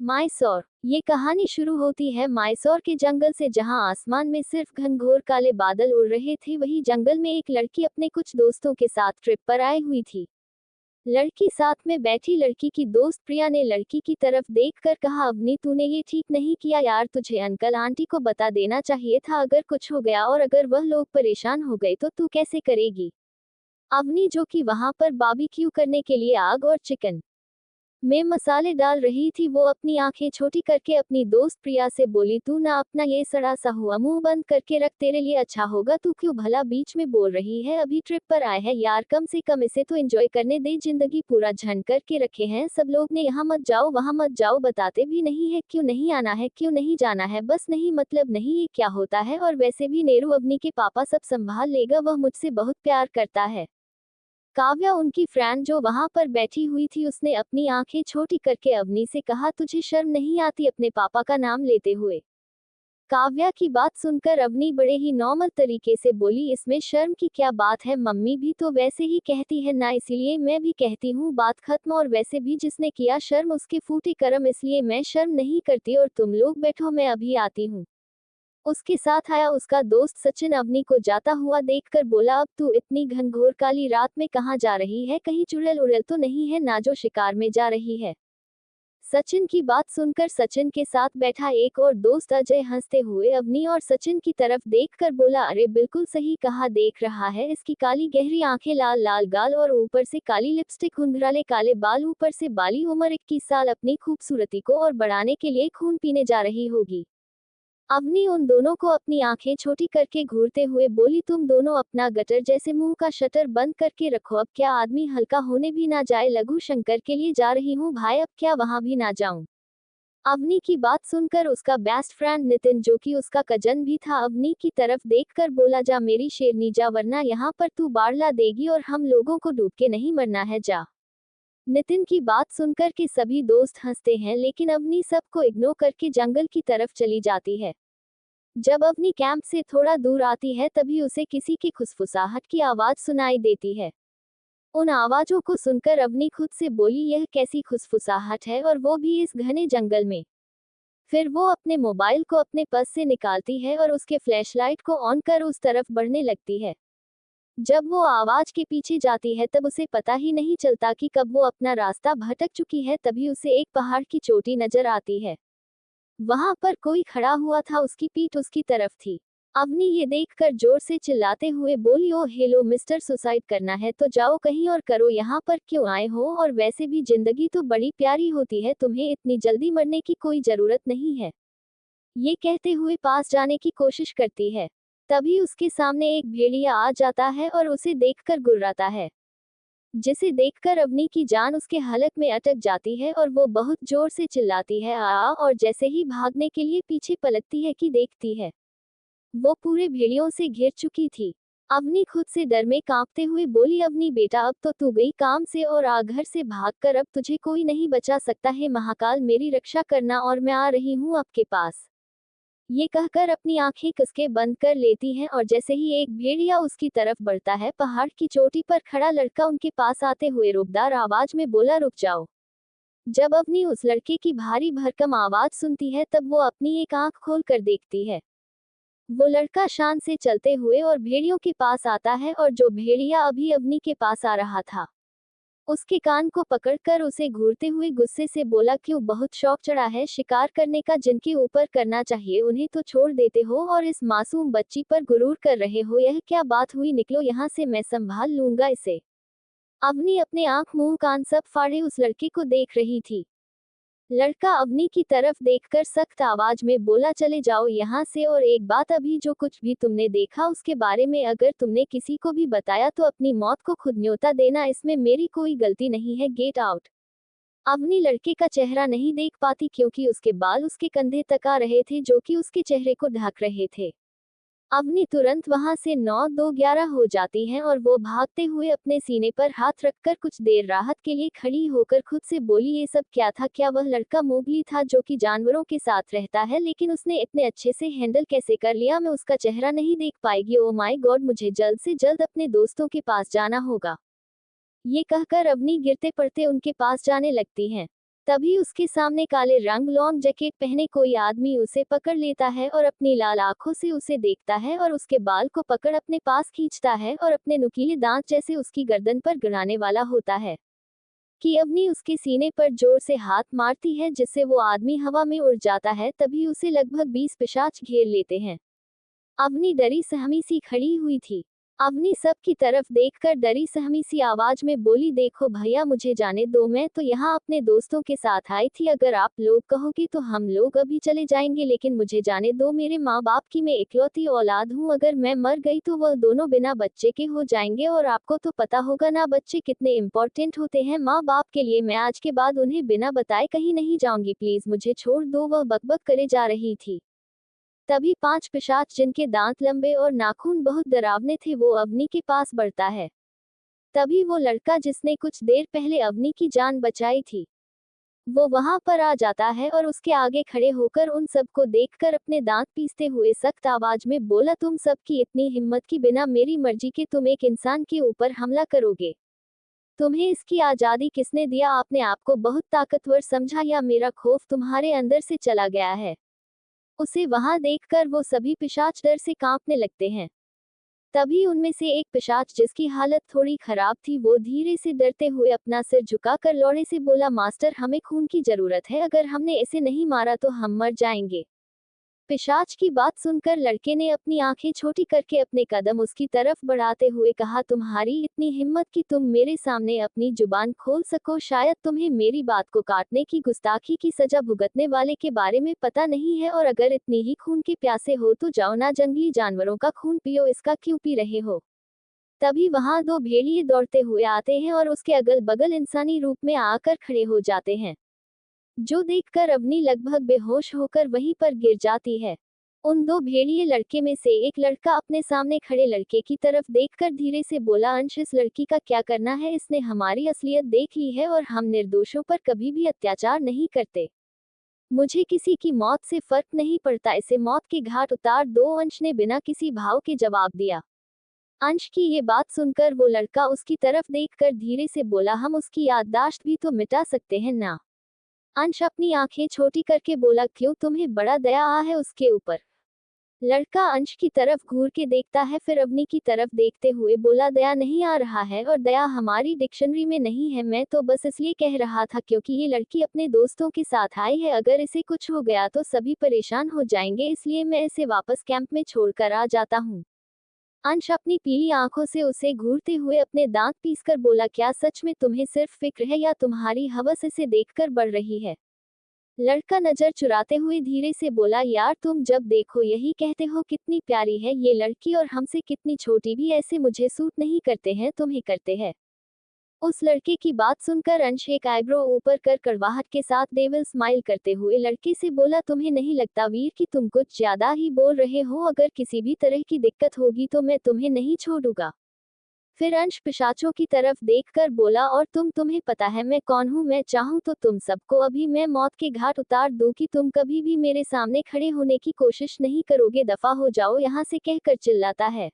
माइसौर। ये कहानी शुरू होती है माइसौर के जंगल से, जहां आसमान में सिर्फ घनघोर काले बादल उड़ रहे थे। वही जंगल में एक लड़की अपने कुछ दोस्तों के साथ ट्रिप पर आई हुई थी। लड़की साथ में बैठी लड़की की दोस्त प्रिया ने लड़की की तरफ देखकर कहा, अवनी तूने ये ठीक नहीं किया यार, तुझे अंकल आंटी को बता देना चाहिए था। अगर कुछ हो गया और अगर वह लोग परेशान हो गए तो तू कैसे करेगी। अवनी, जो कि वहां पर बारबेक्यू करने के लिए आग और चिकन में मसाले डाल रही थी, वो अपनी आंखें छोटी करके अपनी दोस्त प्रिया से बोली, तू ना अपना ये सड़ा सा हुआ मुंह बंद करके रख, तेरे लिए अच्छा होगा। तू क्यों भला बीच में बोल रही है, अभी ट्रिप पर आए हैं यार, कम से कम इसे तो एंजॉय करने दे। जिंदगी पूरा झंड करके रखे हैं सब लोग ने, यहाँ मत जाओ वहाँ मत जाओ, बताते भी नहीं है क्यों नहीं आना है, क्यों नहीं जाना है, बस नहीं मतलब नहीं, ये क्या होता है। और वैसे भी नेहरू अवनी के पापा सब संभाल लेगा, वह मुझसे बहुत प्यार करता है। काव्या, उनकी फ्रेंड जो वहां पर बैठी हुई थी, उसने अपनी आंखें छोटी करके अवनी से कहा, तुझे शर्म नहीं आती अपने पापा का नाम लेते हुए। काव्या की बात सुनकर अवनी बड़े ही नॉर्मल तरीके से बोली, इसमें शर्म की क्या बात है, मम्मी भी तो वैसे ही कहती है ना, इसलिए मैं भी कहती हूँ, बात खत्म। और वैसे भी जिसने किया शर्म उसके फूटे कर्म, इसलिए मैं शर्म नहीं करती। और तुम लोग बैठो, मैं अभी आती हूँ। उसके साथ आया उसका दोस्त सचिन। अवनी को जाता हुआ देखकर बोला, अब तू इतनी घनघोर काली रात में कहाँ जा रही है, कहीं चुड़ैल उड़ैल तो नहीं है ना जो शिकार में जा रही है। सचिन की बात सुनकर सचिन के साथ बैठा एक और दोस्त अजय हंसते हुए अवनी और सचिन की तरफ देखकर बोला, अरे बिल्कुल सही कहा, देख रहा है इसकी काली गहरी आंखें, लाल लाल गाल और ऊपर से काली लिपस्टिक, घुंघराले काले बाल, ऊपर से बाली, उम्र 21 साल, अपनी खूबसूरती को और बढ़ाने के लिए खून पीने जा रही होगी। अवनी उन दोनों को अपनी आंखें छोटी करके घूरते हुए बोली, तुम दोनों अपना गटर जैसे मुंह का शटर बंद करके रखो, अब क्या आदमी हल्का होने भी ना जाए, लघु शंकर के लिए जा रही हूँ भाई, अब क्या वहां भी ना जाऊं। अवनी की बात सुनकर उसका बेस्ट फ्रेंड नितिन, जो कि उसका कजन भी था, अवनी की तरफ देखकर बोला, जा मेरी शेरनी जा, वरना यहाँ पर तू बाढ़ देगी और हम लोगों को डूब के नहीं मरना है, जा। नितिन की बात सुनकर के सभी दोस्त हंसते हैं, लेकिन अवनी सबको इग्नोर करके जंगल की तरफ चली जाती है। जब अवनी कैंप से थोड़ा दूर आती है, तभी उसे किसी की खुसफुसाहट की आवाज सुनाई देती है। उन आवाजों को सुनकर अवनी खुद से बोली, यह कैसी खुसफुसाहट है, और वो भी इस घने जंगल में। फिर वो अपने मोबाइल को अपने पर्स से निकालती है और उसके फ्लैशलाइट को ऑन कर उस तरफ बढ़ने लगती है। जब वो आवाज के पीछे जाती है, तब उसे पता ही नहीं चलता कि कब वो अपना रास्ता भटक चुकी है। तभी उसे एक पहाड़ की चोटी नजर आती है। वहां पर कोई खड़ा हुआ था, उसकी पीठ उसकी तरफ थी। अवनी ये देखकर जोर से चिल्लाते हुए बोली, ओ हेलो मिस्टर, सुसाइड करना है तो जाओ कहीं और करो, यहाँ पर क्यों आए हो, और वैसे भी जिंदगी तो बड़ी प्यारी होती है, तुम्हें इतनी जल्दी मरने की कोई जरूरत नहीं है। ये कहते हुए पास जाने की कोशिश करती है। तभी उसके सामने एक भेड़िया आ जाता है और उसे देखकर गुर्राता है, जिसे देखकर अवनी की जान उसके हलक में अटक जाती है और वो बहुत जोर से चिल्लाती है, आ, और जैसे ही भागने के लिए पीछे पलटती है कि देखती है वो पूरे भेड़ियों से घिर चुकी थी। अवनी खुद से डर में कांपते हुए बोली, अवनी बेटा, अब तो तू गई काम से और आ घर से भागकर, अब तुझे कोई नहीं बचा सकता है, महाकाल मेरी रक्षा करना, और मैं आ रही हूँ आपके पास। ये कहकर अपनी आंखें कसके बंद कर लेती है, और जैसे ही एक भेड़िया उसकी तरफ बढ़ता है, पहाड़ की चोटी पर खड़ा लड़का उनके पास आते हुए रुकदार आवाज में बोला, रुक जाओ। जब अवनी उस लड़के की भारी भरकम आवाज सुनती है, तब वो अपनी एक आंख खोल कर देखती है। वो लड़का शान से चलते हुए और भेड़ियों के पास आता है, और जो भेड़िया अभी अवनी के पास आ रहा था, उसके कान को पकड़कर उसे घूरते हुए गुस्से से बोला, क्यों बहुत शौक चढ़ा है शिकार करने का, जिनके ऊपर करना चाहिए उन्हें तो छोड़ देते हो और इस मासूम बच्ची पर गुरूर कर रहे हो, यह क्या बात हुई, निकलो यहाँ से, मैं संभाल लूंगा इसे। अवनी अपने आंख मुंह कान सब फाड़े उस लड़के को देख रही थी। लड़का अवनी की तरफ देखकर सख्त आवाज में बोला, चले जाओ यहाँ से, और एक बात, अभी जो कुछ भी तुमने देखा उसके बारे में अगर तुमने किसी को भी बताया तो अपनी मौत को खुद न्योता देना, इसमें मेरी कोई गलती नहीं है, गेट आउट। अवनी लड़के का चेहरा नहीं देख पाती, क्योंकि उसके बाल उसके कंधे तक आ रहे थे, जो कि उसके चेहरे को ढक रहे थे। अवनी तुरंत वहां से 9-2-11 हो जाती है और वो भागते हुए अपने सीने पर हाथ रखकर कुछ देर राहत के लिए खड़ी होकर खुद से बोली, ये सब क्या था, क्या वह लड़का मोगली था जो कि जानवरों के साथ रहता है, लेकिन उसने इतने अच्छे से हैंडल कैसे कर लिया, मैं उसका चेहरा नहीं देख पाएगी, ओ माय गॉड, मुझे जल्द से जल्द अपने दोस्तों के पास जाना होगा। ये कहकर अवनी गिरते पड़ते उनके पास जाने लगती हैं। तभी उसके सामने काले रंग लॉन्ग जैकेट पहने कोई आदमी उसे पकड़ लेता है और अपनी लाल आंखों से उसे देखता है और उसके बाल को पकड़ अपने पास खींचता है और अपने नुकीले दांत जैसे उसकी गर्दन पर गिराने वाला होता है कि अवनी उसके सीने पर जोर से हाथ मारती है जिससे वो आदमी हवा में उड़ जाता है। तभी उसे लगभग 20 पिशाच घेर लेते हैं। अवनी डरी सहमी सी खड़ी हुई थी। अवनी सब की तरफ देखकर डरी सहमी सी आवाज में बोली, देखो भैया मुझे जाने दो, मैं तो यहाँ अपने दोस्तों के साथ आई थी, अगर आप लोग कहोगे तो हम लोग अभी चले जाएंगे, लेकिन मुझे जाने दो, मेरे माँ बाप की मैं इकलौती औलाद हूँ, अगर मैं मर गई तो वह दोनों बिना बच्चे के हो जाएंगे और आपको तो पता होगा ना बच्चे कितने इम्पोर्टेंट होते हैं माँ बाप के लिए, मैं आज के बाद उन्हें बिना बताए कहीं नहीं जाऊंगी, प्लीज मुझे छोड़ दो, वह बकबक करे जा रही थी। तभी 5 पिशाच जिनके दांत लंबे और नाखून बहुत डरावने थे वो अवनी के पास बढ़ता है। तभी वो लड़का जिसने कुछ देर पहले अवनी की जान बचाई थी वो वहां पर आ जाता है और उसके आगे खड़े होकर उन सबको देखकर अपने दांत पीसते हुए सख्त आवाज में बोला, तुम सबकी इतनी हिम्मत कि बिना मेरी मर्जी के तुम एक इंसान के ऊपर हमला करोगे? तुम्हें इसकी आजादी किसने दिया? आपने आपको बहुत ताकतवर समझा या मेरा खौफ तुम्हारे अंदर से चला गया है? उसे वहां देखकर वो सभी पिशाच डर से कांपने लगते हैं। तभी उनमें से एक पिशाच जिसकी हालत थोड़ी खराब थी वो धीरे से डरते हुए अपना सिर झुकाकर लौड़े से बोला, मास्टर हमें खून की जरूरत है, अगर हमने इसे नहीं मारा तो हम मर जाएंगे। पिशाच की बात सुनकर लड़के ने अपनी आंखें छोटी करके अपने कदम उसकी तरफ बढ़ाते हुए कहा, तुम्हारी इतनी हिम्मत कि तुम मेरे सामने अपनी जुबान खोल सको, शायद तुम्हें मेरी बात को काटने की गुस्ताखी की सजा भुगतने वाले के बारे में पता नहीं है, और अगर इतनी ही खून के प्यासे हो तो जाओ ना, जंगली जानवरों का खून पियो, इसका क्यों पी रहे हो? तभी वहां 2 भेड़िए दौड़ते हुए आते हैं और उसके अगल बगल इंसानी रूप में आकर खड़े हो जाते हैं, जो देखकर अवनी लगभग बेहोश होकर वहीं पर गिर जाती है। उन 2 भेड़िए लड़के में से एक लड़का अपने सामने खड़े लड़के की तरफ देखकर धीरे से बोला, अंश इस लड़की का क्या करना है, इसने हमारी असलियत देख ली है और हम निर्दोषों पर कभी भी अत्याचार नहीं करते। मुझे किसी की मौत से फर्क नहीं पड़ता, इसे मौत के घाट उतार दो, अंश ने बिना किसी भाव के जवाब दिया। अंश की ये बात सुनकर वो लड़का उसकी तरफ देखकर धीरे से बोला, हम उसकी याददाश्त भी तो मिटा सकते हैं ना? अंश अपनी आंखें छोटी करके बोला, क्यों, तुम्हें बड़ा दया आ है उसके ऊपर? लड़का अंश की तरफ घूर के देखता है, फिर अवनी की तरफ देखते हुए बोला, दया नहीं आ रहा है और दया हमारी डिक्शनरी में नहीं है, मैं तो बस इसलिए कह रहा था क्योंकि ये लड़की अपने दोस्तों के साथ आई है, अगर इसे कुछ हो गया तो सभी परेशान हो जाएंगे, इसलिए मैं इसे वापस कैंप में छोड़कर आ जाता हूँ। अंश अपनी पीली आंखों से उसे घूरते हुए अपने दांत पीसकर बोला, क्या सच में तुम्हें सिर्फ फिक्र है या तुम्हारी हवस इसे देखकर बढ़ रही है? लड़का नजर चुराते हुए धीरे से बोला, यार तुम जब देखो यही कहते हो कितनी प्यारी है ये लड़की और हमसे कितनी छोटी भी, ऐसे मुझे सूट नहीं करते हैं, तुम्हें करते हैं। उस लड़के की बात सुनकर अंश एक आईब्रो ऊपर कर कड़वाहट के साथ डेविल स्माइल करते हुए लड़के से बोला, तुम्हें नहीं लगता वीर कि तुम कुछ ज्यादा ही बोल रहे हो, अगर किसी भी तरह की दिक्कत होगी तो मैं तुम्हें नहीं छोड़ूंगा। फिर अंश पिशाचों की तरफ देखकर बोला, और तुम्हें पता है मैं कौन हूँ, मैं चाहूँ तो तुम सबको अभी मैं मौत के घाट उतार दूँ कि तुम कभी भी मेरे सामने खड़े होने की कोशिश नहीं करोगे, दफा हो जाओ यहाँ से, कहकर चिल्लाता है।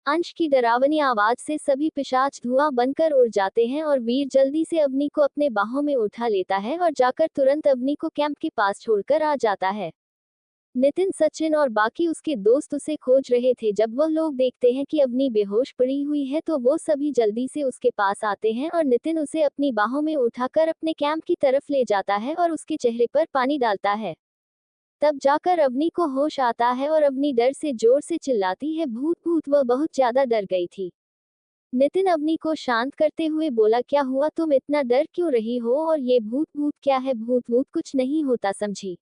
अंश की डरावनी आवाज से सभी पिशाच धुआं बनकर उड़ जाते हैं और वीर जल्दी से अवनी को अपने बाहों में उठा लेता है और जाकर तुरंत अवनी को कैंप के पास छोड़कर आ जाता है। नितिन, सचिन और बाकी उसके दोस्त उसे खोज रहे थे, जब वह लोग देखते हैं कि अवनी बेहोश पड़ी हुई है तो वो सभी जल्दी से उसके पास आते हैं और नितिन उसे अपनी बाहों में उठाकर अपने कैंप की तरफ ले जाता है और उसके चेहरे पर पानी डालता है। तब जाकर अवनी को होश आता है और अवनी डर से जोर से चिल्लाती है, भूत भूत, वह बहुत ज्यादा डर गई थी। नितिन अवनी को शांत करते हुए बोला, क्या हुआ, तुम इतना डर क्यों रही हो, और ये भूत भूत क्या है? भूत भूत कुछ नहीं होता, समझी?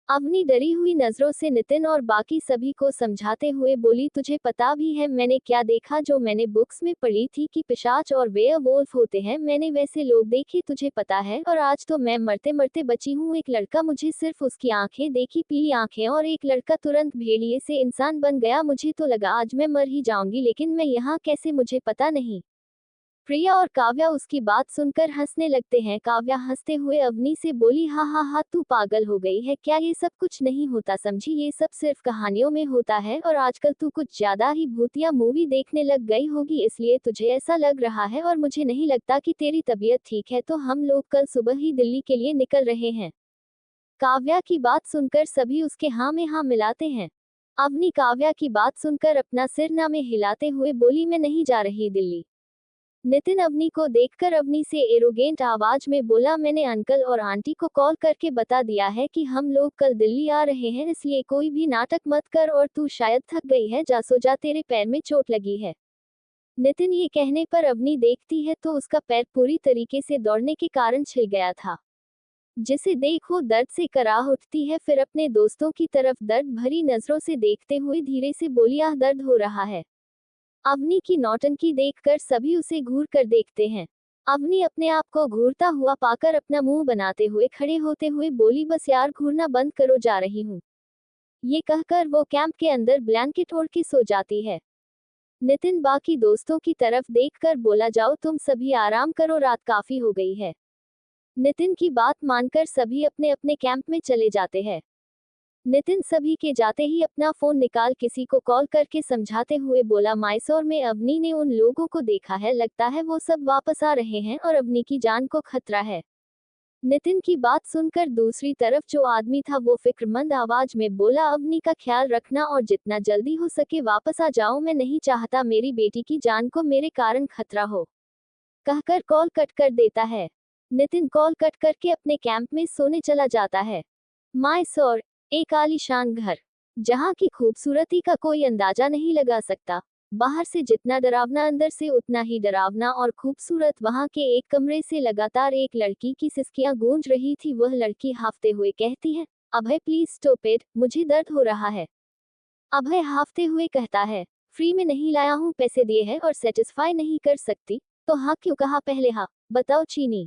अवनी डरी हुई नजरों से नितिन और बाकी सभी को समझाते हुए बोली, तुझे पता भी है मैंने क्या देखा, जो मैंने बुक्स में पढ़ी थी कि पिशाच और वेयरवुल्फ होते हैं, मैंने वैसे लोग देखे, तुझे पता है, और आज तो मैं मरते मरते बची हूँ। एक लड़का, मुझे सिर्फ उसकी आंखें देखी, पीली आंखें, और एक लड़का तुरंत भेड़िए से इंसान बन गया, मुझे तो लगा आज मैं मर ही जाऊंगी, लेकिन मैं यहाँ कैसे मुझे पता नहीं। प्रिया और काव्या उसकी बात सुनकर हंसने लगते हैं। काव्या हंसते हुए अवनी से बोली, हा हा हा, तू पागल हो गई है क्या? ये सब कुछ नहीं होता समझी, ये सब सिर्फ कहानियों में होता है और आजकल तू कुछ ज्यादा ही भूतिया मूवी देखने लग गई होगी, इसलिए तुझे ऐसा लग रहा है और मुझे नहीं लगता कि तेरी तबीयत ठीक है, तो हम लोग कल सुबह ही दिल्ली के लिए निकल रहे हैं। काव्या की बात सुनकर सभी उसके हाँ में हाँ मिलाते हैं। अवनी काव्या की बात सुनकर अपना सिर ना में हिलाते हुए बोली, मैं नहीं जा रही दिल्ली। नितिन अवनी को देखकर अवनी से एरोगेंट आवाज में बोला, मैंने अंकल और आंटी को कॉल करके बता दिया है कि हम लोग कल दिल्ली आ रहे हैं, इसलिए कोई भी नाटक मत कर और तू शायद थक गई है, जा सो जा, तेरे पैर में चोट लगी है। नितिन ये कहने पर अवनी देखती है तो उसका पैर पूरी तरीके से दौड़ने के कारण छिल गया था, जिसे देख वो दर्द से कराह उठती है। फिर अपने दोस्तों की तरफ दर्द भरी नजरों से देखते हुए धीरे से बोली, आह, दर्द हो रहा है। अवनी की नौटंकी देखकर सभी उसे घूर कर देखते हैं। अवनी अपने आप को घूरता हुआ पाकर अपना मुंह बनाते हुए खड़े होते हुए बोली, बस यार घूरना बंद करो, जा रही हूँ। ये कहकर वो कैंप के अंदर ब्लैंकेट ओढ़ के सो जाती है। नितिन बाकी दोस्तों की तरफ देखकर बोला, जाओ तुम सभी आराम करो, रात काफी हो गई है। नितिन की बात मानकर सभी अपने अपने कैंप में चले जाते हैं। नितिन सभी के जाते ही अपना फोन निकाल किसी को कॉल करके समझाते हुए बोला, मैसूर में अवनी ने उन लोगों को देखा है, लगता है वो सब वापस आ रहे हैं और अवनी की जान को खतरा है। नितिन की बात सुनकर दूसरी तरफ जो आदमी था वो फिक्रमंद आवाज में बोला, अवनी का ख्याल रखना और जितना जल्दी हो सके वापस आ जाओ, मैं नहीं चाहता मेरी बेटी की जान को मेरे कारण खतरा हो। कहकर कॉल कट कर देता है। नितिन कॉल कट करके अपने कैंप में सोने चला जाता है। मैसूर एक आलीशान घर, जहाँ की खूबसूरती का कोई अंदाजा नहीं लगा सकता। बाहर से जितना डरावना, अंदर से उतना ही डरावना और खूबसूरत। वहाँ के एक कमरे से लगातार एक लड़की की सिसकियां गूंज रही थी। वह लड़की हाफते हुए कहती है, अभय प्लीज स्टॉप इट, मुझे दर्द हो रहा है। अभय हाफते हुए कहता है, फ्री में नहीं लाया हूँ, पैसे दिए हैं और सेटिस्फाई नहीं कर सकती तो हाँ क्यों कहा पहले, हाँ बताओ। चीनी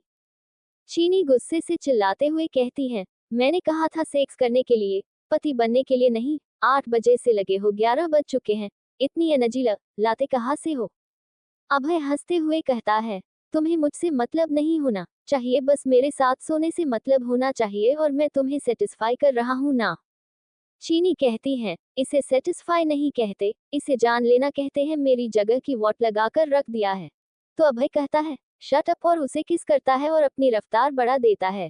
चीनी गुस्से से चिल्लाते हुए कहती है, मैंने कहा था सेक्स करने के लिए, पति बनने के लिए नहीं। 8 बजे से लगे हो, 11 बज चुके हैं, इतनी एनर्जी लाते कहाँ से हो? अभय हंसते हुए कहता है, तुम्हें मुझसे मतलब नहीं होना चाहिए, बस मेरे साथ सोने से मतलब होना चाहिए और मैं तुम्हें सेटिस्फाई कर रहा हूँ ना। चीनी कहती है, इसे सेटिस्फाई नहीं कहते, इसे जान लेना कहते हैं, मेरी जगह की वॉट लगाकर रख दिया है। तो अभय कहता है, शट अप, और उसे किस करता है और अपनी रफ्तार बढ़ा देता है।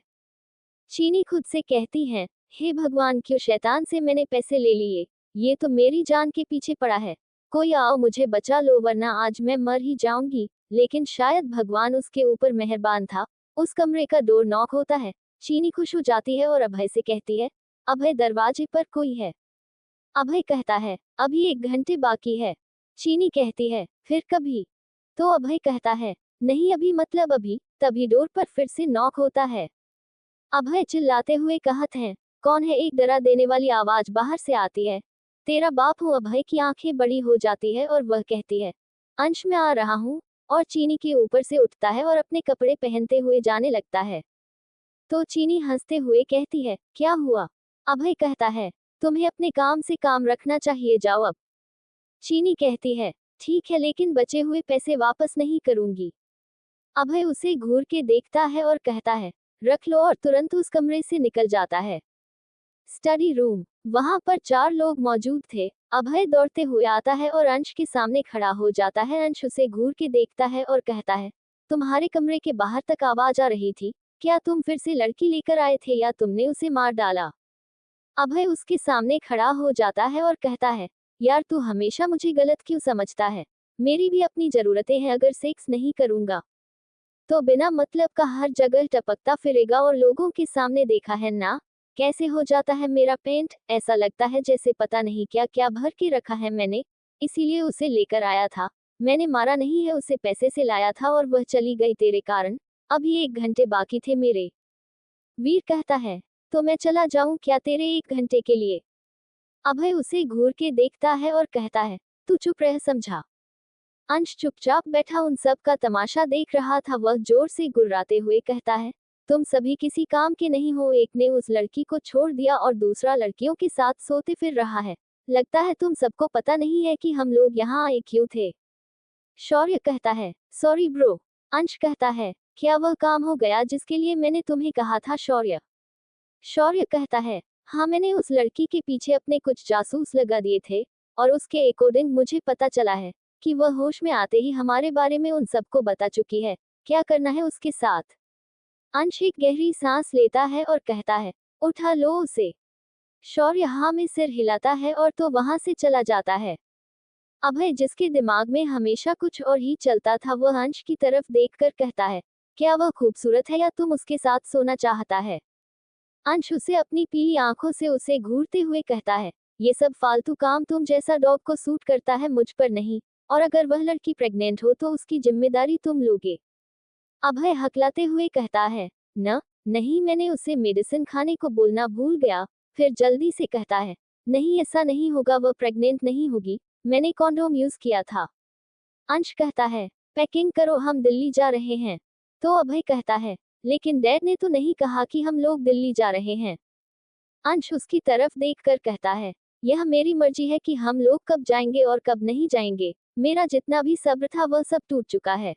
चीनी खुद से कहती है, हे भगवान, क्यों शैतान से मैंने पैसे ले लिए, ये तो मेरी जान के पीछे पड़ा है, कोई आओ मुझे बचा लो वरना आज मैं मर ही जाऊंगी। लेकिन शायद भगवान उसके ऊपर मेहरबान था। उस कमरे का डोर नॉक होता है। चीनी खुश हो जाती है और अभय से कहती है, अभय दरवाजे पर कोई है। अभय कहता है, अभी 1 घंटे बाकी है। चीनी कहती है, फिर कभी? तो अभय कहता है, नहीं अभी मतलब अभी। तभी डोर पर फिर से नॉक होता है। अभय चिल्लाते हुए कहत हैं, कौन है? एक डरा देने वाली आवाज बाहर से आती है, तेरा बाप हूँ। अभय की आंखें बड़ी हो जाती है और वह कहती है, अंश में आ रहा हूँ, और चीनी के ऊपर से उठता है और अपने कपड़े पहनते हुए जाने लगता है। तो चीनी हंसते हुए कहती है, क्या हुआ? अभय कहता है, तुम्हें अपने काम से काम रखना चाहिए, जाओ अब। चीनी कहती है, ठीक है, लेकिन बचे हुए पैसे वापस नहीं करूंगी। अभय उसे घूर के देखता है और कहता है, रख लो, और तुरंत उस कमरे से निकल जाता है। स्टडी रूम, वहां पर 4 लोग मौजूद थे। अभय दौड़ते हुए आता है और अंश के सामने खड़ा हो जाता है। अंश उसे घूर के देखता है और कहता है, तुम्हारे कमरे के बाहर तक आवाज आ रही थी, क्या तुम फिर से लड़की लेकर आए थे या तुमने उसे मार डाला? अभय उसके सामने खड़ा हो जाता है और कहता है, यार तू हमेशा मुझे गलत क्यों समझता है? मेरी भी अपनी जरूरतें हैं, अगर सेक्स नहीं करूंगा तो बिना मतलब का हर जगह टपकता फिरेगा और लोगों के सामने देखा है ना कैसे हो जाता है मेरा पेंट, ऐसा लगता है जैसे पता नहीं क्या क्या भर के रखा है मैंने, इसीलिए उसे लेकर आया था। मैंने मारा नहीं है उसे, पैसे से लाया था और वह चली गई तेरे कारण। अभी 1 घंटे बाकी थे मेरे। वीर कहता है, तो मैं चला जाऊं क्या तेरे 1 घंटे के लिए? अभय उसे घूर के देखता है और कहता है, तू चुप रह समझा। अंश चुपचाप बैठा उन सब का तमाशा देख रहा था। वह जोर से गुर्राते हुए कहता है, तुम सभी किसी काम के नहीं हो। एक ने उस लड़की को छोड़ दिया और दूसरा लड़कियों के साथ सोते फिर रहा है। लगता है तुम सबको पता नहीं है कि हम लोग यहाँ आए क्यों थे। शौर्य कहता है, सॉरी ब्रो। अंश कहता है, क्या वह काम हो गया जिसके लिए मैंने तुम्हें कहा था शौर्य? शौर्य कहता है, हाँ मैंने उस लड़की के पीछे अपने कुछ जासूस लगा दिए थे, और उसके अकॉर्डिंग मुझे पता चला है कि वह होश में आते ही हमारे बारे में उन सबको बता चुकी है। क्या करना है उसके साथ? अंश एक गहरी सांस लेता है और कहता है, उठा लो उसे। शौर्य हाँ में सिर हिलाता है और तो वहां से चला जाता है। अभय, जिसके दिमाग में हमेशा कुछ और ही चलता था, वह अंश की तरफ देखकर कहता है, क्या वह खूबसूरत है या तुम उसके साथ सोना चाहता है? अंश उसे अपनी पीली आंखों से उसे घूरते हुए कहता है, ये सब फालतू काम तुम जैसा डॉग को सूट करता है, मुझ पर नहीं। और अगर वह लड़की प्रेग्नेंट हो तो उसकी जिम्मेदारी तुम लोगे। अभय हकलाते हुए कहता है, न नहीं, मैंने उसे मेडिसिन खाने को बोलना भूल गया। फिर जल्दी से कहता है, नहीं ऐसा नहीं होगा, वह प्रेग्नेंट नहीं होगी, मैंने कॉन्डोम यूज किया था। अंश कहता है, पैकिंग करो, हम दिल्ली जा रहे हैं। तो अभय कहता है, लेकिन डैड ने तो नहीं कहा कि हम लोग दिल्ली जा रहे हैं। अंश उसकी तरफ देखकर कहता है, यह मेरी मर्जी है कि हम लोग कब जाएंगे और कब नहीं जाएंगे। मेरा जितना भी सब्र था वह सब टूट चुका है।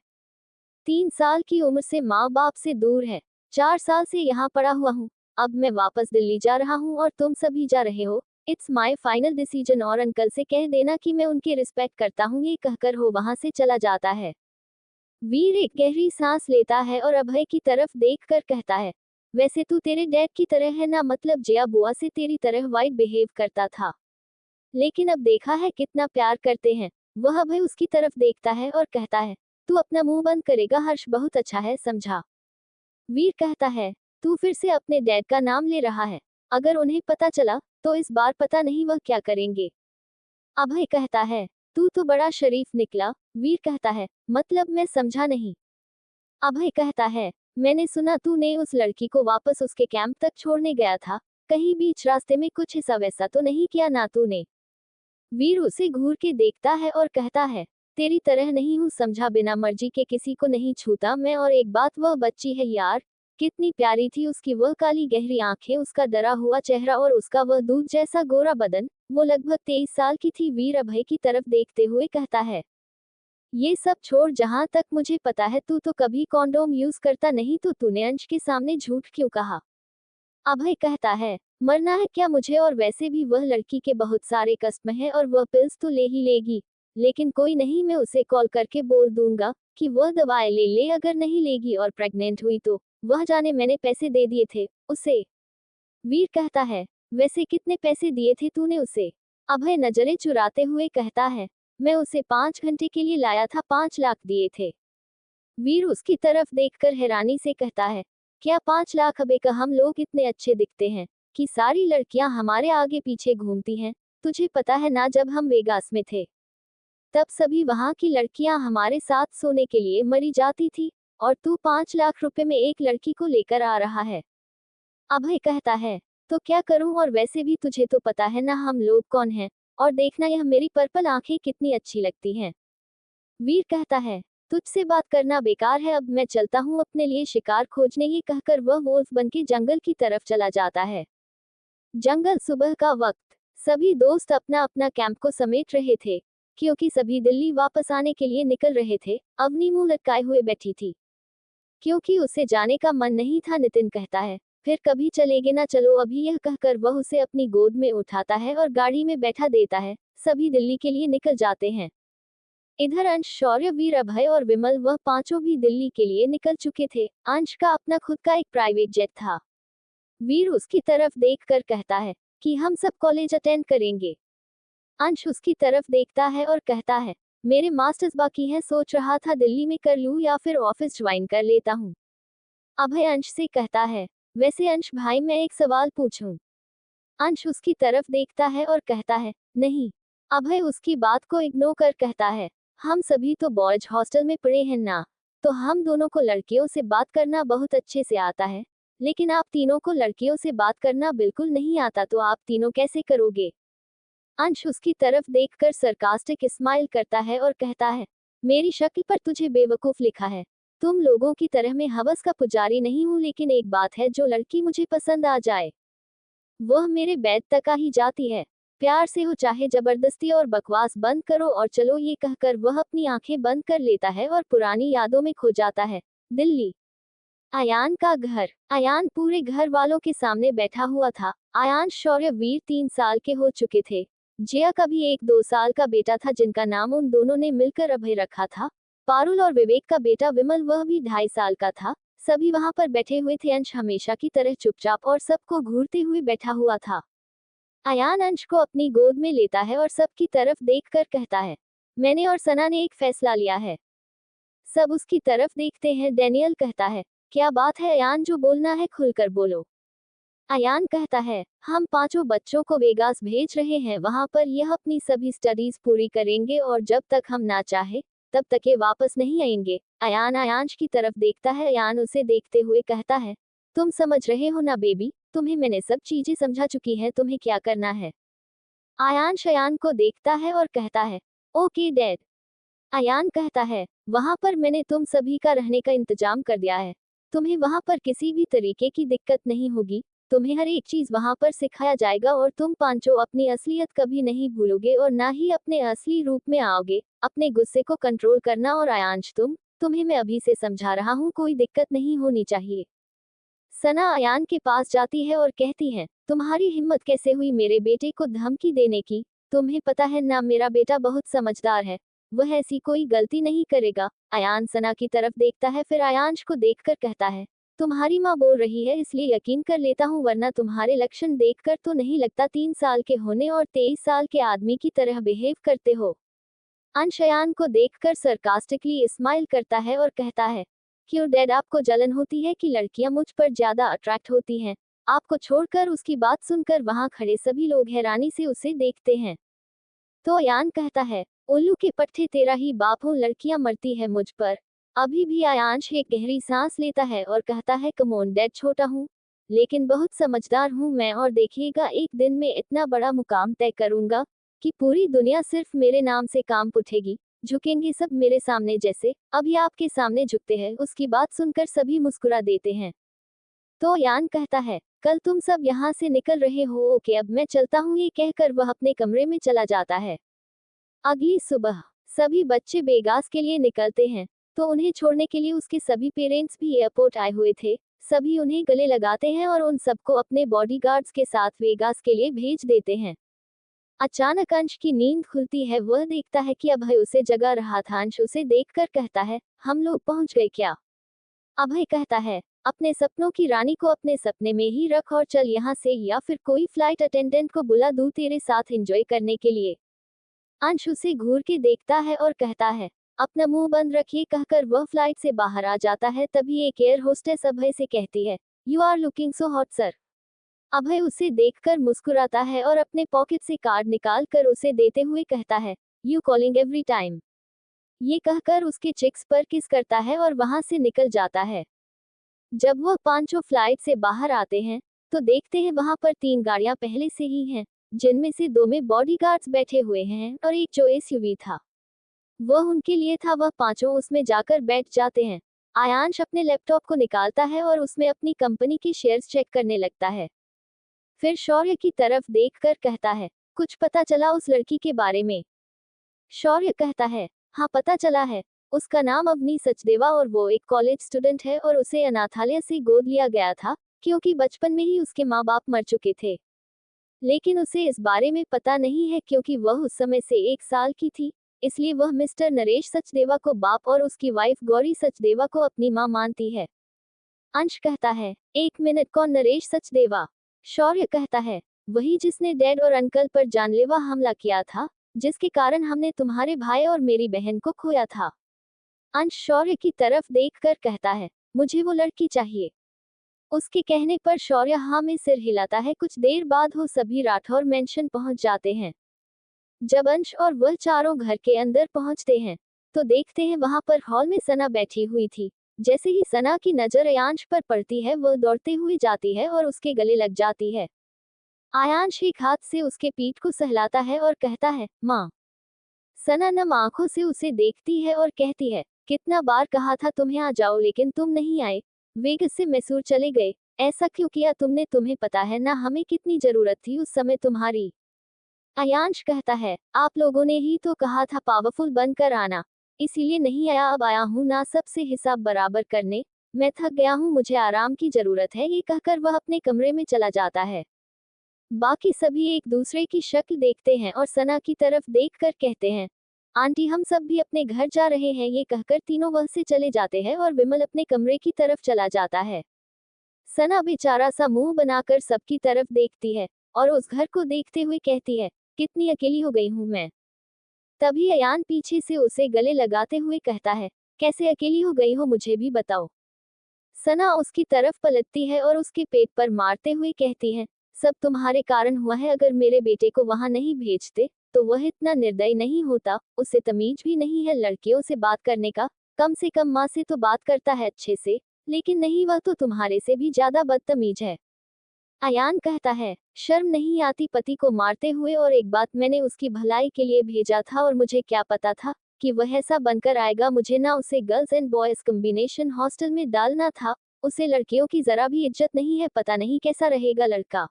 3 साल की उम्र से माँ बाप से दूर है। 4 साल से यहाँ पड़ा हुआ हूँ। अब मैं वापस दिल्ली जा रहा हूँ और तुम सभी जा रहे हो। इट्स माई फाइनल डिसीजन, और अंकल से कह देना कि मैं उनकी रिस्पेक्ट करता हूँ। ये कहकर वो वहां से चला जाता है। वीर एक गहरी सांस लेता है और अभय की तरफ देखकर कहता है, वैसे तू तेरे डैड की तरह है ना, मतलब जया बुआ से तेरी तरह वाइट बिहेव करता था, लेकिन अब देखा है कितना प्यार करते हैं। वह अभय उसकी तरफ देखता है और कहता है, तू अपना मुंह बंद करेगा? हर्ष बहुत अच्छा है, समझा? वीर कहता है, तू फिर से अपने डैड का नाम ले रहा है। अगर उन्हें पता चला तो इस बार पता नहीं वह क्या करेंगे। अभय कहता है, तू तो बड़ा शरीफ निकला। वीर कहता है, मतलब मैं समझा नहीं। अभय कहता है, मैंने सुना तूने उस लड़की को वापस उसके कैंप तक छोड़ने गया था। कहीं बीच रास्ते में कुछ ऐसा वैसा तो नहीं किया ना तूने? वीर उसे घूर के देखता है और कहता है, तेरी तरह नहीं हूँ, समझा? बिना मर्जी के किसी को नहीं छूता मैं। और एक बात, वह बच्ची है यार, कितनी प्यारी थी उसकी वह काली गहरी आंखें, उसका डरा हुआ चेहरा और उसका वह दूध जैसा गोरा बदन। वो लगभग 23 साल की थी। वीर अभय की तरफ देखते हुए कहता है, ये सब छोड़, जहां तक मुझे पता है तू तो कभी कॉन्डोम यूज करता नहीं, तो तूने अंश के सामने झूठ क्यों कहा? अभय कहता है, मरना है क्या मुझे? और वैसे भी वह लड़की के बहुत सारे कस्म हैं और वह पिल्स तो ले ही लेगी। लेकिन कोई नहीं, मैं उसे कॉल करके बोल दूंगा कि वह दवाएं ले ले। अगर नहीं लेगी और प्रेग्नेंट हुई तो वह जाने, मैंने पैसे दे दिए थे उसे। वीर कहता है, वैसे कितने पैसे दिए थे तूने उसे? अभय नजरें चुराते हुए कहता है, मैं उसे 5 घंटे के लिए लाया था, 5 लाख दिए थे। वीर उसकी तरफ देखकर हैरानी से कहता है, क्या 5 लाख? अबे का हम लोग इतने अच्छे दिखते हैं कि सारी लड़कियां हमारे आगे पीछे घूमती हैं। तुझे पता है ना, जब हम वेगास में थे तब सभी वहां की लड़कियां हमारे साथ सोने के लिए मरी जाती थी, और तू 5 लाख रुपए में एक लड़की को लेकर आ रहा है। अभय कहता है, तो क्या करूं? और वैसे भी तुझे तो पता है ना हम लोग कौन हैं। और देखना यह मेरी पर्पल आंखें कितनी अच्छी लगती हैं। वीर कहता है, तुझसे बात करना बेकार है, अब मैं चलता हूँ अपने लिए शिकार खोजने। ये कहकर वह वोल्फ बनके जंगल की तरफ चला जाता है। जंगल, सुबह का वक्त। सभी दोस्त अपना अपना कैंप को समेट रहे थे, क्योंकि सभी दिल्ली वापस आने के लिए निकल रहे थे। अवनी मुंह लटकाए हुए बैठी थी, क्योंकि उसे जाने का मन नहीं था। नितिन कहता है, फिर कभी चलेगे ना? चलो अभी, यह कहकर वह उसे अपनी गोद में उठाता है और गाड़ी में बैठा देता है। सभी दिल्ली के लिए निकल जाते हैं। इधर अंश, शौर्य, वीर, अभय और विमल, वह पांचों भी दिल्ली के लिए निकल चुके थे। अंश का अपना खुद का एक प्राइवेट जेट था। वीर उसकी तरफ देखकर कहता है कि हम सब कॉलेज अटेंड करेंगे। अंश उसकी तरफ देखता है और कहता है, मेरे मास्टर्स बाकी हैं, सोच रहा था दिल्ली में कर लूं या फिर ऑफिस ज्वाइन कर लेता हूं। अभय अंश से कहता है, वैसे अंश भाई, मैं एक सवाल पूछूं? अंश उसकी तरफ देखता है और कहता है, नहीं। अभय उसकी बात को इग्नोर कर कहता है, हम सभी तो बॉयज हॉस्टल में पढ़े हैं ना, तो हम दोनों को लड़कियों से बात करना बहुत अच्छे से आता है। लेकिन आप तीनों को लड़कियों से बात करना बिल्कुल नहीं आता, तो आप तीनों कैसे करोगे? अंश उसकी तरफ देखकर सरकास्टिक स्माइल करता है और कहता है, मेरी शक्ल पर तुझे बेवकूफ लिखा है। तुम लोगों की तरह मैं हवस का पुजारी नहीं हूँ, लेकिन एक बात है, जो लड़की मुझे पसंद आ जाए वह मेरे बेड तक आ ही जाती है। प्यार से हो चाहे जबरदस्ती, और बकवास बंद करो और चलो, ये कहकर वह अपनी आंखें बंद कर लेता है और पुरानी यादों में खो जाता है। दिल्ली। अयान का घर। अयान पूरे घर वालों के सामने बैठा हुआ था। अयान शौर्य वीर 3 साल के हो चुके थे। जिया का भी एक 2 साल का बेटा था जिनका नाम उन दोनों ने मिलकर अभय रखा था। पारुल और विवेक का बेटा विमल, वह भी 2.5 साल का था। सभी वहां पर बैठे हुए थे। अंश हमेशा की तरह चुपचाप और सबको घूरते हुए बैठा हुआ था। अयान अंश को अपनी गोद में लेता है और सबकी तरफ देखकर कहता है, मैंने और सना ने एक फैसला लिया है। सब उसकी तरफ देखते हैं। डैनियल कहता है, क्या बात है अयान, जो बोलना है खुलकर बोलो। अयान कहता है, हम 5 बच्चों को वेगास भेज रहे हैं। वहां पर यह अपनी सभी स्टडीज पूरी करेंगे और जब तक हम ना चाहे तब तक ये वापस नहीं आएंगे। अयान अयांश की तरफ देखता है। अयान उसे देखते हुए कहता है, तुम समझ रहे हो ना बेबी, तुम्हें मैंने सब चीजें समझा चुकी है, तुम्हें क्या करना है। अयांश अयान को देखता है और कहता है, ओके डैड। अयान कहता है, वहां पर मैंने तुम सभी का रहने का इंतजाम कर दिया है। तुम्हें वहां पर किसी भी तरीके की दिक्कत नहीं होगी। तुम्हें हर एक चीज वहां पर सिखाया जाएगा और तुम 5 अपनी असलियत कभी नहीं भूलोगे और ना ही अपने असली रूप में आओगे। अपने गुस्से को कंट्रोल करना। और अयांश तुम्हें मैं अभी से समझा रहा हूँ, कोई दिक्कत नहीं होनी चाहिए। सना अयान के पास जाती है और कहती है, तुम्हारी हिम्मत कैसे हुई मेरे बेटे को धमकी देने की। तुम्हें पता है ना, मेरा बेटा बहुत समझदार है, वह ऐसी कोई गलती नहीं करेगा। अयान सना की तरफ देखता है, फिर अयांश को देखकर कहता है, तुम्हारी माँ बोल रही है इसलिए यकीन कर लेता हूँ, वरना तुम्हारे लक्षण देखकर तो नहीं लगता 3 साल के होने और 23 साल के आदमी की तरह बिहेव करते हो। अंश अयान को देखकर सरकास्टिकली स्माइल करता है और कहता है, क्यों डैड, आपको जलन होती है कि लड़कियां मुझ पर ज्यादा अट्रैक्ट होती हैं। आपको छोड़कर। उसकी बात सुनकर वहां खड़े सभी लोग हैरानी से उसे देखते हैं। तो अयान कहता है, उल्लू के पट्टे, तेरा ही बाप हूँ, लड़कियां मरती है मुझ पर। अभी भी अयांश एक गहरी सांस लेता है और कहता है, कमोन डैड, छोटा हूँ लेकिन बहुत समझदार हूँ मैं, और देखिएगा एक दिन में इतना बड़ा मुकाम तय करूंगा कि पूरी दुनिया सिर्फ मेरे नाम से काम उठेगी। झुकेंगे सब मेरे सामने जैसे अभी आपके सामने झुकते हैं। उसकी बात सुनकर सभी मुस्कुरा देते हैं। तो अयान कहता है, कल तुम सब यहाँ से निकल रहे हो, ओके अब मैं चलता हूँ। ये कहकर वह अपने कमरे में चला जाता है। अगली सुबह सभी बच्चे वेगास के लिए निकलते हैं। तो उन्हें छोड़ने के लिए उसके सभी पेरेंट्स भी एयरपोर्ट आए हुए थे। सभी उन्हें गले लगाते हैं और उन सबको अपने बॉडीगार्ड्स के साथ वेगास के लिए भेज देते हैं। अचानक अंश की नींद खुलती है। वह देखता है कि अभय उसे जगा रहा था। अंश उसे देखकर कहता है, हम लोग पहुंच गए क्या। अभय कहता है, अपने सपनों की रानी को अपने सपने में ही रख और चल यहाँ से, या फिर कोई फ्लाइट अटेंडेंट को बुला दूं तेरे साथ एंजॉय करने के लिए। अंश उसे घूर के देखता है और कहता है, अपना मुंह बंद रखिए। कहकर वह फ्लाइट से बाहर आ जाता है। तभी एक एयर होस्टेस अभय से कहती है, you are looking so hot sir. Abhay उसे देखकर मुस्कुराता है और अपने पॉकेट से कार्ड निकाल कर उसे देते हुए कहता है, यू कॉलिंग एवरी टाइम। ये कहकर उसके चिक्स पर किस करता है और वहां से निकल जाता है। जब वह 5 फ्लाइट से बाहर आते हैं तो देखते हैं वहां पर 3 गाड़ियां पहले से ही हैं, जिनमें से 2 में बॉडीगार्ड्स बैठे हुए हैं और एक जो एसयूवी था वह उनके लिए था। वह 5 उसमें जाकर बैठ जाते हैं। आयांश अपने लैपटॉप को निकालता है और उसमें अपनी कंपनी के शेयर्स चेक करने लगता है। फिर शौर्य की तरफ देखकर कहता है, कुछ पता चला उस लड़की के बारे में। शौर्य कहता है, हाँ पता चला है। उसका नाम अवनी सचदेवा और वो एक कॉलेज स्टूडेंट है और उसे अनाथालय से गोद लिया गया था क्योंकि बचपन में ही उसके माँ बाप मर चुके थे। लेकिन उसे इस बारे में पता नहीं है क्योंकि वह उस समय से 1 साल की थी, इसलिए वह मिस्टर नरेश सचदेवा को बाप और उसकी वाइफ गौरी सचदेवा को अपनी माँ मानती है। अंश कहता है, 1 मिनट, कौन नरेश सचदेवा। शौर्य कहता है, वही जिसने डैड और अंकल पर जानलेवा हमला किया था, जिसके कारण हमने तुम्हारे भाई और मेरी बहन को खोया था। अंश शौर्य की तरफ देखकर कहता है, मुझे वो लड़की चाहिए। उसके कहने पर शौर्य हाँ में सिर हिलाता है। कुछ देर बाद वो सभी राठौर मेंशन पहुंच जाते हैं। जब अंश और वह चारों घर के अंदर पहुंचते हैं तो देखते हैं वहां पर हॉल में सना बैठी हुई थी। जैसे ही सना की नजर अयांश पर पड़ती है वह दौड़ते हुए जाती है और उसके गले लग जाती है। आयांश एक हाथ से उसके पीठ को सहलाता है और कहता है, माँ। सना नम आंखों से उसे देखती है और कहती है, कितना बार कहा था तुम्हें आ जाओ लेकिन तुम नहीं आए। वेगस से मैसूर चले गए, ऐसा क्यों किया तुमने। तुम्हें पता है ना हमें कितनी जरूरत थी उस समय तुम्हारी। अयांश कहता है, आप लोगों ने ही तो कहा था पावरफुल बनकर आना, इसीलिए नहीं आया, अब आया हूँ ना सबसे हिसाब बराबर करने। मैं थक गया हूँ, मुझे आराम की जरूरत है, ये कहकर वह अपने कमरे में चला जाता है। बाकी सभी एक दूसरे की शक्ल देखते हैं और सना की तरफ देखकर कहते हैं, आंटी हम सब भी अपने घर जा रहे हैं, ये कहकर तीनों वह से चले जाते हैं और विमल अपने कमरे की तरफ चला जाता है। सना बेचारा सा मुंह बनाकर सबकी तरफ देखती है और उस घर को देखते हुए कहती है, कितनी अकेली हो गई हूं मैं। तभी अयान पीछे से उसे गले लगाते हुए कहता है, कैसे अकेली हो गई हो, मुझे भी बताओ। सना उसकी तरफ पलटती है और उसके पेट पर मारते हुए कहती है, सब तुम्हारे कारण हुआ है, अगर मेरे बेटे को वहां नहीं भेजते तो वह इतना निर्दयी नहीं होता, उसे तमीज भी नहीं है लड़कियों से बात करने का, कम से कम माँ से तो बात करता है अच्छे से, लेकिन नहीं, वह तो तुम्हारे से भी ज्यादा बदतमीज है। अयान कहता है, शर्म नहीं आती पति को मारते हुए, और एक बात, मैंने उसकी भलाई के लिए भेजा था और मुझे क्या पता था कि वह ऐसा बनकर आएगा, मुझे ना उसे girls and boys combination hostel में डालना था, उसे लड़कियों की जरा भी इज्जत नहीं है, पता नहीं कैसा रहेगा लड़का।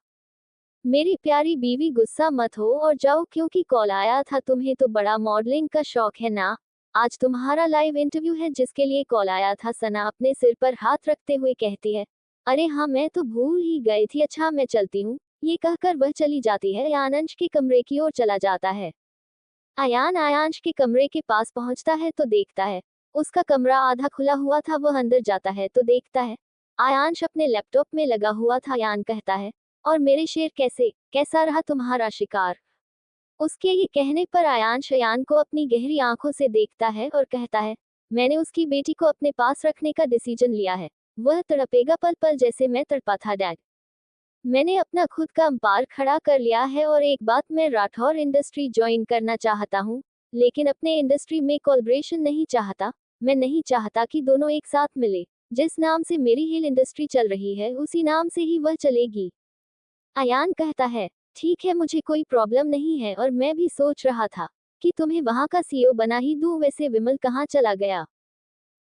मेरी प्यारी बीवी गुस्सा मत हो और जाओ, क्योंकि कॉल आया था, तुम्हें तो बड़ा मॉडलिंग का शौक है ना, आज तुम्हारा लाइव इंटरव्यू है जिसके लिए कॉल आया था। सना अपने सिर पर हाथ रखते हुए कहती है, अरे हाँ मैं तो भूल ही गई थी, अच्छा मैं चलती हूँ, ये कहकर वह चली जाती है। आयांश के कमरे की ओर चला जाता है। अयान आयांश के कमरे के पास पहुंचता है तो देखता है उसका कमरा आधा खुला हुआ था, वह अंदर जाता है तो देखता है आयांश अपने लैपटॉप में लगा हुआ था। अयान कहता है, और मेरे शेर कैसा रहा तुम्हारा शिकार। उसके ये कहने पर आयांश अयान को अपनी गहरी आंखों से देखता है और कहता है, मैंने उसकी बेटी को अपने पास रखने का डिसीजन लिया है, वह तड़पेगा पल पल जैसे मैं तड़पा था डैड। मैंने अपना खुद का अंपायर खड़ा कर लिया है, और एक बात, मैं राठौर इंडस्ट्री ज्वाइन करना चाहता हूँ, लेकिन अपने इंडस्ट्री में कोलैबोरेशन नहीं चाहता। मैं नहीं चाहता कि दोनों एक साथ मिले, जिस नाम से मेरी हिल इंडस्ट्री चल रही है उसी नाम से ही वह चलेगी। अयान कहता है, ठीक है मुझे कोई प्रॉब्लम नहीं है, और मैं भी सोच रहा था कि तुम्हें वहां का सीईओ बना ही दूं, वैसे विमल कहाँ चला गया।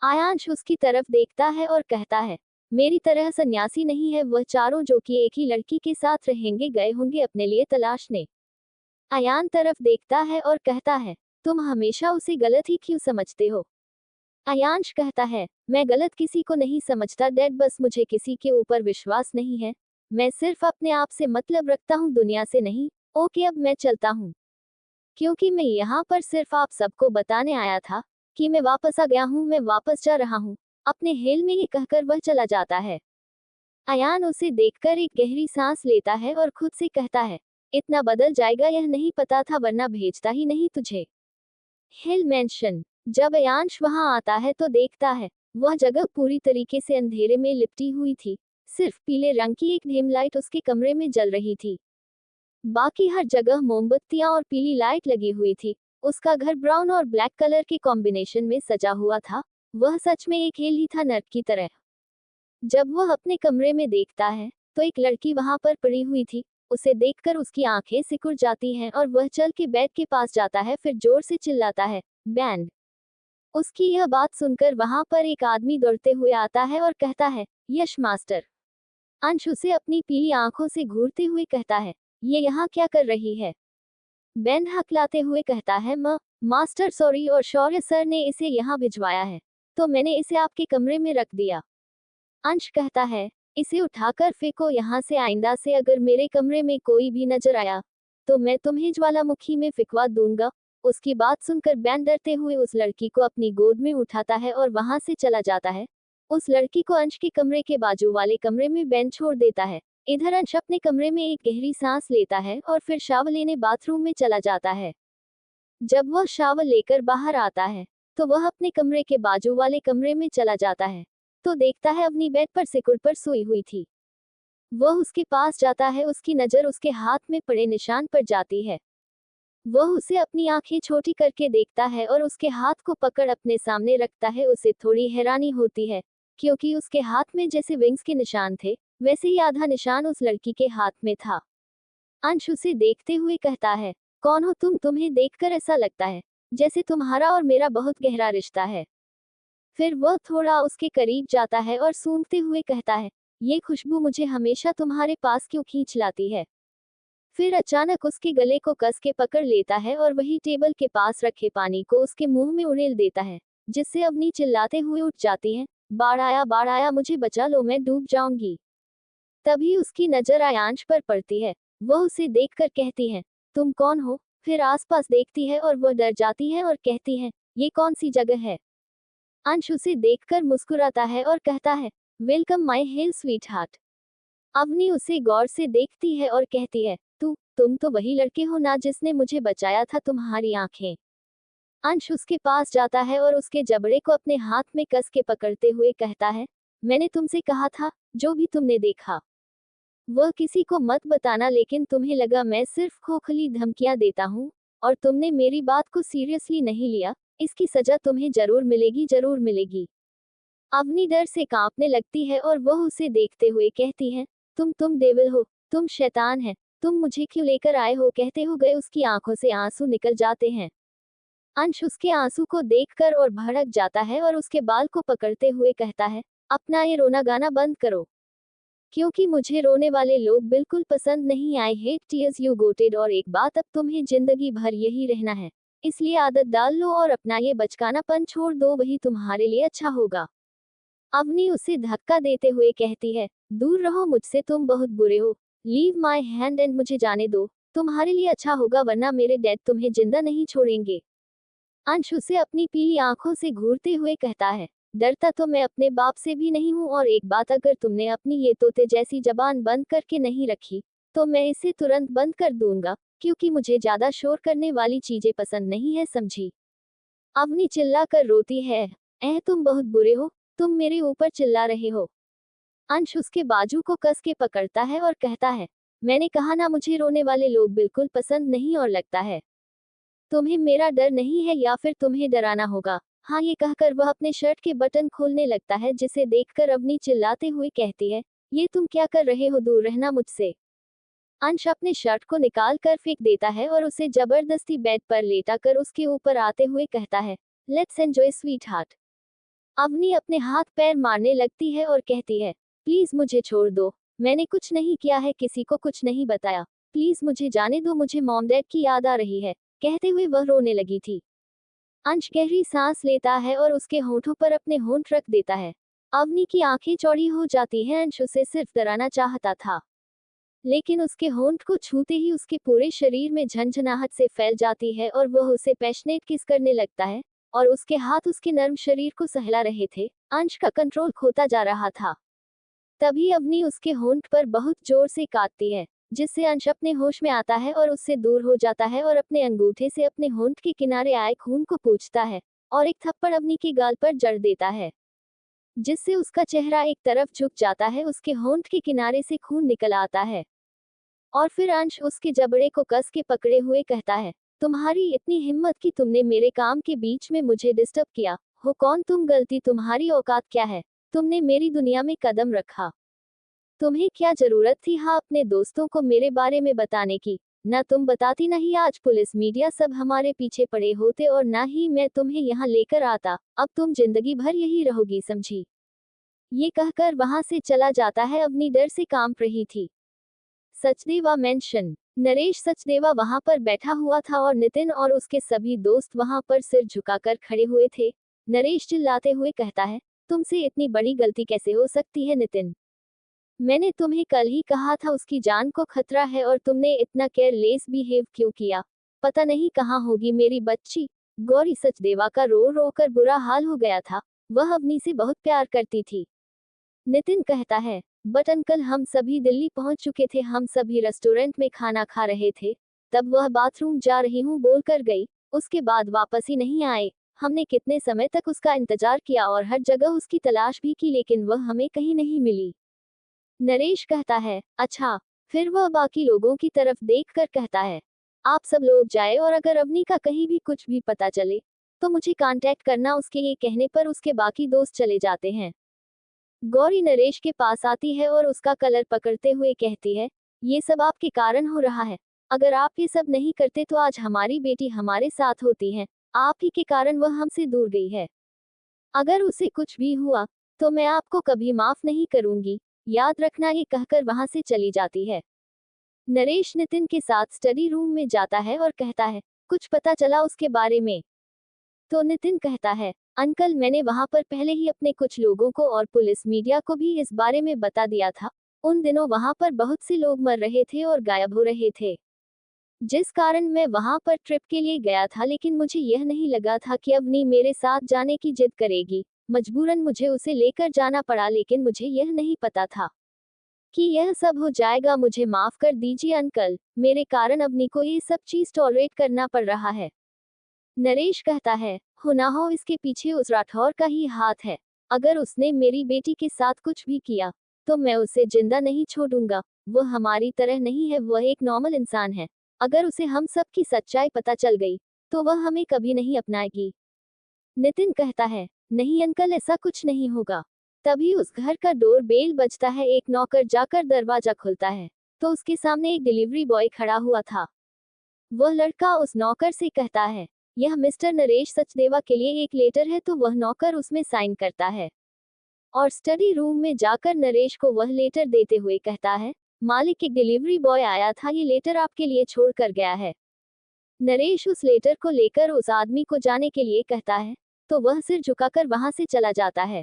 आयांश उसकी तरफ देखता है और कहता है, मेरी तरह सन्यासी नहीं है वह, चारों जो कि एक ही लड़की के साथ रहेंगे गए होंगे अपने लिए तलाशने। अयान तरफ देखता है और कहता है, तुम हमेशा उसे गलत ही क्यों समझते हो। अयांश कहता है, मैं गलत किसी को नहीं समझता डैड, बस मुझे किसी के ऊपर विश्वास नहीं है, मैं सिर्फ अपने आप से मतलब रखता हूँ, दुनिया से नहीं। ओके अब मैं चलता हूँ, क्योंकि मैं यहाँ पर सिर्फ आप सबको बताने आया था कि मैं वापस आ गया हूँ, मैं वापस जा रहा हूँ अपने हेल में, ये कहकर वह चला जाता है। अयान उसे देखकर एक गहरी सांस लेता है और खुद से कहता है, इतना बदल जाएगा यह नहीं पता था, वरना भेजता ही नहीं तुझे। हिल मेंशन। जब अयांश वहां आता है तो देखता है वह जगह पूरी तरीके से अंधेरे में लिपटी हुई थी, सिर्फ पीले रंग की एक डिम लाइट उसके कमरे में जल रही थी, बाकी हर जगह मोमबत्तियां और पीली लाइट लगी हुई थी। उसका घर ब्राउन और ब्लैक कलर के कॉम्बिनेशन में सजा हुआ था, वह सच में एक खेल ही था, नर्क की तरह। जब वह अपने कमरे में देखता है तो एक लड़की वहां पर पड़ी हुई थी, उसे देखकर उसकी आंखें सिकुड़ जाती हैं और वह चल के बेड के पास जाता है, फिर जोर से चिल्लाता है, बैंड। उसकी यह बात सुनकर वहां पर एक आदमी दौड़ते हुए आता है और कहता है, यश मास्टर। अंश उसे अपनी पीली आंखों से घूरते हुए कहता है, ये यहाँ क्या कर रही है। बेन हकलाते हुए कहता है, मास्टर सॉरी, और शौर्य सर ने इसे यहाँ भिजवाया है, तो मैंने इसे आपके कमरे में रख दिया। अंश कहता है, इसे उठाकर फेंको यहाँ से, आइंदा से अगर मेरे कमरे में कोई भी नजर आया तो मैं तुम्हें ज्वालामुखी में फिकवा दूंगा। उसकी बात सुनकर बैन डरते हुए उस लड़की को अपनी गोद में उठाता है और वहां से चला जाता है। उस लड़की को अंश के कमरे के बाजू वाले कमरे में बैन छोड़ देता है। इधर अंश अपने कमरे में एक गहरी सांस लेता है और फिर शावर लेने बाथरूम में चला जाता है। जब वह शावर लेकर बाहर आता है तो वह अपने कमरे के बाजू वाले कमरे में चला जाता है तो देखता है अपनी बेड पर सिकुड़ पर सोई हुई थी। वह उसके पास जाता है, उसकी नजर उसके हाथ में पड़े निशान पर जाती है। वह उसे अपनी आंखें छोटी करके देखता है और उसके हाथ को पकड़ अपने सामने रखता है। उसे थोड़ी हैरानी होती है क्योंकि उसके हाथ में जैसे विंग्स के निशान थे, वैसे ही आधा निशान उस लड़की के हाथ में था। अंश उसे देखते हुए कहता है, कौन हो तुम, तुम्हें देखकर ऐसा लगता है जैसे तुम्हारा और मेरा बहुत गहरा रिश्ता है। फिर वह थोड़ा उसके करीब जाता है और सूंघते हुए कहता है, ये खुशबू मुझे हमेशा तुम्हारे पास क्यों खींच लाती है। फिर अचानक उसके गले को कस के पकड़ लेता है और वही टेबल के पास रखे पानी को उसके मुंह में उड़ेल देता है, जिससे अवनी चिल्लाते हुए उठ जाती है, बाढ़ आया, मुझे बचा लो, मैं डूब जाऊंगी। तभी उसकी नजर आयांश पर पड़ती है। वह उसे देखकर कहती है, तुम कौन हो? फिर आसपास देखती है और वह डर जाती है और कहती है, ये कौन सी जगह है? अंश उसे देखकर मुस्कुराता है और कहता है, welcome my hill sweetheart. Avni उसे गौर से देखती है और कहती है, तुम तो वही लड़के हो ना जिसने मुझे बचाया था, तुम्हारी आंखें। अंश उसके पास जाता है और उसके जबड़े को अपने हाथ में कस के पकड़ते हुए कहता है, मैंने तुमसे कहा था, जो भी तुमने देखा वह किसी को मत बताना, लेकिन तुम्हें लगा मैं सिर्फ खोखली धमकियां देता हूँ और तुमने मेरी बात को सीरियसली नहीं लिया। इसकी सजा तुम्हें जरूर मिलेगी, जरूर मिलेगी। अवनी डर से कांपने लगती है और वह उसे देखते हुए कहती है, तुम देविल हो, तुम शैतान है, तुम मुझे क्यों लेकर आए हो? कहते हो गए उसकी आंखों से आंसू निकल जाते हैं। अंश उसके आंसू को देखकर और भड़क जाता है और उसके बाल को पकड़ते हुए कहता है, अपना ये रोना गाना बंद करो, क्योंकि मुझे रोने वाले लोग बिल्कुल पसंद नहीं। I hate tears you GOATed. और एक बात, अब तुम्हें जिंदगी भर यही रहना है, इसलिए आदत डाल लो और अपना ये बचकानापन छोड़ दो, वही तुम्हारे लिए अच्छा होगा। अवनी उसे धक्का देते हुए कहती है, दूर रहो मुझसे, तुम बहुत बुरे हो। लीव माई हैंड एंड मुझे जाने दो, तुम्हारे लिए अच्छा होगा, वरना मेरे डैड तुम्हें जिंदा नहीं छोड़ेंगे। अंश उसे अपनी पीली आंखों से घूरते हुए कहता है, डरता तो मैं अपने बाप से भी नहीं हूँ, और एक बात, अगर तुमने अपनी ये तोते जैसी जबान बंद करके नहीं रखी तो मैं इसे तुरंत बंद कर दूंगा, क्योंकि मुझे ज्यादा शोर करने वाली चीजें पसंद नहीं है, समझी? अवनी चिल्ला कर रोती है, तुम बहुत बुरे हो, तुम मेरे ऊपर चिल्ला रहे हो। अंश उसके बाजू को कस के पकड़ता है और कहता है, मैंने कहा ना, मुझे रोने वाले लोग बिल्कुल पसंद नहीं, और लगता है तुम्हें मेरा डर नहीं है, या फिर तुम्हें डराना होगा। हाँ, ये कहकर वह अपने शर्ट के बटन खोलने लगता है, जिसे देखकर अवनी चिल्लाते हुए कहती है, ये तुम क्या कर रहे हो? दूर रहना मुझसे। अंश अपने शर्ट को निकाल कर फेंक देता है और उसे जबरदस्ती बेड पर लेटा कर उसके ऊपर आते हुए कहता है, let's enjoy sweetheart. Avni अपने हाथ पैर मारने लगती है और कहती है, प्लीज मुझे छोड़ दो, मैंने कुछ नहीं किया है, किसी को कुछ नहीं बताया, प्लीज मुझे जाने दो, मुझे मॉम डैड की याद आ रही है। कहते हुए वह रोने लगी थी। अंश गहरी सांस लेता है और उसके होठों पर अपने होंठ रख देता है। अवनी की आंखें चौड़ी हो जाती हैं। अंश उसे सिर्फ डराना चाहता था, लेकिन उसके होंठ को छूते ही उसके पूरे शरीर में झंझनाहट से फैल जाती है और वह उसे पैशनेट किस करने लगता है, और उसके हाथ उसके नर्म शरीर को सहला रहे थे। अंश का कंट्रोल खोता जा रहा था। तभी अवनी उसके होंठ पर बहुत जोर से काटती है, जिससे अंश अपने होश में आता है और उससे दूर हो जाता है और अपने अंगूठे से अपने होंठ के किनारे आए खून को पोंछता है और एक थप्पड़ अवनी के गाल पर जड़ देता है, जिससे उसका चेहरा एक तरफ झुक जाता है, उसके होंठ के किनारे से खून निकल आता है। और फिर अंश उसके जबड़े को कस के पकड़े हुए कहता है, तुम्हारी इतनी हिम्मत कि तुमने मेरे काम के बीच में मुझे डिस्टर्ब किया? हो कौन तुम? गलती तुम्हारी, औकात क्या है? तुमने मेरी दुनिया में कदम रखा, तुम्हें क्या जरूरत थी हाँ अपने दोस्तों को मेरे बारे में बताने की? न तुम बताती, न ही आज पुलिस मीडिया सब हमारे पीछे पड़े होते, और न ही मैं तुम्हें यहाँ लेकर आता। अब तुम जिंदगी भर यही रहोगी, समझी? ये कहकर वहां से चला जाता है। अवनी डर से कांप रही थी। सचदेवा मेंशन। नरेश सचदेवा वहां पर बैठा हुआ था और नितिन और उसके सभी दोस्त वहां पर सिर झुकाकर खड़े हुए थे। नरेश चिल्लाते हुए कहता है, तुमसे इतनी बड़ी गलती कैसे हो सकती है नितिन? मैंने तुम्हें कल ही कहा था उसकी जान को खतरा है, और तुमने इतना केयरलेस बिहेव क्यों किया? पता नहीं कहाँ होगी मेरी बच्ची। गौरी सचदेवा का रो रो कर बुरा हाल हो गया था, वह अवनी से बहुत प्यार करती थी। नितिन कहता है, बट अंकल हम सभी दिल्ली पहुंच चुके थे, हम सभी रेस्टोरेंट में खाना खा रहे थे, तब वह बाथरूम जा रही हूँ बोलकर गई, उसके बाद वापस ही नहीं आए। हमने कितने समय तक उसका इंतजार किया और हर जगह उसकी तलाश भी की, लेकिन वह हमें कहीं नहीं मिली। नरेश कहता है, अच्छा। फिर वह बाकी लोगों की तरफ देखकर कहता है, आप सब लोग जाए, और अगर अवनी का कहीं भी कुछ भी पता चले तो मुझे कांटेक्ट करना। उसके ये कहने पर उसके बाकी दोस्त चले जाते हैं। गौरी नरेश के पास आती है और उसका कलर पकड़ते हुए कहती है, ये सब आपके कारण हो रहा है, अगर आप ये सब नहीं करते तो आज हमारी बेटी हमारे साथ होती है, आप ही के कारण वह हमसे दूर गई है। अगर उसे कुछ भी हुआ तो मैं आपको कभी माफ नहीं करूंगी, याद रखना। ये कहकर वहां से चली जाती है। नरेश नितिन के साथ स्टडी रूम में जाता है और कहता है, कुछ पता चला उसके बारे में? तो नितिन कहता है, अंकल मैंने वहां पर पहले ही अपने कुछ लोगों को और पुलिस मीडिया को भी इस बारे में बता दिया था। उन दिनों वहां पर बहुत से लोग मर रहे थे और गायब हो रहे थे, जिस कारण मैं वहां पर ट्रिप के लिए गया था, लेकिन मुझे यह नहीं लगा था कि अवनी मेरे साथ जाने की जिद करेगी। मजबूरन मुझे उसे लेकर जाना पड़ा, लेकिन मुझे यह नहीं पता था कि यह सब हो जाएगा। मुझे माफ कर दीजिए अंकल, मेरे कारण अवनी को ये सब चीज टॉलरेट करना पड़ रहा है। नरेश कहता है, हो ना हो इसके पीछे उस राठौर का ही हाथ है। अगर उसने मेरी बेटी के साथ कुछ भी किया तो मैं उसे जिंदा नहीं छोड़ूंगा। वह हमारी तरह नहीं है, वह एक नॉर्मल इंसान है। अगर उसे हम सब की सच्चाई पता चल गई तो वह हमें कभी नहीं अपनाएगी। नितिन कहता है, नहीं अंकल ऐसा कुछ नहीं होगा। तभी उस घर का डोर बेल बजता है। एक नौकर जाकर दरवाजा खुलता है तो उसके सामने एक डिलीवरी बॉय खड़ा हुआ था। वह लड़का उस नौकर से कहता है, यह मिस्टर नरेश सचदेवा के लिए एक लेटर है। तो वह नौकर उसमें साइन करता है और स्टडी रूम में जाकर नरेश को वह लेटर देते हुए कहता है, मालिक एक डिलीवरी बॉय आया था, ये लेटर आपके लिए छोड़ कर गया है। नरेश उस लेटर को लेकर उस आदमी को जाने के लिए कहता है तो वह सिर झुकाकर वहां से चला जाता है।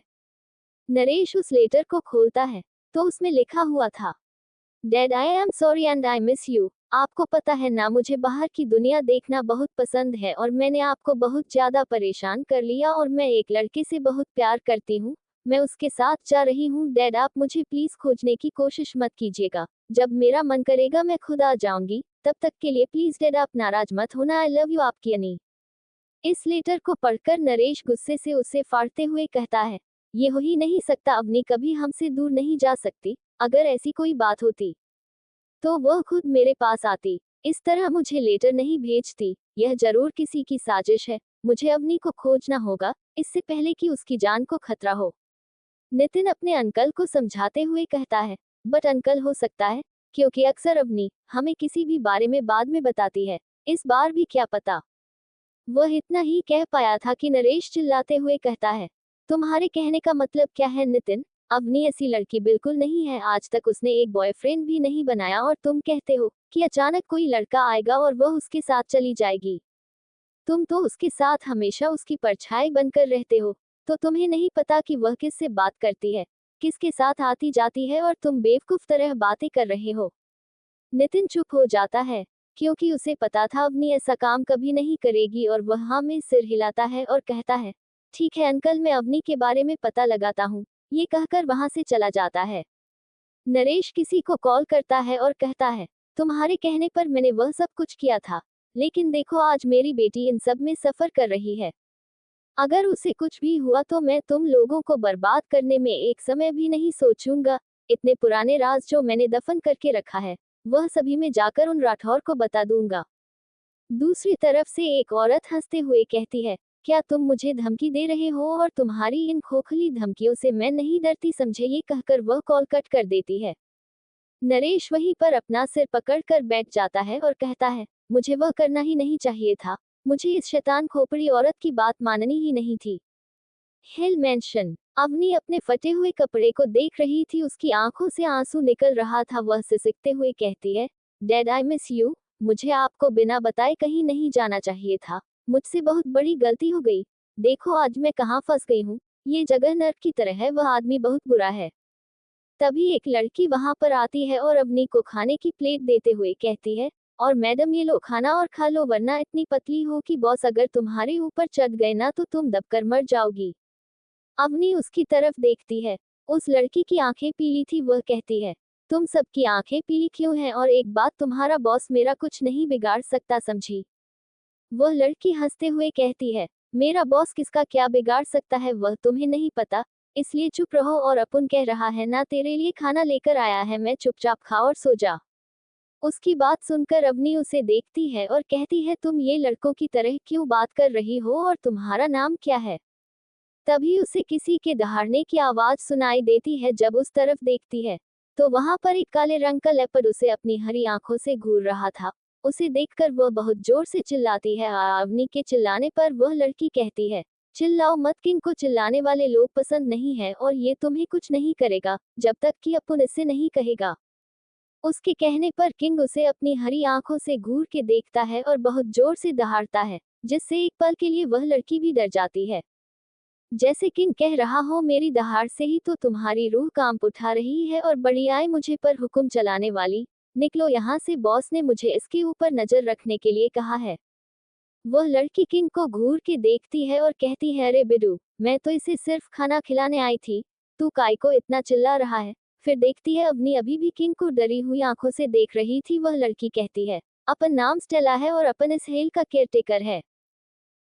नरेश उस लेटर को खोलता है तो उसमें लिखा हुआ था, dad I am sorry and I miss you. आपको पता है ना, मुझे बाहर की दुनिया देखना बहुत पसंद है और मैंने आपको बहुत ज्यादा परेशान कर लिया और मैं एक लड़के से बहुत प्यार करती हूँ। मैं उसके साथ जा रही हूँ। डैड आप मुझे प्लीज खोजने की कोशिश मत कीजिएगा। जब मेरा मन करेगा मैं खुद आ जाऊंगी। तब तक के लिए प्लीज डैड आप नाराज मत होना। आई लव यू आपकी अनी। इस लेटर को पढ़कर नरेश गुस्से से उसे फाड़ते हुए कहता है, ये हो ही नहीं सकता। अवनी कभी हमसे दूर नहीं जा सकती। अगर ऐसी कोई बात होती तो वह खुद मेरे पास आती, इस तरह मुझे लेटर नहीं भेजती। यह जरूर किसी की साजिश है। मुझे अवनी को खोजना होगा इससे पहले कि उसकी जान को खतरा हो। नितिन अपने अंकल को समझाते हुए कहता है, बट अंकल हो सकता है, क्योंकि अक्सर अवनी हमें किसी भी बारे में बाद में बताती है। इस बार भी क्या पता। वह इतना ही कह पाया था कि नरेश चिल्लाते हुए कहता है, तुम्हारे कहने का मतलब क्या है नितिन? अवनी ऐसी लड़की बिल्कुल नहीं है। आज तक उसने एक बॉयफ्रेंड भी नहीं बनाया और तुम कहते हो कि अचानक कोई लड़का आएगा और वह उसके साथ चली जाएगी। तुम तो उसके साथ हमेशा उसकी परछाई बनकर रहते हो। तो तुम्हें नहीं पता कि वह किससे बात करती है, किसके साथ आती जाती है, और तुम बेवकूफ तरह बातें कर रहे हो। नितिन चुप हो जाता है क्योंकि उसे पता था अवनी ऐसा काम कभी नहीं करेगी और वह हाँ में सिर हिलाता है और कहता है, ठीक है अंकल, मैं अवनी के बारे में पता लगाता हूँ। ये कहकर वहां से चला जाता है। नरेश किसी को कॉल करता है और कहता है, तुम्हारे कहने पर मैंने वह सब कुछ किया था, लेकिन देखो आज मेरी बेटी इन सब में सफर कर रही है। अगर उसे कुछ भी हुआ तो मैं तुम लोगों को बर्बाद करने में एक समय भी नहीं सोचूंगा। इतने पुराने राज जो मैंने दफन करके रखा है वह सभी में जाकर उन राठौर को बता दूंगा। दूसरी तरफ से एक औरत हंसते हुए कहती है, क्या तुम मुझे धमकी दे रहे हो? और तुम्हारी इन खोखली धमकियों से मैं नहीं डरती समझे। ये कहकर वह कॉल कट कर देती है। नरेश वहीं पर अपना सिर पकड़कर बैठ जाता है और कहता है, मुझे वह करना ही नहीं चाहिए था। मुझे इस शैतान खोपड़ी औरत की बात माननी ही नहीं थी। हिल मेंशन। अवनी अपने फटे हुए कपड़े को देख रही थी, उसकी आंखों से आंसू निकल रहा था। वह सिसकते हुए कहती है, डैड आई मिस यू। मुझे आपको बिना बताए कहीं नहीं जाना चाहिए था। मुझसे बहुत बड़ी गलती हो गई। देखो आज मैं कहाँ फंस गई हूँ। ये जगह नर्क की तरह है। वह आदमी बहुत बुरा है। तभी एक लड़की वहां पर आती है और अवनी को खाने की प्लेट देते हुए कहती है, और मैडम ये लो खाना और खा लो, वरना इतनी पतली हो कि बॉस अगर तुम्हारे ऊपर चढ़ गए ना तो तुम दबकर मर जाओगी। अवनी उसकी तरफ देखती है। उस लड़की की आंखें पीली थी। वह कहती है, तुम सबकी आंखें पीली क्यों हैं? और एक बात, तुम्हारा बॉस मेरा कुछ नहीं बिगाड़ सकता समझी। वह लड़की हंसते हुए कहती है, मेरा बॉस किसका क्या बिगाड़ सकता है वह तुम्हें नहीं पता, इसलिए चुप रहो। और अपुन कह रहा है ना, तेरे लिए खाना लेकर आया है, मैं चुपचाप खा और सो जा। उसकी बात सुनकर अवनी उसे देखती है और कहती है, तुम ये लड़कों की तरह क्यों बात कर रही हो और तुम्हारा नाम क्या है? तभी उसे किसी के दहाड़ने की आवाज सुनाई देती है। जब उस तरफ देखती है तो वहां पर एक काले रंग का लेपर्ड उसे अपनी हरी आंखों से घूर रहा था। उसे देखकर वह बहुत जोर से चिल्लाती है। अवनी के चिल्लाने पर वह लड़की कहती है, चिल्लाओ मत, किंग को चिल्लाने वाले लोग पसंद नहीं है और ये तुम्हें कुछ नहीं करेगा जब तक कि अपुन इससे नहीं कहेगा। उसके कहने पर किंग उसे अपनी हरी आंखों से घूर के देखता है और बहुत जोर से दहाड़ता है, जिससे एक पल के लिए वह लड़की भी डर जाती है। जैसे किंग कह रहा हो, मेरी दहाड़ से ही तो तुम्हारी रूह कांप उठा रही है और बड़ी आए मुझे पर हुक्म चलाने वाली, निकलो यहाँ से, बॉस ने मुझे इसके ऊपर नजर रखने के लिए कहा है। वह लड़की किंग को घूर के देखती है और कहती है, अरे बिडू, मैं तो इसे सिर्फ खाना खिलाने आई थी, तू काय को इतना चिल्ला रहा है। फिर देखती है अवनी अभी भी किंग को डरी हुई आंखों से देख रही थी। वह लड़की कहती है, अपन नाम स्टेला है और अपन इस हेल का केयरटेकर है।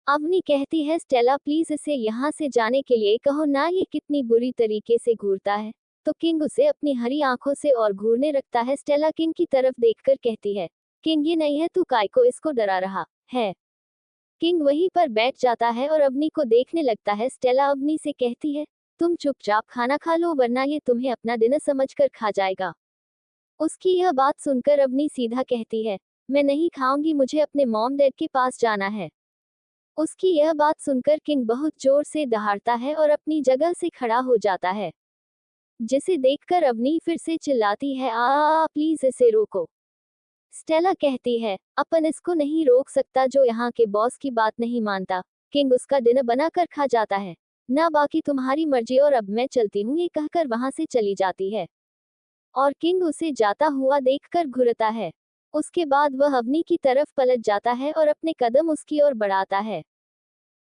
अवनी कहती है, स्टेला प्लीज इसे यहाँ से जाने के लिए कहो ना, ये कितनी बुरी तरीके से घूरता है। तो किंग उसे अपनी हरी आंखों से और घूरने रखता है। स्टेला किंग की तरफ देखकर कहती है, किंग ये नहीं है, तू काय को इसको डरा रहा है। किंग वहीं पर बैठ जाता है और अवनी को देखने लगता है। स्टेला अवनी से कहती है, तुम चुपचाप खाना खा लो वरना ये तुम्हें अपना डिनर समझकर खा जाएगा। उसकी यह बात सुनकर अवनी सीधा कहती है, मैं नहीं खाऊंगी, मुझे अपने मॉम डैड के पास जाना है। उसकी यह बात सुनकर किंग बहुत जोर से दहाड़ता है और अपनी जगह से खड़ा हो जाता है, जिसे देखकर अवनी फिर से चिल्लाती है, आ प्लीज इसे रोको। स्टेला कहती है, अपन इसको नहीं रोक सकता, जो यहाँ के बॉस की बात नहीं मानता। किंग उसका डिनर बनाकर खा जाता है। ना बाकी तुम्हारी मर्जी और अब मैं चलती हूँ, ये कहकर वहां से चली जाती है और किंग उसे जाता हुआ देखकर घुरता है। उसके बाद वह अवनी की तरफ पलट जाता है और अपने कदम उसकी ओर बढ़ाता है।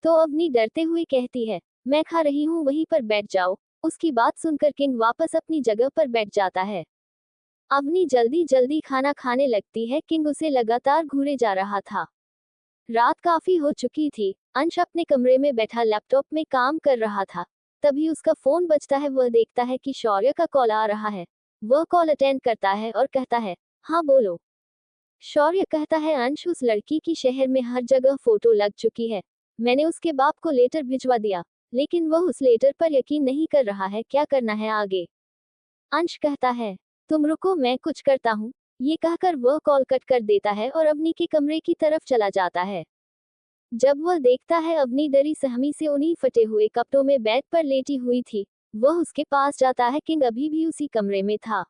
तो अवनी डरते हुए कहती है, मैं खा रही हूँ, वहीं पर बैठ जाओ। उसकी बात सुनकर किंग वापस अपनी जगह पर बैठ जाता है। अवनी जल्दी जल्दी खाना खाने लगती है। किंग उसे लगातार घूरे जा रहा था। रात काफी हो चुकी थी। अंश अपने कमरे में बैठा लैपटॉप में काम कर रहा था। तभी उसका फोन बजता है। वह देखता है कि शौर्य का कॉल आ रहा है। वह कॉल अटेंड करता है और कहता है, हाँ बोलो। शौर्य कहता है, अंश, उस लड़की की शहर में हर जगह फोटो लग चुकी है। मैंने उसके बाप को लेटर भिजवा दिया, लेकिन वह उस लेटर पर यकीन नहीं कर रहा है। क्या करना है आगे? अंश कहता है, तुम रुको, मैं कुछ करता हूँ। ये कहकर वह कॉल कट कर देता है और अवनी के कमरे की तरफ चला जाता है। जब वह देखता है अवनी डरी सहमी से उन्हीं फटे हुए कपड़ों में बेड पर लेटी हुई थी, वह उसके पास जाता है। किंग अभी भी उसी कमरे में था।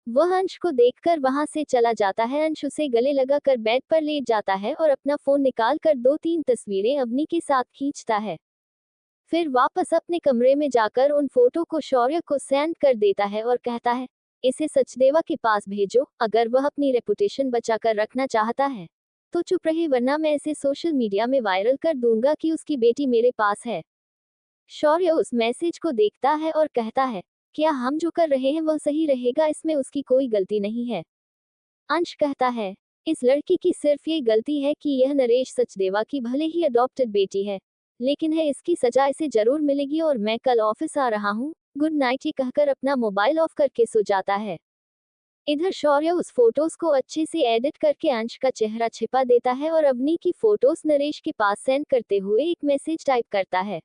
वह अंश को देखकर वहां से चला जाता है। अंश उसे गले लगाकर बेड पर लेट जाता है और अपना फोन निकालकर 2-3 तस्वीरें अवनी के साथ खींचता है। फिर वापस अपने कमरे में जाकर उन फोटो को शौर्य को सेंड कर देता है और कहता है, इसे सचदेवा के पास भेजो। अगर वह अपनी रेपुटेशन बचाकर रखना चाहता है तो चुप रहे, वरना मैं इसे सोशल मीडिया में वायरल कर दूंगा कि उसकी बेटी मेरे पास है। शौर्य उस मैसेज को देखता है और कहता है, क्या हम जो कर रहे हैं वह सही रहेगा? इसमें उसकी कोई गलती नहीं है। अंश कहता है, इस लड़की की सिर्फ ये गलती है कि यह नरेश सचदेवा की भले ही अडॉप्टेड बेटी है, लेकिन है इसकी सजा इसे जरूर मिलेगी और मैं कल ऑफिस आ रहा हूँ। गुड नाइट, ये कहकर अपना मोबाइल ऑफ करके सो जाता है। इधर शौर्य उस फोटोज को अच्छे से एडिट करके अंश का चेहरा छिपा देता है और अवनी की फोटोज नरेश के पास सेंड करते हुए एक मैसेज टाइप करता है,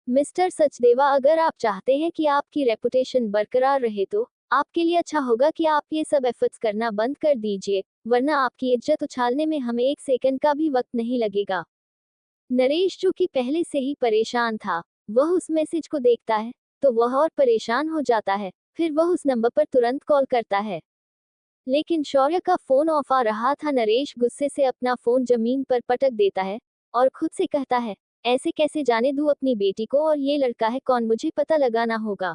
मिस्टर सचदेवा, अगर आप चाहते हैं कि आपकी रेपुटेशन बरकरार रहे तो आपके लिए अच्छा होगा कि आप ये सब एफर्ट्स करना बंद कर दीजिए, वरना आपकी इज्जत उछालने में हमें एक सेकंड का भी वक्त नहीं लगेगा। नरेश, जो कि पहले से ही परेशान था, वह उस मैसेज को देखता है तो वह और परेशान हो जाता है। फिर वह उस नंबर पर तुरंत कॉल करता है, लेकिन शौर्य का फोन ऑफ आ रहा था। नरेश गुस्से से अपना फोन जमीन पर पटक देता है और खुद से कहता है, ऐसे कैसे जाने दूं अपनी बेटी को, और ये लड़का है कौन, मुझे पता लगाना होगा।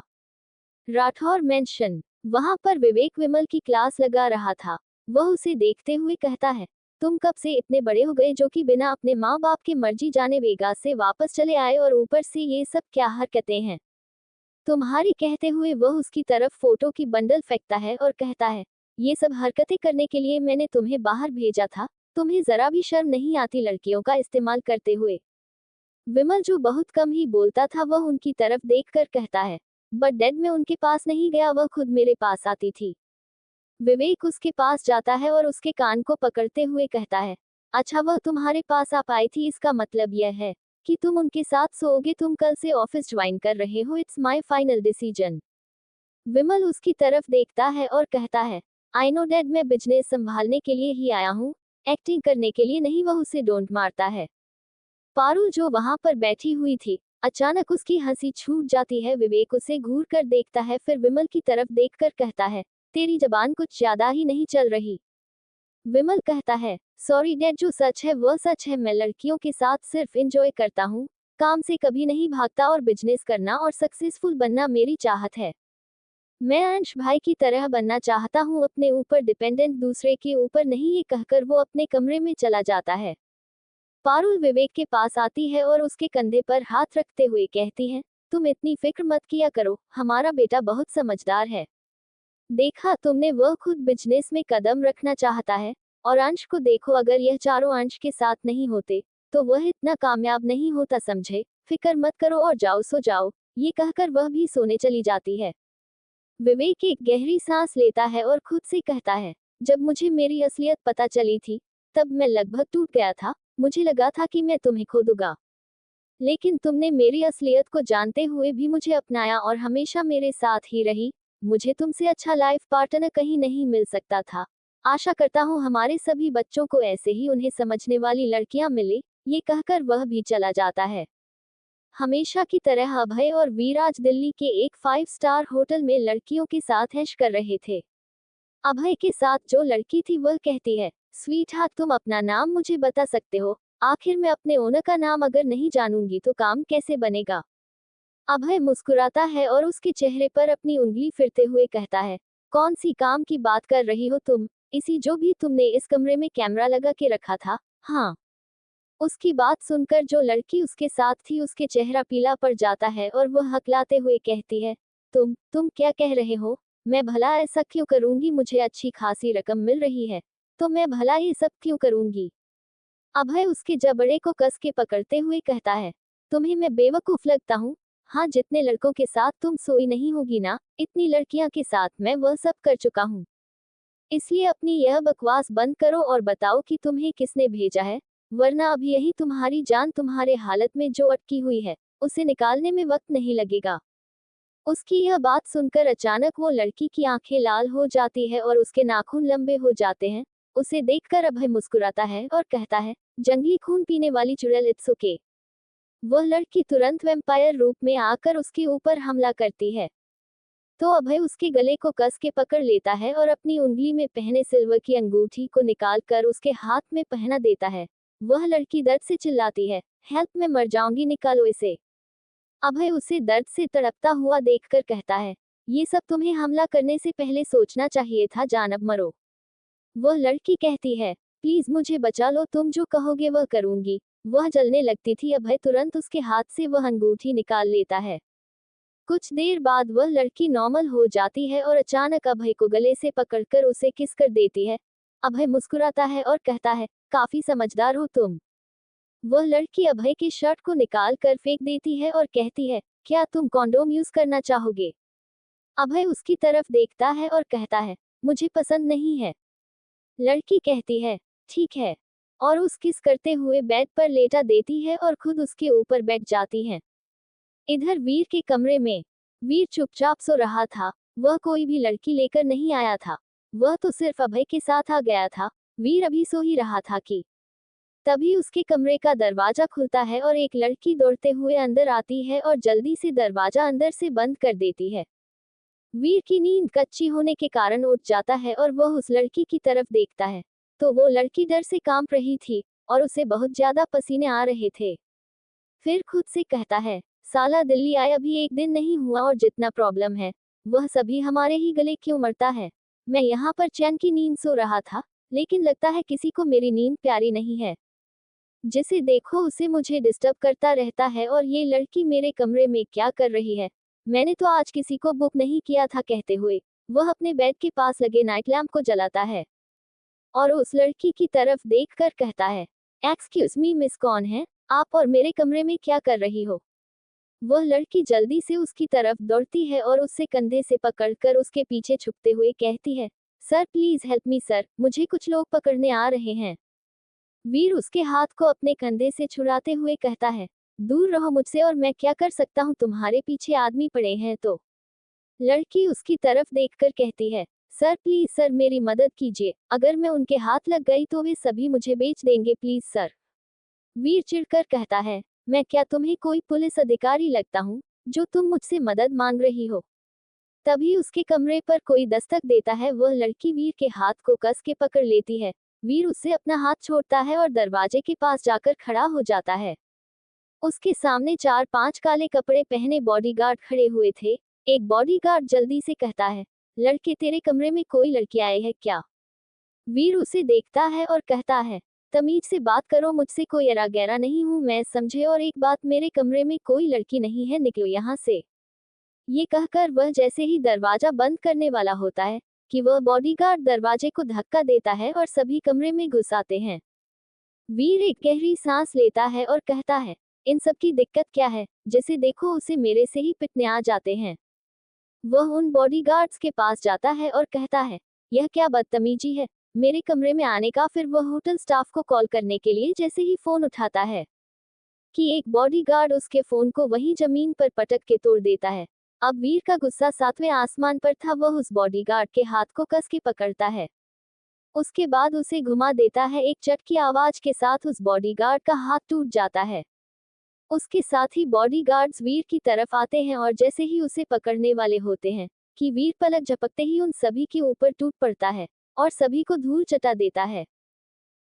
राठौर मेंशन। वहां पर विवेक विमल की क्लास लगा रहा था। वह उसे देखते हुए कहता है, तुम कब से इतने बड़े हो गए जो कि बिना अपने माँ बाप के मर्जी जाने वेगास से वापस चले आए, और ऊपर से ये सब क्या हरकतें हैं तुम्हारी? कहते हुए वह उसकी तरफ फोटो की बंडल फेंकता है और कहता है, ये सब हरकतें करने के लिए मैंने तुम्हें बाहर भेजा था? तुम्हें जरा भी शर्म नहीं आती लड़कियों का इस्तेमाल करते हुए? विमल, जो बहुत कम ही बोलता था, वह उनकी तरफ देखकर कहता है, बट डैड, मैं उनके पास नहीं गया, वह खुद मेरे पास आती थी। विवेक उसके पास जाता है और उसके कान को पकड़ते हुए कहता है, अच्छा, वह तुम्हारे पास आ पाई थी, इसका मतलब यह है कि तुम उनके साथ सोओगे? तुम कल से ऑफिस ज्वाइन कर रहे हो, इट्स माई फाइनल डिसीजन। विमल उसकी तरफ देखता है और कहता है, आई नो डैड, मैं बिजनेस संभालने के लिए ही आया हूँ, एक्टिंग करने के लिए नहीं। वह उसे डोंट मारता है। पारुल, जो वहां पर बैठी हुई थी, अचानक उसकी हंसी छूट जाती है। विवेक उसे घूर कर देखता है, फिर विमल की तरफ देखकर कहता है, तेरी जबान कुछ ज्यादा ही नहीं चल रही। विमल कहता है, सॉरी डैड, जो सच है वह सच है, मैं लड़कियों के साथ सिर्फ एंजॉय करता हूँ, काम से कभी नहीं भागता और बिजनेस करना और सक्सेसफुल बनना मेरी चाहत है। मैं अंश भाई की तरह बनना चाहता हूँ, अपने ऊपर डिपेंडेंट, दूसरे के ऊपर नहीं। ये कहकर वो अपने कमरे में चला जाता है। पारुल विवेक के पास आती है और उसके कंधे पर हाथ रखते हुए कहती है, तुम इतनी फिक्र मत किया करो, हमारा बेटा बहुत समझदार है। देखा तुमने, वह खुद बिजनेस में कदम रखना चाहता है। और अंश को देखो, अगर यह चारों अंश के साथ नहीं होते तो वह इतना कामयाब नहीं होता, समझे। फिक्र मत करो और जाओ, सो जाओ। ये कहकर वह भी सोने चली जाती है। विवेक एक गहरी सांस लेता है और खुद से कहता है, जब मुझे मेरी असलियत पता चली थी तब मैं लगभग टूट गया था। मुझे लगा था कि मैं तुम्हें खो दूंगा, लेकिन तुमने मेरी असलियत को जानते हुए भी मुझे अपनाया और हमेशा मेरे साथ ही रही। मुझे तुमसे अच्छा लाइफ पार्टनर कहीं नहीं मिल सकता था। आशा करता हूँ हमारे सभी बच्चों को ऐसे ही उन्हें समझने वाली लड़कियां मिले। ये कहकर वह भी चला जाता है। हमेशा की तरह अभय और वीर आज दिल्ली के एक 5 स्टार होटल में लड़कियों के साथ ऐश कर रहे थे। अभय के साथ जो लड़की थी वह कहती है, स्वीट हार्ट, तुम अपना नाम मुझे बता सकते हो? आखिर मैं अपने ओनर का नाम अगर नहीं जानूंगी तो काम कैसे बनेगा? अभय मुस्कुराता है और उसके चेहरे पर अपनी उंगली फिरते हुए कहता है, कौन सी काम की बात कर रही हो तुम? इसी जो भी तुमने इस कमरे में कैमरा लगा के रखा था? हाँ। उसकी बात सुनकर जो लड़की उसके साथ थी उसके चेहरा पीला पड़ जाता है और वह हकलाते हुए कहती है, तुम क्या कह रहे हो? मैं भला ऐसा क्यों करूंगी? मुझे अच्छी खासी रकम मिल रही है, तो मैं भला ये सब क्यों करूंगी? अभय उसके जबड़े को कस के पकड़ते हुए कहता है, तुम्हें मैं बेवकूफ लगता हूँ? हाँ, जितने लड़कों के साथ तुम सोई नहीं होगी ना, इतनी लड़कियां के साथ मैं वह सब कर चुका हूँ। इसलिए अपनी यह बकवास बंद करो और बताओ कि तुम्हें किसने भेजा है, वरना अभी यही तुम्हारी जान तुम्हारे हालत में जो अटकी हुई है उसे निकालने में वक्त नहीं लगेगा। उसकी यह बात सुनकर अचानक वो लड़की की आंखें लाल हो जाती है और उसके नाखून लंबे हो जाते हैं। उसे देखकर अभय मुस्कुराता है और कहता है, जंगली खून पीने वाली चुड़ैल, इट्स ओके। वह लड़की तुरंत वैम्पायर रूप में आकर उसके ऊपर हमला करती है, तो अभय उसके गले को कस के पकड़ लेता है और अपनी उंगली में पहने सिल्वर की अंगूठी को निकाल कर उसके हाथ में पहना देता है। वह लड़की दर्द से चिल्लाती है, हेल्प, मैं मर जाऊंगी, निकालो इसे। अभय उसे दर्द से तड़पता हुआ देखकर कहता है, ये सब तुम्हें हमला करने से पहले सोचना चाहिए था, जानब मरो। वह लड़की कहती है, प्लीज मुझे बचा लो, तुम जो कहोगे वह करूंगी। वह जलने लगती थी। अभय तुरंत उसके हाथ से वह अंगूठी निकाल लेता है। कुछ देर बाद वह लड़की नॉर्मल हो जाती है और अचानक अभय को गले से पकड़कर उसे किस कर देती है। अभय मुस्कुराता है और कहता है, काफी समझदार हो तुम। वह लड़की अभय की शर्ट को निकाल कर फेंक देती है और कहती है, क्या तुम कॉन्डोम यूज करना चाहोगे? अभय उसकी तरफ देखता है और कहता है, मुझे पसंद नहीं है। लड़की कहती है, ठीक है, और उस किस करते हुए बेड पर लेटा देती है और खुद उसके ऊपर बैठ जाती है। इधर वीर के कमरे में वीर चुपचाप सो रहा था। वह कोई भी लड़की लेकर नहीं आया था, वह तो सिर्फ अभय के साथ आ गया था। वीर अभी सो ही रहा था कि तभी उसके कमरे का दरवाजा खुलता है और एक लड़की दौड़ते हुए अंदर आती है और जल्दी से दरवाजा अंदर से बंद कर देती है। वीर की नींद कच्ची होने के कारण उठ जाता है और वह उस लड़की की तरफ देखता है, तो वो लड़की डर से कांप रही थी और उसे बहुत ज्यादा पसीने आ रहे थे। फिर खुद से कहता है, साला दिल्ली आए अभी एक दिन नहीं हुआ और जितना प्रॉब्लम है वह सभी हमारे ही गले क्यों मरता है। मैं यहाँ पर चैन की नींद सो रहा था, लेकिन लगता है किसी को मेरी नींद प्यारी नहीं है। जिसे देखो उसे मुझे डिस्टर्ब करता रहता है और ये लड़की मेरे कमरे में क्या कर रही है? मैंने तो आज किसी को बुक नहीं किया था, कहते हुए वह अपने बेड के पास लगे नाइट लैम्प को जलाता है और उस लड़की की तरफ देखकर कहता है, एक्सक्यूज मी मिस, कौन है आप और मेरे कमरे में क्या कर रही हो? वह लड़की जल्दी से उसकी तरफ दौड़ती है और उससे कंधे से पकड़कर उसके पीछे छुपते हुए कहती है, sir please help me sir, मुझे कुछ लोग पकड़ने आ रहे हैं। वीर उसके हाथ को अपने कंधे से छुड़ाते हुए कहता है, दूर रहो मुझसे, और मैं क्या कर सकता हूँ, तुम्हारे पीछे आदमी पड़े हैं तो। लड़की उसकी तरफ देखकर कहती है, सर प्लीज सर, मेरी मदद कीजिए, अगर मैं उनके हाथ लग गई तो वे सभी मुझे बेच देंगे, प्लीज सर। वीर चिढ़कर कहता है, मैं क्या तुम्हें कोई पुलिस अधिकारी लगता हूँ जो तुम मुझसे मदद मांग रही हो? तभी उसके कमरे पर कोई दस्तक देता है। वह लड़की वीर के हाथ को कस के पकड़ लेती है। वीर उससे अपना हाथ छोड़ता है और दरवाजे के पास जाकर खड़ा हो जाता है। उसके सामने 4-5 काले कपड़े पहने बॉडीगार्ड खड़े हुए थे। एक बॉडीगार्ड जल्दी से कहता है, लड़के तेरे कमरे में कोई लड़की आई है क्या? वीर उसे देखता है और कहता है, तमीज से बात करो, मुझसे कोई एरा गैरा नहीं हूँ मैं, समझे? और एक बात, मेरे कमरे में कोई लड़की नहीं है, निकलो यहाँ से। ये कहकर वह जैसे ही दरवाजा बंद करने वाला होता है कि वह बॉडीगार्ड दरवाजे को धक्का देता है और सभी कमरे में घुस आते हैं। वीर एक गहरी सांस लेता है और कहता है, इन सब की दिक्कत क्या है? जिसे देखो उसे मेरे से ही पिटने आ जाते हैं। वह उन बॉडीगार्ड्स के पास जाता है और कहता है, यह क्या बदतमीजी है मेरे कमरे में आने का? फिर वह होटल स्टाफ को कॉल करने के लिए जैसे ही फोन उठाता है कि एक बॉडीगार्ड उसके फोन को वहीं जमीन पर पटक के तोड़ देता है। अब वीर का गुस्सा 7वें आसमान पर था। वह उस बॉडीगार्ड के हाथ को कस के पकड़ता है। उसके बाद उसे घुमा देता है। एक चट की आवाज के साथ उस बॉडीगार्ड का हाथ टूट जाता है। उसके साथ ही बॉडीगार्ड्स वीर की तरफ आते हैं और जैसे ही उसे पकड़ने वाले होते हैं कि वीर पलक झपकते ही उन सभी के ऊपर टूट पड़ता है और सभी को धूल चटा देता है।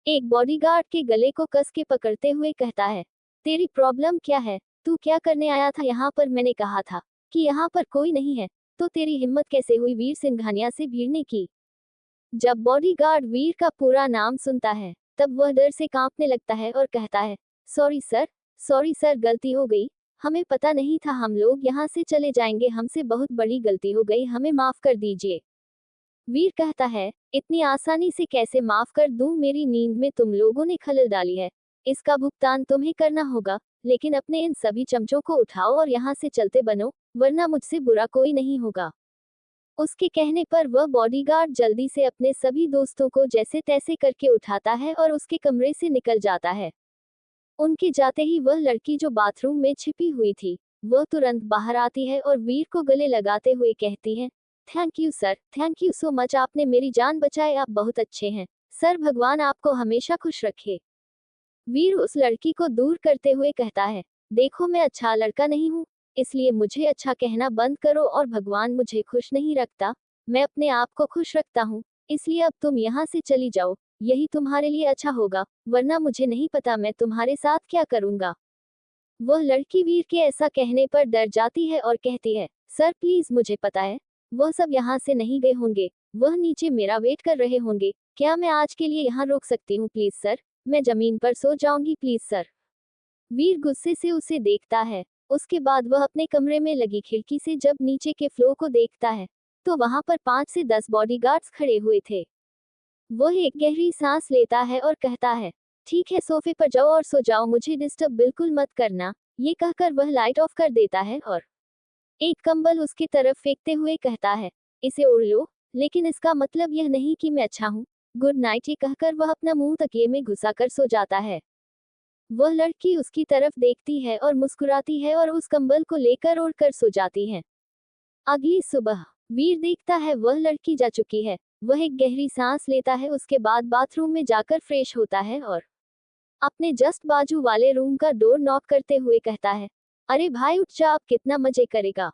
एक बॉडीगार्ड के गले को कस के पकड़ते हुए कहता है, तेरी प्रॉब्लम क्या है? तू क्या करने आया था यहाँ पर? मैंने कहा था कि यहाँ पर कोई नहीं है, तो तेरी हिम्मत कैसे हुई वीर सिंघानिया से भिड़ने की? जब बॉडीगार्ड वीर का पूरा नाम सुनता है तब वह डर से कांपने लगता है और कहता है, सॉरी सर, गलती हो गई, हमें पता नहीं था, हम लोग यहाँ से चले जाएंगे, हमसे बहुत बड़ी गलती हो गई, हमें माफ कर दीजिए। वीर कहता है, इतनी आसानी से कैसे माफ कर दूं? मेरी नींद में तुम लोगों ने खलल डाली है, इसका भुगतान तुम्हें करना होगा, लेकिन अपने इन सभी चमचों को उठाओ और यहाँ से चलते बनो, वरना मुझसे बुरा कोई नहीं होगा। उसके कहने पर वह बॉडीगार्ड जल्दी से अपने सभी दोस्तों को जैसे तैसे करके उठाता है और उसके कमरे से निकल जाता है। उनके जाते ही वह लड़की जो बाथरूम में छिपी हुई थी, वह तुरंत बाहर आती है और वीर को गले लगाते हुए कहती है, thank you sir, thank you so much, आपने मेरी जान बचाई, आप बहुत अच्छे हैं सर, भगवान आपको हमेशा खुश रखे। वीर उस लड़की को दूर करते हुए कहता है, देखो मैं अच्छा लड़का नहीं हूँ, इसलिए मुझे अच्छा कहना बंद करो, और भगवान मुझे खुश नहीं रखता, मैं अपने आप को खुश रखता हूँ, इसलिए अब तुम यहाँ से चली जाओ, यही तुम्हारे लिए अच्छा होगा, वरना मुझे नहीं पता मैं तुम्हारे साथ क्या करूँगा। वह लड़की वीर के ऐसा कहने पर डर जाती है और कहती है, सर प्लीज, मुझे पता है वह सब यहाँ से नहीं गए होंगे, वह नीचे मेरा वेट कर रहे होंगे, क्या मैं आज के लिए यहाँ रोक सकती हूँ प्लीज सर, मैं जमीन पर सो जाऊंगी प्लीज सर। वीर गुस्से से उसे देखता है। उसके बाद वह अपने कमरे में लगी खिड़की से जब नीचे के फ्लोर को देखता है तो वहां पर 5 से 10 बॉडीगार्ड्स खड़े हुए थे। वह एक गहरी सांस लेता है और कहता है, ठीक है, सोफे पर जाओ और सो जाओ, मुझे डिस्टर्ब बिल्कुल मत करना। ये कहकर वह लाइट ऑफ कर देता है और एक कंबल उसकी तरफ फेंकते हुए कहता है, इसे ओढ़ लो, लेकिन इसका मतलब यह नहीं कि मैं अच्छा हूँ। Good night. ये कहकर वह अपना मुंह तकिए में घुसाकर सो जाता है। वह लड़की उसकी तरफ देखती है और मुस्कुराती है और उस कंबल को लेकर ओढ़कर सो जाती है। अगली सुबह वीर देखता है वह लड़की जा चुकी है। वह एक गहरी सांस लेता है, उसके बाद बाथरूम में जाकर फ्रेश होता है और अपने जस्ट बाजू वाले रूम का डोर नॉक करते हुए कहता है, अरे भाई उठ जा, अब कितना मजे करेगा।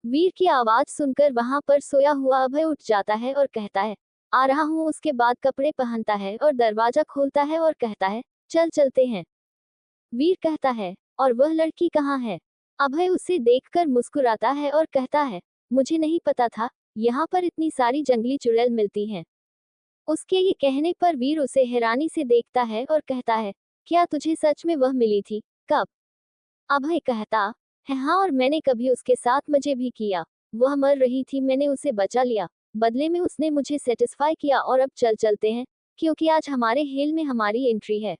वीर की आवाज सुनकर वहां पर सोया हुआ अभय उठ जाता है और कहता है, आ रहा हूँ। उसके बाद कपड़े पहनता है और दरवाजा खोलता है और कहता है, चल चलते हैं। वीर कहता है, और वह लड़की कहाँ है? अभय उसे देखकर मुस्कुराता है और कहता है, मुझे नहीं पता था यहाँ पर इतनी सारी जंगली चुड़ैल मिलती हैं। उसके ये कहने पर वीर उसे हैरानी से देखता है और कहता है, क्या तुझे सच में वह मिली थी? कब? अभय कहता है, हाँ, और मैंने कभी उसके साथ मजे भी किया। वह मर रही थी, मैंने उसे बचा लिया, बदले में उसने मुझे सेटिस्फाई किया, और अब चल चलते हैं क्योंकि आज हमारे हेल में हमारी एंट्री है।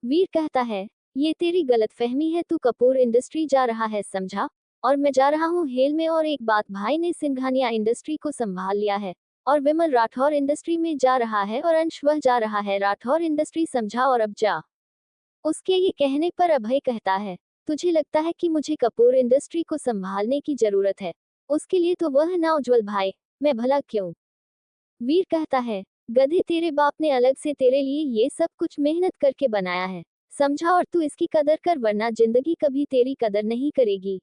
वीर कहता है, ये तेरी गलतफहमी है, तू कपूर इंडस्ट्री जा रहा है, समझा? और मैं जा रहा हूँ हेल में। और एक बात, भाई ने सिंघानिया इंडस्ट्री को संभाल लिया है और विमल राठौर इंडस्ट्री में जा रहा है और अंश वह जा रहा है राठौर इंडस्ट्री, समझा? और अब जा। उसके ये कहने पर अभय कहता है, तुझे लगता है कि मुझे कपूर इंडस्ट्री को संभालने की जरूरत है? उसके लिए तो वह ना उज्जवल भाई, मैं भला क्यों? वीर कहता है, गधे, तेरे बाप ने अलग से तेरे लिए ये सब कुछ मेहनत करके बनाया है, समझा? और तू इसकी कदर कर, वरना जिंदगी कभी तेरी कदर नहीं करेगी।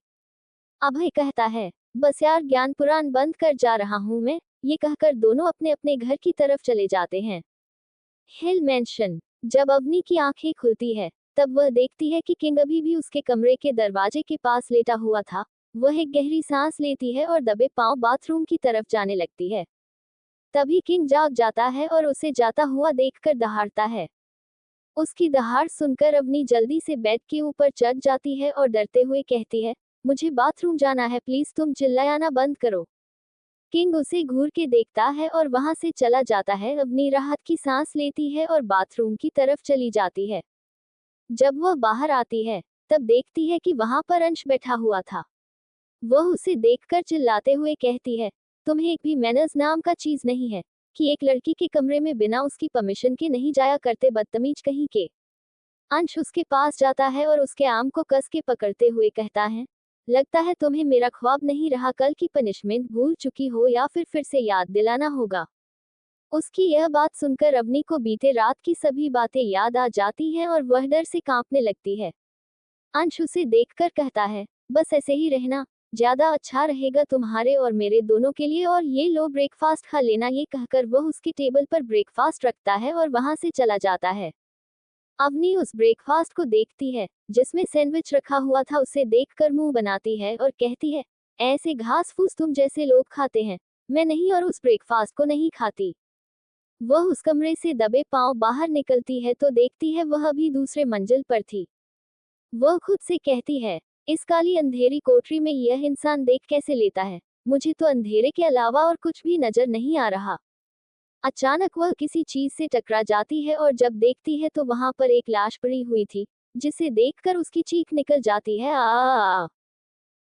अभय कहता है, बस यार ज्ञान पुराण बंद कर जा रहा हूँ मैं, ये कहकर दोनों अपने अपने घर की तरफ चले जाते हैं। हिल मेंशन। जब अवनी की आंखें खुलती है, तब वह देखती है कि किंग अभी भी उसके कमरे के दरवाजे के पास लेटा हुआ था। वह एक गहरी सांस लेती है और दबे पांव बाथरूम की तरफ जाने लगती है। तभी किंग जाग जाता है और उसे जाता हुआ देखकर दहाड़ता है। उसकी दहाड़ सुनकर अवनी जल्दी से बेड के ऊपर चढ़ जाती है और डरते हुए कहती है, मुझे बाथरूम जाना है, प्लीज तुम चिल्लाना बंद करो। किंग उसे घूर के देखता है और वहां से चला जाता है। अवनी राहत की सांस लेती है और बाथरूम की तरफ चली जाती है। जब वह बाहर आती है, तब देखती है कि वहां पर अंश बैठा हुआ था। वह उसे देखकर चिल्लाते हुए कहती है, तुम्हें एक भी मैनर्स नाम का चीज नहीं है कि एक लड़की के कमरे में बिना उसकी परमिशन के नहीं जाया करते, बदतमीज कहीं के। अंश उसके पास जाता है और उसके आर्म को कस के पकड़ते हुए कहता है, लगता है तुम्हें मेरा ख्वाब नहीं रहा, कल की पनिशमेंट भूल चुकी हो या फिर से याद दिलाना होगा। उसकी यह बात सुनकर अवनी को बीते रात की सभी बातें याद आ जाती हैं और वह डर से कांपने लगती है। अंश उसे देखकर कहता है, बस ऐसे ही रहना, ज्यादा अच्छा रहेगा तुम्हारे और मेरे दोनों के लिए, और ये लो ब्रेकफास्ट खा लेना। ये कहकर वह उसकी टेबल पर ब्रेकफास्ट रखता है और वहां से चला जाता है। अवनी उस ब्रेकफास्ट को देखती है जिसमें सैंडविच रखा हुआ था। उसे देखकर मुंह बनाती है और कहती है, ऐसे घास फूस तुम जैसे लोग खाते हैं, मैं नहीं, और उस ब्रेकफास्ट को नहीं खाती। वह उस कमरे से दबे पांव बाहर निकलती है तो देखती है वह अभी दूसरे मंजिल पर थी। वह खुद से कहती है, इस काली अंधेरी कोठरी में यह इंसान देख कैसे लेता है, मुझे तो अंधेरे के अलावा और कुछ भी नजर नहीं आ रहा। अचानक वह किसी चीज से टकरा जाती है और जब देखती है तो वहां पर एक लाश पड़ी हुई थी, जिसे देखकर उसकी चीख निकल जाती है। आ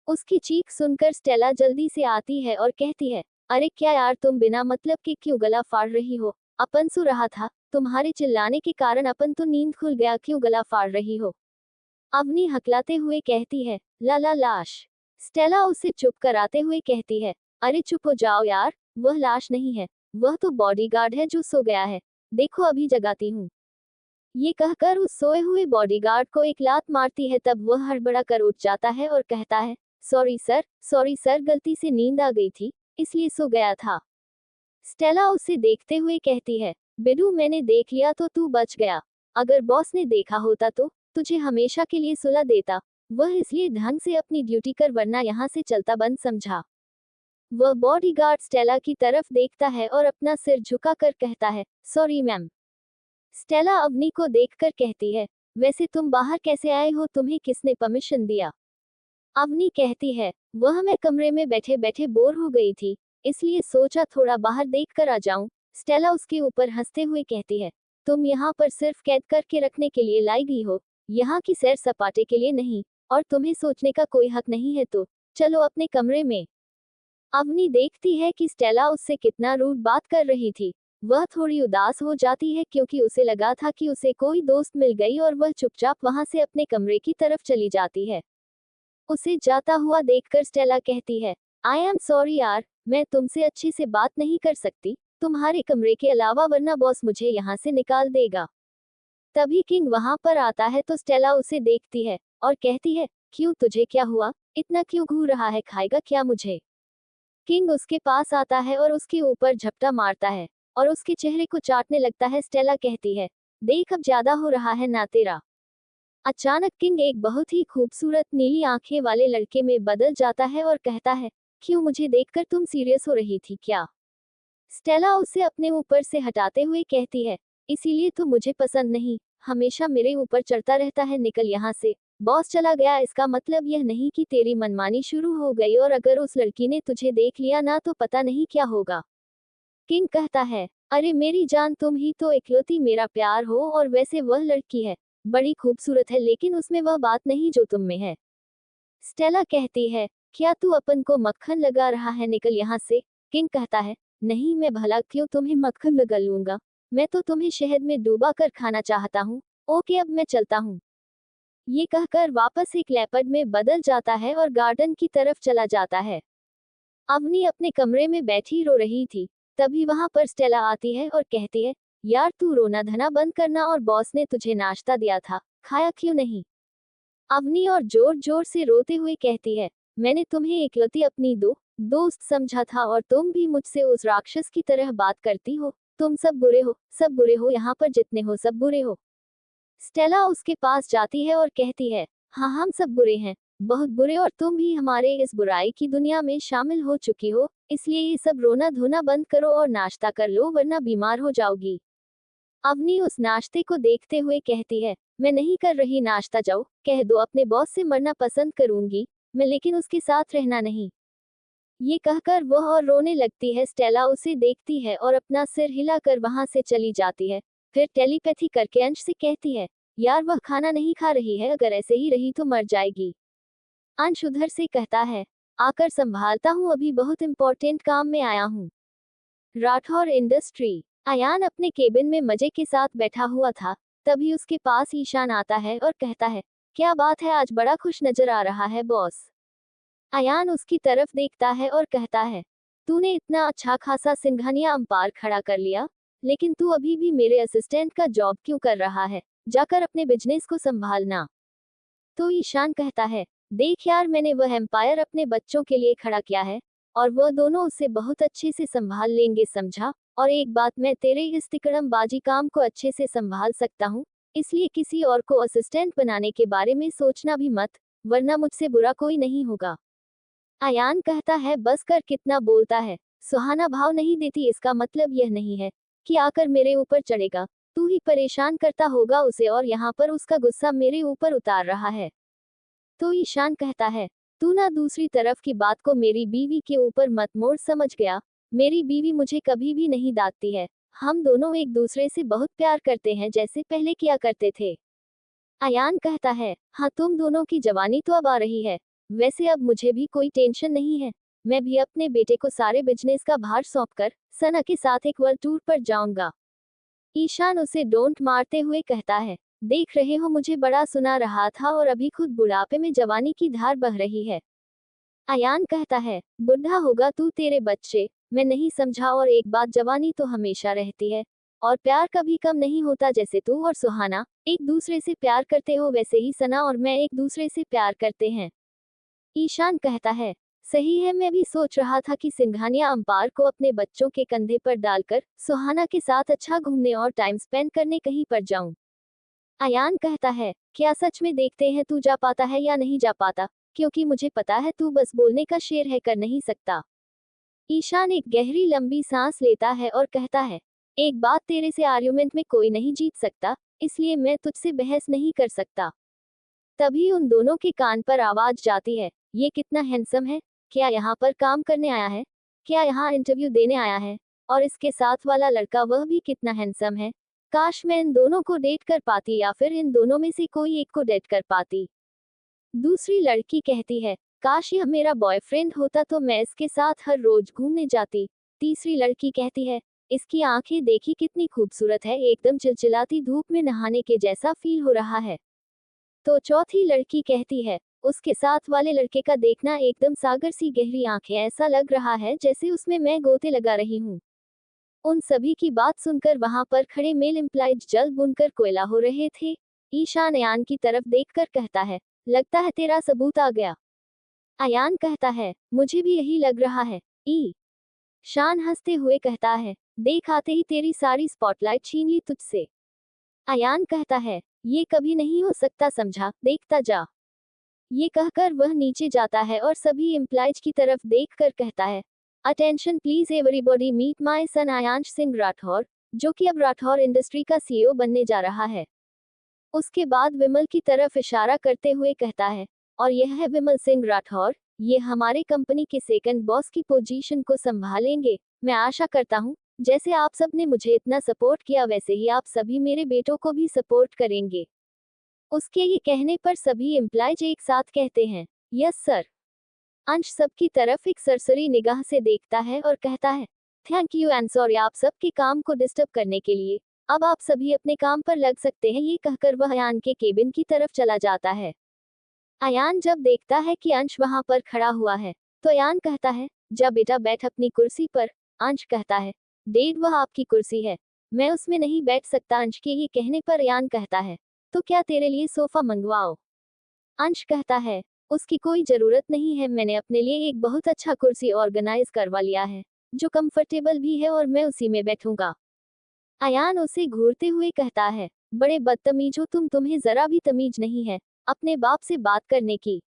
उसकी चीख सुनकर स्टेला जल्दी से आती है और कहती है, अरे क्या यार, तुम बिना मतलब के क्यों गला फाड़ रही हो? अपन सो रहा था, तुम्हारे चिल्लाने के कारण अपन तो नींद खुल गया, क्यों गला फाड़ रही हो? अवनी हकलाते हुए कहती है, ला लाश। स्टेला उसे चुप कराते हुए कहती है, अरे चुप हो जाओ यार, वह लाश नहीं है, वह तो बॉडीगार्ड है जो सो गया है, देखो अभी जगाती हूँ। ये कहकर उस सोए हुए बॉडीगार्ड को एक लात मारती है। तब वह हड़बड़ा कर उठ जाता है और कहता है, सॉरी सर, गलती से नींद आ गई थी, इसलिए सो गया था। स्टेला उसे देखते हुए कहती है, बिडू मैंने देख लिया तो तू बच गया, अगर बॉस ने देखा होता तो तुझे हमेशा के लिए सुला देता। वह इसलिए ढंग से अपनी ड्यूटी कर, वरना यहाँ से चलता बंद समझा। वह बॉडीगार्ड स्टेला की तरफ देखता है और अपना सिर झुकाकर कहता है, सॉरी मैम। स्टेला अवनी को देखकर कहती है, वैसे तुम बाहर कैसे आए हो, तुम्हें किसने परमिशन दिया? अवनी कहती है, वह मैं कमरे में बैठे बैठे बोर हो गई थी, इसलिए सोचा थोड़ा बाहर देख कर आ जाऊं। स्टेला उसके ऊपर हंसते हुए कहती है, तुम यहाँ पर सिर्फ कैद करके रखने के लिए लाई गई हो, यहाँ की सैर सपाटे के लिए नहीं, और तुम्हें सोचने का कोई हक नहीं है, तो चलो अपने कमरे में। अवनी देखती है कि स्टेला उससे कितना रूड बात कर रही थी। वह थोड़ी उदास हो जाती है क्योंकि उसे लगा था कि उसे कोई दोस्त मिल गई, और वह चुपचाप वहां से अपने कमरे की तरफ चली जाती है। उसे जाता हुआ देखकर स्टेला कहती है, आई एम सॉरी यार, मैं तुमसे अच्छे से बात नहीं कर सकती तुम्हारे कमरे के अलावा, वरना बॉस मुझे यहाँ से निकाल देगा। तभी किंग वहां पर आता है तो स्टेला उसे देखती है और कहती है, क्यों, तुझे क्या हुआ, इतना क्यों घूर रहा है, खाएगा क्या मुझे? किंग उसके पास आता है और उसके ऊपर झपटा मारता है और उसके चेहरे को चाटने लगता है। स्टेला कहती है, देख अब ज्यादा हो रहा है ना तेरा। अचानक किंग एक बहुत ही खूबसूरत नीली आंखें वाले लड़के में बदल जाता है और कहता है, क्यों, मुझे देखकर तुम सीरियस हो रही थी क्या? स्टेला उसे अपने ऊपर से हटाते हुए कहती है, इसीलिए तो मुझे पसंद नहीं, हमेशा मेरे ऊपर चढ़ता रहता है, निकल यहाँ से। बॉस चला गया, इसका मतलब यह नहीं कि तेरी मनमानी शुरू हो गई, और अगर उस लड़की ने तुझे देख लिया ना तो पता नहीं क्या होगा। किंग कहता है, अरे मेरी जान, तुम ही तो इकलौती मेरा प्यार हो, और वैसे वह लड़की है, बड़ी खूबसूरत है, लेकिन उसमें वह बात नहीं जो तुम में है। स्टेला कहती है, क्या तू अपन को मक्खन लगा रहा है, निकल यहाँ से। किंग कहता है, नहीं, मैं भला क्यों तुम्हें मक्खन लगा लूंगा, मैं तो तुम्हें शहद में डूबा कर खाना चाहता हूँ। ओके, अब मैं चलता हूँ। ये कहकर वापस एक लेपर्ड में बदल जाता है और गार्डन की तरफ चला जाता है। अवनी अपने कमरे में बैठी रो रही थी। तभी वहां पर स्टेला आती है और कहती है, यार तू रोना धना बंद करना, और बॉस ने तुझे नाश्ता दिया था, खाया क्यों नहीं? अवनी और जोर जोर से रोते हुए कहती है, मैंने तुम्हें एकलौती अपनी दोस्त समझा था और तुम भी मुझसे उस राक्षस की तरह बात करती हो। तुम सब बुरे हो, यहाँ पर जितने हो सब बुरे हो। स्टेला उसके पास जाती है और कहती है, हाँ हम सब बुरे हैं, बहुत बुरे, और तुम भी हमारे इस बुराई की दुनिया में शामिल हो चुकी हो, इसलिए ये सब रोना धोना बंद करो और नाश्ता कर लो वरना बीमार हो जाओगी। अवनी उस नाश्ते को देखते हुए कहती है, मैं नहीं कर रही नाश्ता, जाओ कह दो अपने बॉस से मरना पसंद करूंगी मैं, लेकिन उसके साथ रहना नहीं। ये कहकर वह और रोने लगती है। स्टेला उसे देखती है और अपना सिर हिलाकर वहां से चली जाती है। फिर टेलीपैथी करके अंश से कहती है, यार वह खाना नहीं खा रही है, अगर ऐसे ही रही तो मर जाएगी। अंश उधर से कहता है, आकर संभालता हूँ, अभी बहुत इंपॉर्टेंट काम में आया हूँ। राठौर इंडस्ट्री। अयान अपने केबिन में मजे के साथ बैठा हुआ था, तभी उसके पास ईशान आता है और कहता है, क्या बात है, आज बड़ा खुश नजर आ रहा है बॉस। अयान उसकी तरफ देखता है और कहता है, तूने इतना अच्छा खासा सिंघानिया अंपायर खड़ा कर लिया, लेकिन तू अभी भी मेरे असिस्टेंट का जॉब क्यों कर रहा है, जाकर अपने बिजनेस को संभालना। तो ईशान कहता है, देख यार, मैंने वह एम्पायर अपने बच्चों के लिए खड़ा किया है और वह दोनों उसे बहुत अच्छे से संभाल लेंगे, समझा। और एक बात, मैं तेरे इस तिकड़मबाजी काम को अच्छे से संभाल सकता हूँ, इसलिए किसी और को असिस्टेंट बनाने के बारे में सोचना भी मत, वरना मुझसे बुरा कोई नहीं होगा। अयान कहता है, बस कर, कितना बोलता है। सुहाना भाव नहीं देती, इसका मतलब यह नहीं है कि आकर मेरे ऊपर चढ़ेगा, तू ही परेशान करता होगा उसे और यहाँ पर उसका गुस्सा मेरे ऊपर उतार रहा है। तो ईशान कहता है, तू ना दूसरी तरफ की बात को मेरी बीवी के ऊपर मत मोड़, समझ गया। मेरी बीवी मुझे कभी भी नहीं डांटती है, हम दोनों एक दूसरे से बहुत प्यार करते हैं, जैसे पहले किया करते थे। अयान कहता है, हाँ तुम दोनों की जवानी तो अब आ रही है, वैसे अब मुझे भी कोई टेंशन नहीं है। मैं भी अपने बेटे को सारे बिजनेस का भार सौंपकर सना के साथ एक वर्ल्ड टूर पर जाऊंगा। ईशान उसे डोंट मारते हुए कहता है, देख रहे हो, मुझे बड़ा सुना रहा था और अभी खुद बुढ़ापे में जवानी की धार बह रही है। अयान कहता है, बुढ़ा होगा तू, तेरे बच्चे, मैं नहीं समझा। और एक बात, जवानी तो हमेशा रहती है और प्यार कभी कम नहीं होता। जैसे तू और सुहाना एक दूसरे से प्यार करते हो, वैसे ही सना और मैं एक दूसरे से प्यार करते हैं। ईशान कहता है, सही है, मैं भी सोच रहा था कि सिंघानिया अंपायर को अपने बच्चों के कंधे पर डालकर सुहाना के साथ अच्छा घूमने और टाइम स्पेंड करने कहीं पर जाऊं। अयान कहता है, क्या सच में? देखते हैं तू जा पाता है या नहीं जा पाता, क्योंकि मुझे पता है तू बस बोलने का शेर है, कर नहीं सकता। ईशान एक गहरी लंबी सांस लेता है और कहता है, एक बात, तेरे से आर्गुमेंट में कोई नहीं जीत सकता, इसलिए मैं तुझसे बहस नहीं कर सकता। तभी उन दोनों के कान पर आवाज जाती है, ये कितना हैंडसम है, क्या यहाँ पर काम करने आया है, क्या यहाँ इंटरव्यू देने आया है, और इसके साथ वाला लड़का वह भी कितना हैंडसम है। काश मैं इन दोनों को डेट कर पाती, या फिर इन दोनों में से कोई एक को डेट कर पाती। दूसरी लड़की कहती है, काश यह मेरा बॉयफ्रेंड होता तो मैं इसके साथ हर रोज घूमने जाती। तीसरी लड़की कहती है, इसकी आंखें देखी कितनी खूबसूरत है, एकदम चिलचिलाती धूप में नहाने के जैसा फील हो रहा है। तो चौथी लड़की कहती है, उसके साथ वाले लड़के का देखना, एकदम सागर सी गहरी आंखें, ऐसा लग रहा है जैसे उसमें मैं गोते लगा रही हूँ। उन सभी की बात सुनकर वहां पर खड़े मेल एम्प्लॉइज जल बुनकर कोयला हो रहे थे। ईशान अयान की तरफ देखकर कहता है, लगता है तेरा सबूत आ गया। अयान कहता है, मुझे भी यही लग रहा है। ई शान हंसते हुए कहता है, देख आते ही तेरी सारी स्पॉटलाइट छीन ली तुझसे। अयान कहता है, ये कभी नहीं हो सकता, समझा, देखता जा। ये कहकर वह नीचे जाता है और सभी एम्प्लॉइज की तरफ देखकर कहता है, attention please everybody, meet my son Aayansh Singh Rathore, जो कि अब राठौर इंडस्ट्री का सीईओ बनने जा रहा है। उसके बाद विमल की तरफ इशारा करते हुए कहता है, और यह है विमल सिंह राठौर, ये हमारे कंपनी के सेकंड बॉस की पोजीशन को संभालेंगे। मैं आशा करता हूँ जैसे आप सब ने मुझे इतना सपोर्ट किया, वैसे ही आप सभी मेरे बेटों को भी सपोर्ट करेंगे। उसके ये कहने पर सभी एम्प्लॉयज एक साथ कहते हैं, यस सर। अंश सबकी तरफ एक सरसरी निगाह से देखता है और कहता है, थैंक यू एंड सॉरी आप सबके काम को डिस्टर्ब करने के लिए, अब आप सभी अपने काम पर लग सकते हैं। ये कहकर वह अयान के केबिन की तरफ चला जाता है। अयान जब देखता है कि अंश वहां पर खड़ा हुआ है, तो अयान कहता है, जा बेटा बैठ अपनी कुर्सी पर। अंश कहता है, डेड वह आपकी कुर्सी है, मैं उसमें नहीं बैठ सकता। अंश के ये कहने पर अयान कहता है, तो क्या तेरे लिए सोफा मंगवाओ? अंश कहता है, उसकी कोई जरूरत नहीं है, मैंने अपने लिए एक बहुत अच्छा कुर्सी ऑर्गेनाइज करवा लिया है, जो कंफर्टेबल भी है और मैं उसी में बैठूंगा। अयान उसे घूरते हुए कहता है, बड़े बदतमीज हो तुम, तुम्हें जरा भी तमीज नहीं है अपने बाप से बात करने की।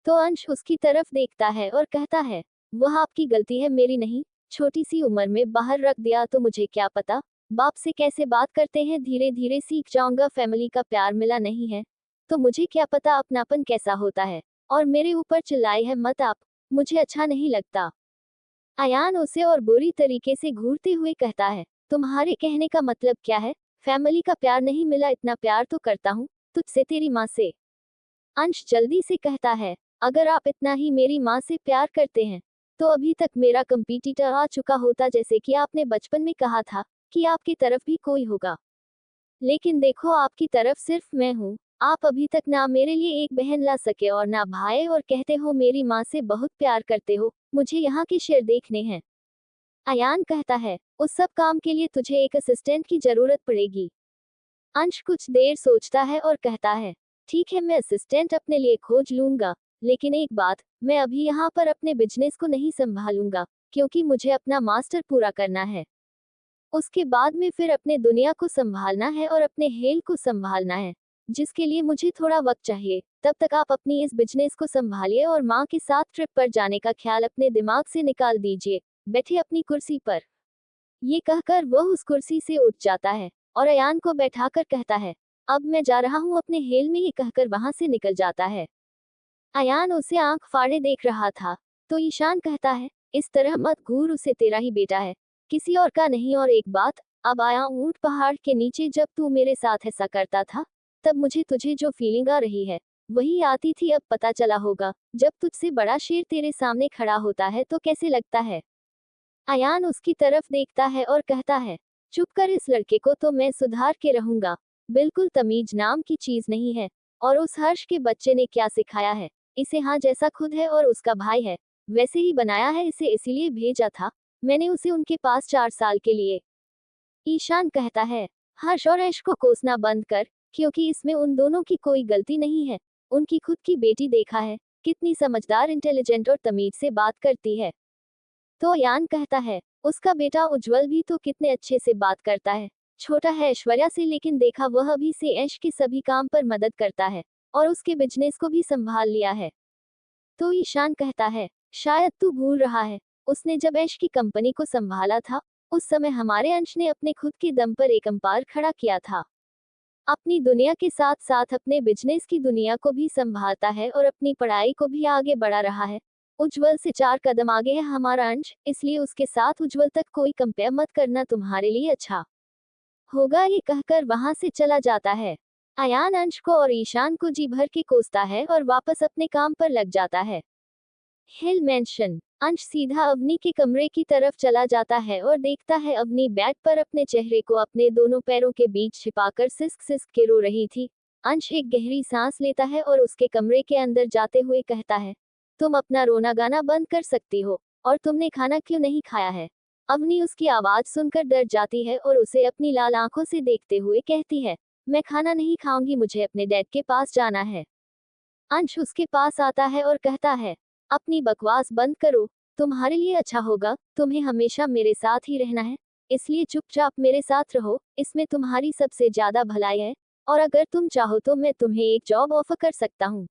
तो अंश उसकी तरफ देखता है और कहता है, वह आपकी गलती है, मेरी नहीं। छोटी सी उम्र में बाहर रख दिया तो मुझे क्या पता बाप से कैसे बात करते हैं, धीरे धीरे सीख जाऊंगा। फैमिली का प्यार मिला नहीं है तो मुझे क्या पता अपनापन कैसा होता है। और मेरे ऊपर चिल्लाए है मत आप, मुझे अच्छा नहीं लगता। अयान उसे और बुरी तरीके से घूरते हुए कहता है, तुम्हारे कहने का मतलब क्या है? फैमिली का प्यार नहीं मिला, इतना प्यार तो करता हूँ तुझसे, तेरी माँ से। अंश जल्दी से कहता है, अगर आप इतना ही मेरी माँ से प्यार करते हैं तो अभी तक मेरा कंपटीटर आ चुका होता, जैसे कि आपने बचपन में कहा था कि आपकी तरफ भी कोई होगा। लेकिन देखो आपकी तरफ सिर्फ मैं हूँ। आप अभी तक ना मेरे लिए एक बहन ला सके और ना भाई, और कहते हो मेरी माँ से बहुत प्यार करते हो, मुझे यहाँ के शेर देखने हैं। अयान कहता है, उस सब काम के लिए तुझे एक असिस्टेंट की जरूरत पड़ेगी। अंश कुछ देर सोचता है और कहता है, ठीक है, मैं असिस्टेंट अपने लिए खोज लूंगा, लेकिन एक बात, मैं अभी यहाँ पर अपने बिजनेस को नहीं संभालूंगा, क्योंकि मुझे अपना मास्टर पूरा करना है। उसके बाद में फिर अपने दुनिया को संभालना है और अपने हेल को संभालना है, जिसके लिए मुझे थोड़ा वक्त चाहिए। तब तक आप अपनी इस बिजनेस को संभालिए और माँ के साथ ट्रिप पर जाने का ख्याल अपने दिमाग से निकाल दीजिए। बैठे अपनी कुर्सी पर। ये कहकर वह उस कुर्सी से उठ जाता है और अयान को बैठाकर कहता है, अब मैं जा रहा हूँ अपने हेल में, ये कहकर वहां से निकल जाता है। अयान उसे आंख फाड़े देख रहा था तो ईशान कहता है, इस तरह मत घूर, उसे तेरा ही बेटा है, किसी और का नहीं। और एक बात, अब आया ऊंट पहाड़ के नीचे, जब तू मेरे साथ ऐसा करता था तब मुझे तुझे जो फीलिंग आ रही है वही आती थी। अब पता चला होगा जब तुझसे बड़ा शेर तेरे सामने खड़ा होता है तो कैसे लगता है। अयान उसकी तरफ देखता है और कहता है, चुप कर, इस लड़के को तो मैं सुधार के रहूंगा, बिल्कुल तमीज नाम की चीज नहीं है। और उस हर्ष के बच्चे ने क्या सिखाया है इसे, हाँ जैसा खुद है और उसका भाई है वैसे ही बनाया है इसे, इसीलिए भेजा था मैंने उसे उनके पास 4 साल के लिए। ईशान कहता है, हर्ष और ऐश को कोसना बंद कर, क्योंकि इसमें उन दोनों की कोई गलती नहीं है। उनकी खुद की बेटी देखा है कितनी समझदार, इंटेलिजेंट और तमीज से बात करती है। तो यान कहता है, उसका बेटा उज्जवल भी तो कितने अच्छे से बात करता है, छोटा है ऐश्वर्या से, लेकिन देखा वह अभी से ऐश के सभी काम पर मदद करता है और उसके बिजनेस को भी संभाल लिया है। तो ईशान कहता है, शायद तू भूल रहा है, उसने जब ऐश की कंपनी को संभाला था उस समय हमारे अंश ने अपने खुद के दम पर एक अंपायर खड़ा किया था। अपनी दुनिया के साथ साथ अपने बिजनेस की दुनिया को भी संभालता है और अपनी पढ़ाई को भी आगे बढ़ा रहा है। उज्जवल से 4 कदम आगे है हमारा अंश, इसलिए उसके साथ उज्जवल तक कोई कंपेयर मत करना, तुम्हारे लिए अच्छा होगा। ये कहकर वहां से चला जाता है। अयान अंश को और ईशान को जी भर के कोसता है और वापस अपने काम पर लग जाता है। हिल मेंशन। अंश सीधा अवनी के कमरे की तरफ चला जाता है और देखता है अवनी बेड पर अपने चेहरे को अपने दोनों पैरों के बीच छिपाकर सिसक सिसक के रो रही थी। अंश एक गहरी सांस लेता है और उसके कमरे के अंदर जाते हुए कहता है, तुम अपना रोना गाना बंद कर सकती हो, और तुमने खाना क्यों नहीं खाया है? अवनी उसकी आवाज सुनकर डर जाती है और उसे अपनी लाल आंखों से देखते हुए कहती है, मैं खाना नहीं खाऊंगी, मुझे अपने डैड के पास जाना है। अंश उसके पास आता है और कहता है, अपनी बकवास बंद करो, तुम्हारे लिए अच्छा होगा, तुम्हें हमेशा मेरे साथ ही रहना है, इसलिए चुपचाप मेरे साथ रहो, इसमें तुम्हारी सबसे ज्यादा भलाई है, और अगर तुम चाहो तो मैं तुम्हें एक जॉब ऑफर कर सकता हूँ।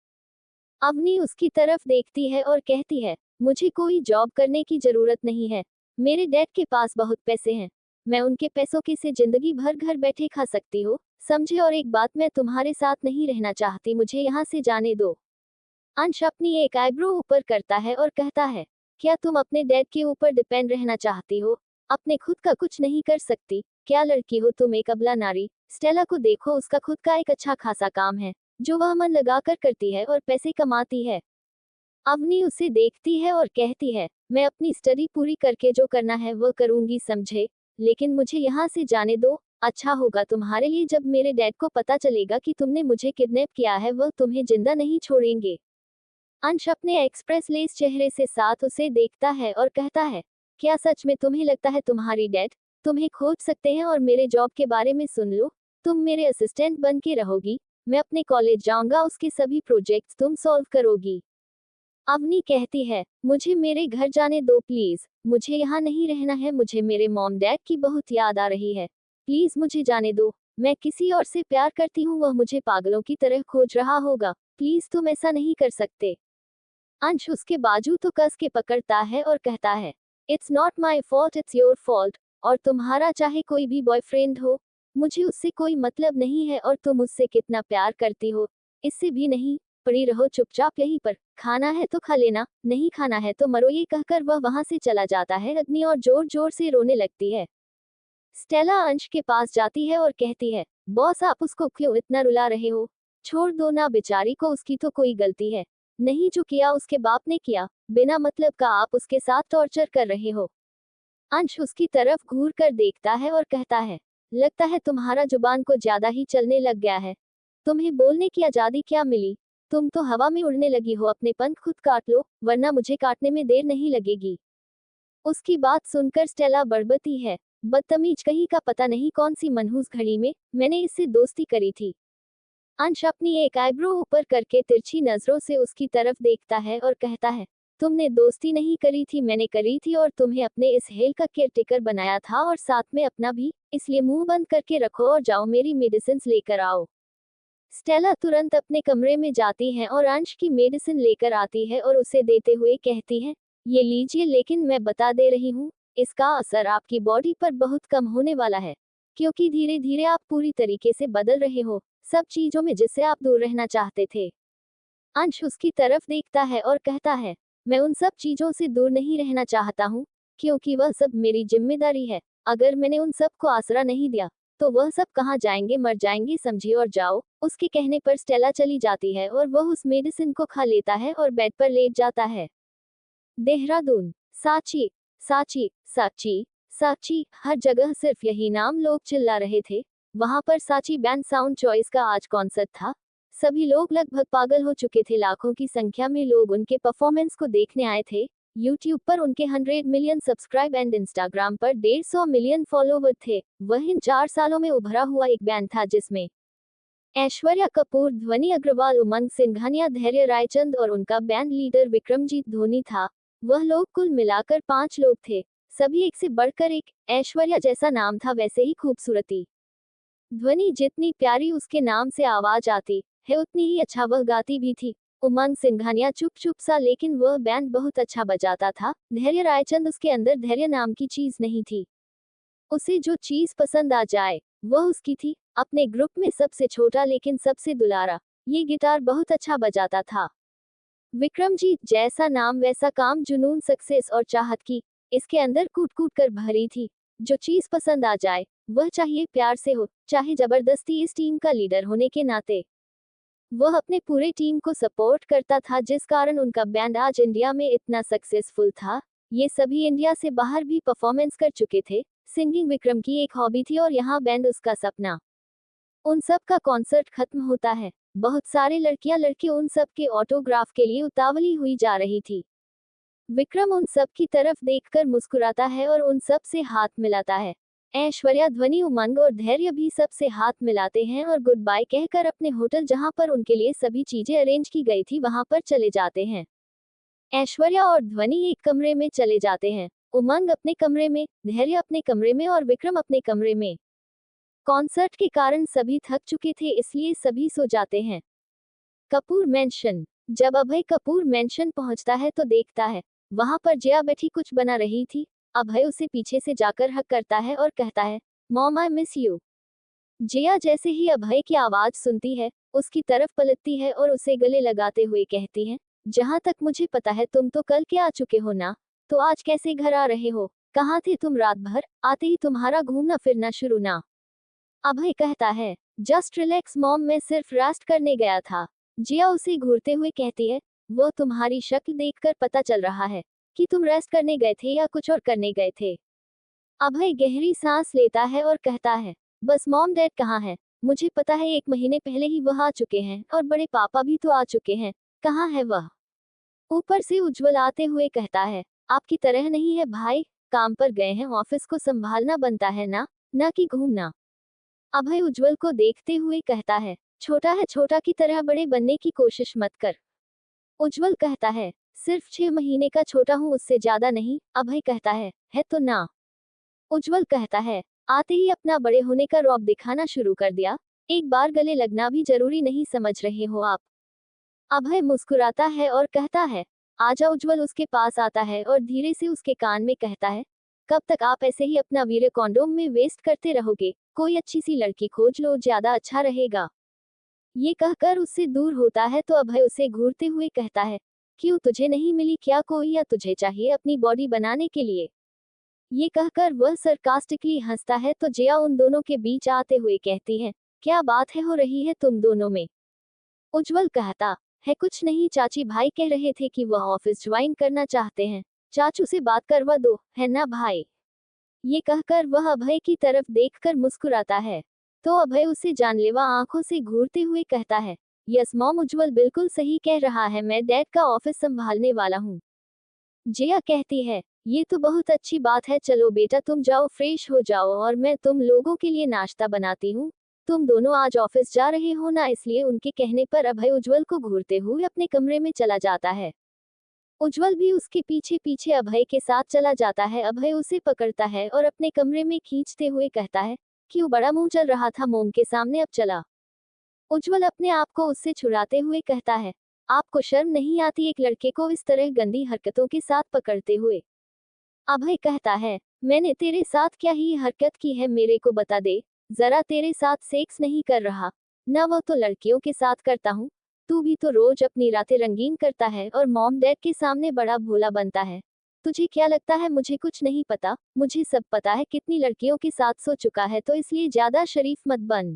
अवनी उसकी तरफ देखती है और कहती है, मुझे कोई जॉब करने की जरूरत नहीं है, मेरे डैड के पास बहुत पैसे हैं, मैं उनके पैसों के से जिंदगी भर घर बैठे खा सकती हूँ, समझे? और एक बात, मैं तुम्हारे साथ नहीं रहना चाहती, मुझे यहाँ से जाने दो। अंश अपनी एक आईब्रो ऊपर करता है और कहता है, क्या तुम अपने डैड के ऊपर डिपेंड रहना चाहती हो, अपने खुद का कुछ नहीं कर सकती? क्या लड़की हो तुम, एक अबला नारी। स्टेला को देखो, उसका खुद का एक अच्छा खासा काम है जो वह मन लगाकर करती है और पैसे कमाती है। अवनी उसे देखती है और कहती है, मैं अपनी स्टडी पूरी करके जो करना है वह करूंगी, समझे? लेकिन मुझे यहाँ से जाने दो, अच्छा होगा तुम्हारे लिए जब मेरे डैड को पता चलेगा कि तुमने मुझे किडनैप किया है, वह तुम्हें जिंदा नहीं छोड़ेंगे। अंश अपने एक्सप्रेस लेस चेहरे से साथ उसे देखता है और कहता है, क्या सच में तुम्हें लगता है तुम्हारी डैड तुम्हें खोज सकते हैं? और मेरे जॉब के बारे में सुन लो, तुम मेरे असिस्टेंट बन के रहोगी, मैं अपने कॉलेज जाऊंगा, उसके सभी प्रोजेक्ट्स तुम सॉल्व करोगी। अवनी कहती है, मुझे मेरे घर जाने दो प्लीज, मुझे यहाँ नहीं रहना है, मुझे मेरे मॉम डैड की बहुत याद आ रही है, प्लीज मुझे जाने दो, मैं किसी और से प्यार करती हूँ, वह मुझे पागलों की तरह खोज रहा होगा, प्लीज तुम ऐसा नहीं कर सकते। अंश उसके बाजू तो कस के पकड़ता है और कहता है, it's not my fault, it's your fault, और तुम्हारा चाहे कोई भी बॉयफ्रेंड हो, मुझे उससे कोई मतलब नहीं है, और तुम उससे कितना प्यार करती हो, इससे भी नहीं, पड़ी रहो चुपचाप यहीं पर, खाना है तो खा लेना, नहीं खाना है तो मरो, ये कहकर वह वहां से चला जाता है। अग्नि और जोर जोर से रोने लगती है। स्टेला अंश के पास जाती है और कहती है, बॉस आप उसको क्यों इतना रुला रहे हो, छोड़ दो ना बेचारी को, उसकी तो कोई गलती है नहीं, जो किया उसके बाप ने किया, बिना मतलब का आप उसके साथ टॉर्चर कर रहे हो। अंश उसकी तरफ घूर कर देखता है और कहता है, लगता है तुम्हारा जुबान को ज्यादा ही चलने लग गया है, तुम्हें बोलने की आजादी क्या मिली, तुम तो हवा में उड़ने लगी हो, अपने पंख खुद काट लो, वरना मुझे काटने में देर नहीं लगेगी। उसकी बात सुनकर स्टेला बड़बड़ती है, बदतमीज कहीं का, पता नहीं कौन सी मनहूस घड़ी में मैंने इससे दोस्ती करी थी। अंश अपनी एक आईब्रो ऊपर करके तिरछी नजरों से उसकी तरफ देखता है और कहता है, तुमने दोस्ती नहीं करी थी, मैंने करी थी, और तुम्हें अपने इस हेल का केयरटेकर बनाया था, और साथ में अपना भी, इसलिए मुंह बंद करके रखो और जाओ मेरी मेडिसिन लेकर आओ। स्टेला तुरंत अपने कमरे में जाती है और अंश की मेडिसिन लेकर आती है और उसे देते हुए कहती है, ये लीजिए, लेकिन मैं बता दे रही हूँ, इसका असर आपकी बॉडी पर बहुत कम होने वाला है, क्योंकि धीरे धीरे आप पूरी तरीके से बदल रहे हो, सब चीजों में जिससे आप दूर रहना चाहते थे। अंश उसकी तरफ देखता है और कहता है, मैं उन सब चीजों से दूर नहीं रहना चाहता हूँ, क्योंकि वह सब मेरी जिम्मेदारी है, अगर मैंने उन सब को आसरा नहीं दिया तो वह सब कहाँ जाएंगे, मर जाएंगे, समझिए और जाओ। उसके कहने पर स्टेला चली जाती है और वह उस मेडिसिन को खा लेता है और बेड पर लेट जाता है। देहरादून। साची, साची, साची, साची, हर जगह सिर्फ यही नाम लोग चिल्ला रहे थे। वहां पर साची बैंड साउंड चॉइस का आज कॉन्सर्ट था। सभी लोग लगभग पागल हो चुके थे, लाखों की संख्या में लोग उनके परफॉर्मेंस को देखने आए थे। यूट्यूब पर उनके 100 मिलियन सब्सक्राइब एंड इंस्टाग्राम पर 150 मिलियन फॉलोवर थे। वह इन 4 सालों में उभरा हुआ एक बैंड था जिसमें ऐश्वर्या कपूर, ध्वनि अग्रवाल, उमंग सिंघानिया, धैर्य रायचंद और उनका बैंड लीडर विक्रमजीत धोनी था। वह लोग कुल मिलाकर 5 लोग थे, सभी एक से बढ़कर एक। ऐश्वर्या जैसा नाम था वैसे ही खूबसूरती, ध्वनि जितनी प्यारी उसके नाम से आवाज आती है उतनी ही अच्छा वह गाती भी थी। उमंग सिंघानिया चुप चुप सा, लेकिन वह बैंड बहुत अच्छा बजाता था। धैर्य रायचंद, उसके अंदर धैर्य नाम की चीज नहीं थी, उसे जो चीज पसंद आ जाए वह उसकी थी। अपने ग्रुप में सबसे छोटा लेकिन सबसे दुलारा, ये गिटार बहुत अच्छा बजाता था। विक्रमजीत, जैसा नाम वैसा काम, जुनून, सक्सेस और चाहत की इसके अंदर कूट कूट कर भरी थी। जो चीज पसंद आ जाए वह चाहिए प्यार से हो, चाहे जबरदस्ती। इस टीम का लीडर होने के नाते वह अपने पूरे टीम को सपोर्ट करता था, जिस कारण उनका बैंड आज इंडिया में इतना सक्सेसफुल था। ये सभी इंडिया से बाहर भी परफॉर्मेंस कर चुके थे। सिंगिंग विक्रम की एक हॉबी थी और यहाँ बैंड उसका सपना। उन सब का कॉन्सर्ट खत्म होता है। बहुत सारे लड़कियां लड़के उन सब के ऑटोग्राफ के लिए उतावली हुई जा रही थी। विक्रम उन सब की तरफ देखकर मुस्कुराता है और उन सब से हाथ मिलाता है। ऐश्वर्या, ध्वनि, उमंग और धैर्य भी सबसे हाथ मिलाते हैं और गुड बाय कहकर अपने होटल, जहां पर उनके लिए सभी चीजें अरेंज की गई थी, वहां पर चले जाते हैं। ऐश्वर्या और ध्वनि एक कमरे में चले जाते हैं, उमंग अपने कमरे में, धैर्य अपने कमरे में और विक्रम अपने कमरे में। कॉन्सर्ट के कारण सभी थक चुके थे, इसलिए सभी सो जाते हैं। कपूर मेंशन। जब अभय कपूर मेंशन पहुंचता है तो देखता है वहां पर जया बैठी कुछ बना रही थी। अभय उसे पीछे से जाकर हक करता है और कहता है, mom I miss you. Jaya जैसे ही अभय की आवाज सुनती है उसकी तरफ पलटती है और उसे गले लगाते हुए कहती है, जहां तक मुझे पता है तुम तो कल के आ चुके हो ना, तो आज कैसे घर आ रहे हो, कहाँ थे तुम रात भर, आते ही तुम्हारा घूमना फिरना शुरू ना। अभय कहता है, जस्ट रिलैक्स मॉम, मैं सिर्फ रेस्ट करने गया था। जिया उसे घूरते हुए कहती है, वो तुम्हारी शक्ल देखकर पता चल रहा है कि तुम रेस्ट करने गए थे या कुछ और करने गए थे। अभय गहरी सांस लेता है और कहता है, बस मॉम डैड कहाँ है, मुझे पता है 1 महीने पहले ही वह आ चुके हैं और बड़े पापा भी तो आ चुके हैं, कहाँ है वह। ऊपर से उज्जवल आते हुए कहता है, आपकी तरह नहीं है भाई, काम पर गए हैं, ऑफिस को संभालना बनता है ना कि घूमना। अभय उज्जवल को देखते हुए कहता है, छोटा है छोटा की तरह बड़े बनने की कोशिश मत कर। उज्जवल कहता है, सिर्फ 6 महीने का छोटा हूँ, उससे ज्यादा नहीं। अभय कहता है तो ना। उज्जवल कहता है, आते ही अपना बड़े होने का रौब दिखाना शुरू कर दिया। एक बार गले लगना भी जरूरी नहीं, समझ रहे हो आप। अभय मुस्कुराता है और कहता है, आजा। उज्जवल उसके पास आता है और धीरे से उसके कान में कहता है, कब तक आप ऐसे ही अपना वीर्य कॉन्डोम में वेस्ट करते रहोगे? कोई अच्छी सी लड़की खोज लो, ज्यादा अच्छा रहेगा। ये कहकर उससे दूर होता है तो अभय उसे घूरते हुए कहता है, क्यों, तुझे नहीं मिली क्या कोई, या तुझे चाहिए अपनी बॉडी बनाने के लिए? ये कहकर वह सरकास्टिकली हंसता है तो जया उन दोनों के बीच आते हुए कहती है, क्या बात है हो रही है तुम दोनों में? उज्जवल कहता है, कुछ नहीं चाची, भाई कह रहे थे कि वह ऑफिस ज्वाइन करना चाहते हैं। चाचू से बात करवा दो, है ना भाई? ये कहकर वह अभय की तरफ देखकर मुस्कुराता है तो अभय उसे जानलेवा आंखों से घूरते हुए कहता है, यस मॉम, उज्जवल बिल्कुल सही कह रहा है, मैं डैड का ऑफिस संभालने वाला हूँ। जया कहती है, ये तो बहुत अच्छी बात है, चलो बेटा तुम जाओ, फ्रेश हो जाओ और मैं तुम लोगों के लिए नाश्ता बनाती हूँ। तुम दोनों आज ऑफिस जा रहे हो ना, इसलिए उनके कहने पर अभय उज्जवल को घूरते हुए अपने कमरे में चला जाता है। उज्जवल भी उसके पीछे पीछे अभय के साथ चला जाता है। अभय उसे पकड़ता है और अपने कमरे में खींचते हुए कहता है, क्यों बड़ा मुंह चल रहा था मोम के सामने, अब चला। उज्जवल अपने आप को उससे छुड़ाते हुए कहता है, आपको शर्म नहीं आती एक लड़के को इस तरह गंदी हरकतों के साथ पकड़ते हुए? अभय कहता है, मैंने तेरे साथ क्या ही हरकत की है, मेरे को बता दे जरा, तेरे साथ सेक्स नहीं कर रहा ना, वो तो लड़कियों के साथ करता हूँ। तू भी तो रोज अपनी रातें रंगीन करता है और मॉम डैड के सामने बड़ा भोला बनता है। तुझे क्या लगता है मुझे कुछ नहीं पता? मुझे सब पता है, कितनी लड़कियों के साथ सो चुका है, तो इसलिए ज्यादा शरीफ मत बन।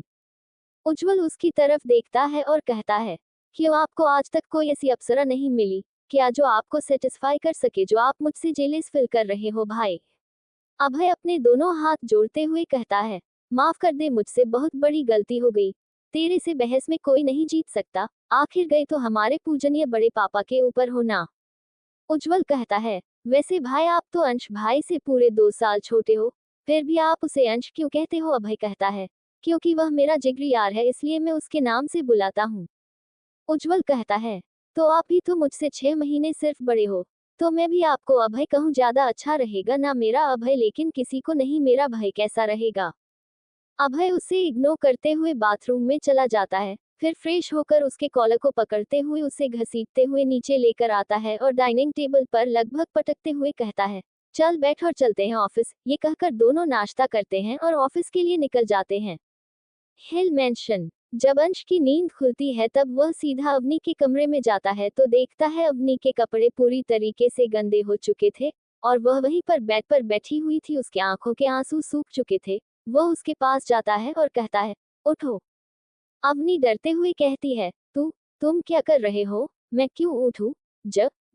उज्जवल उसकी तरफ देखता है और कहता है, क्यों, आपको आज तक कोई ऐसी अप्सरा नहीं मिली क्या जो आपको सेटिस्फाई कर सके, जो आप मुझसे जेलिस फील कर रहे हो भाई? अभय अपने दोनों हाथ जोड़ते हुए कहता है, माफ कर दे, मुझसे बहुत बड़ी गलती हो गई। तेरे से बहस में कोई नहीं जीत सकता, आखिर गए तो हमारे पूजनीय बड़े पापा के ऊपर हो ना। उज्जवल कहता है, वैसे भाई आप तो अंश भाई से पूरे 2 साल छोटे हो, फिर भी आप उसे अंश क्यों कहते हो? अभय कहता है, क्योंकि वह मेरा जिगरी यार है, इसलिए मैं उसके नाम से बुलाता हूँ। उज्जवल कहता है, तो आप ही तो मुझसे 6 महीने सिर्फ बड़े हो, तो मैं भी आपको अभय कहूँ, ज्यादा अच्छा रहेगा ना? मेरा अभय, लेकिन किसी को नहीं मेरा भय कैसा रहेगा? अभय उसे इग्नोर करते हुए बाथरूम में चला जाता है, फिर फ्रेश होकर उसके कॉलर को पकड़ते हुए उसे घसीटते हुए नीचे लेकर आता है और डाइनिंग टेबल पर लगभग पटकते हुए कहता है, चल बैठ और चलते हैं ऑफिस। ये कहकर दोनों नाश्ता करते हैं और ऑफिस के लिए निकल जाते हैं। हिल मेंशन। जब अंश की नींद खुलती है तब वह सीधा अवनी के कमरे में जाता है तो देखता है अवनी के कपड़े पूरी तरीके से गंदे हो चुके थे और वह वहीं पर बेड पर बैठी हुई थी, उसके आंखों के आंसू सूख चुके थे। वह उसके पास जाता है और कहता है, उठो। अवनी डरते हुए कहती है, तुम क्या कर रहे हो? मैं क्यों उठूं?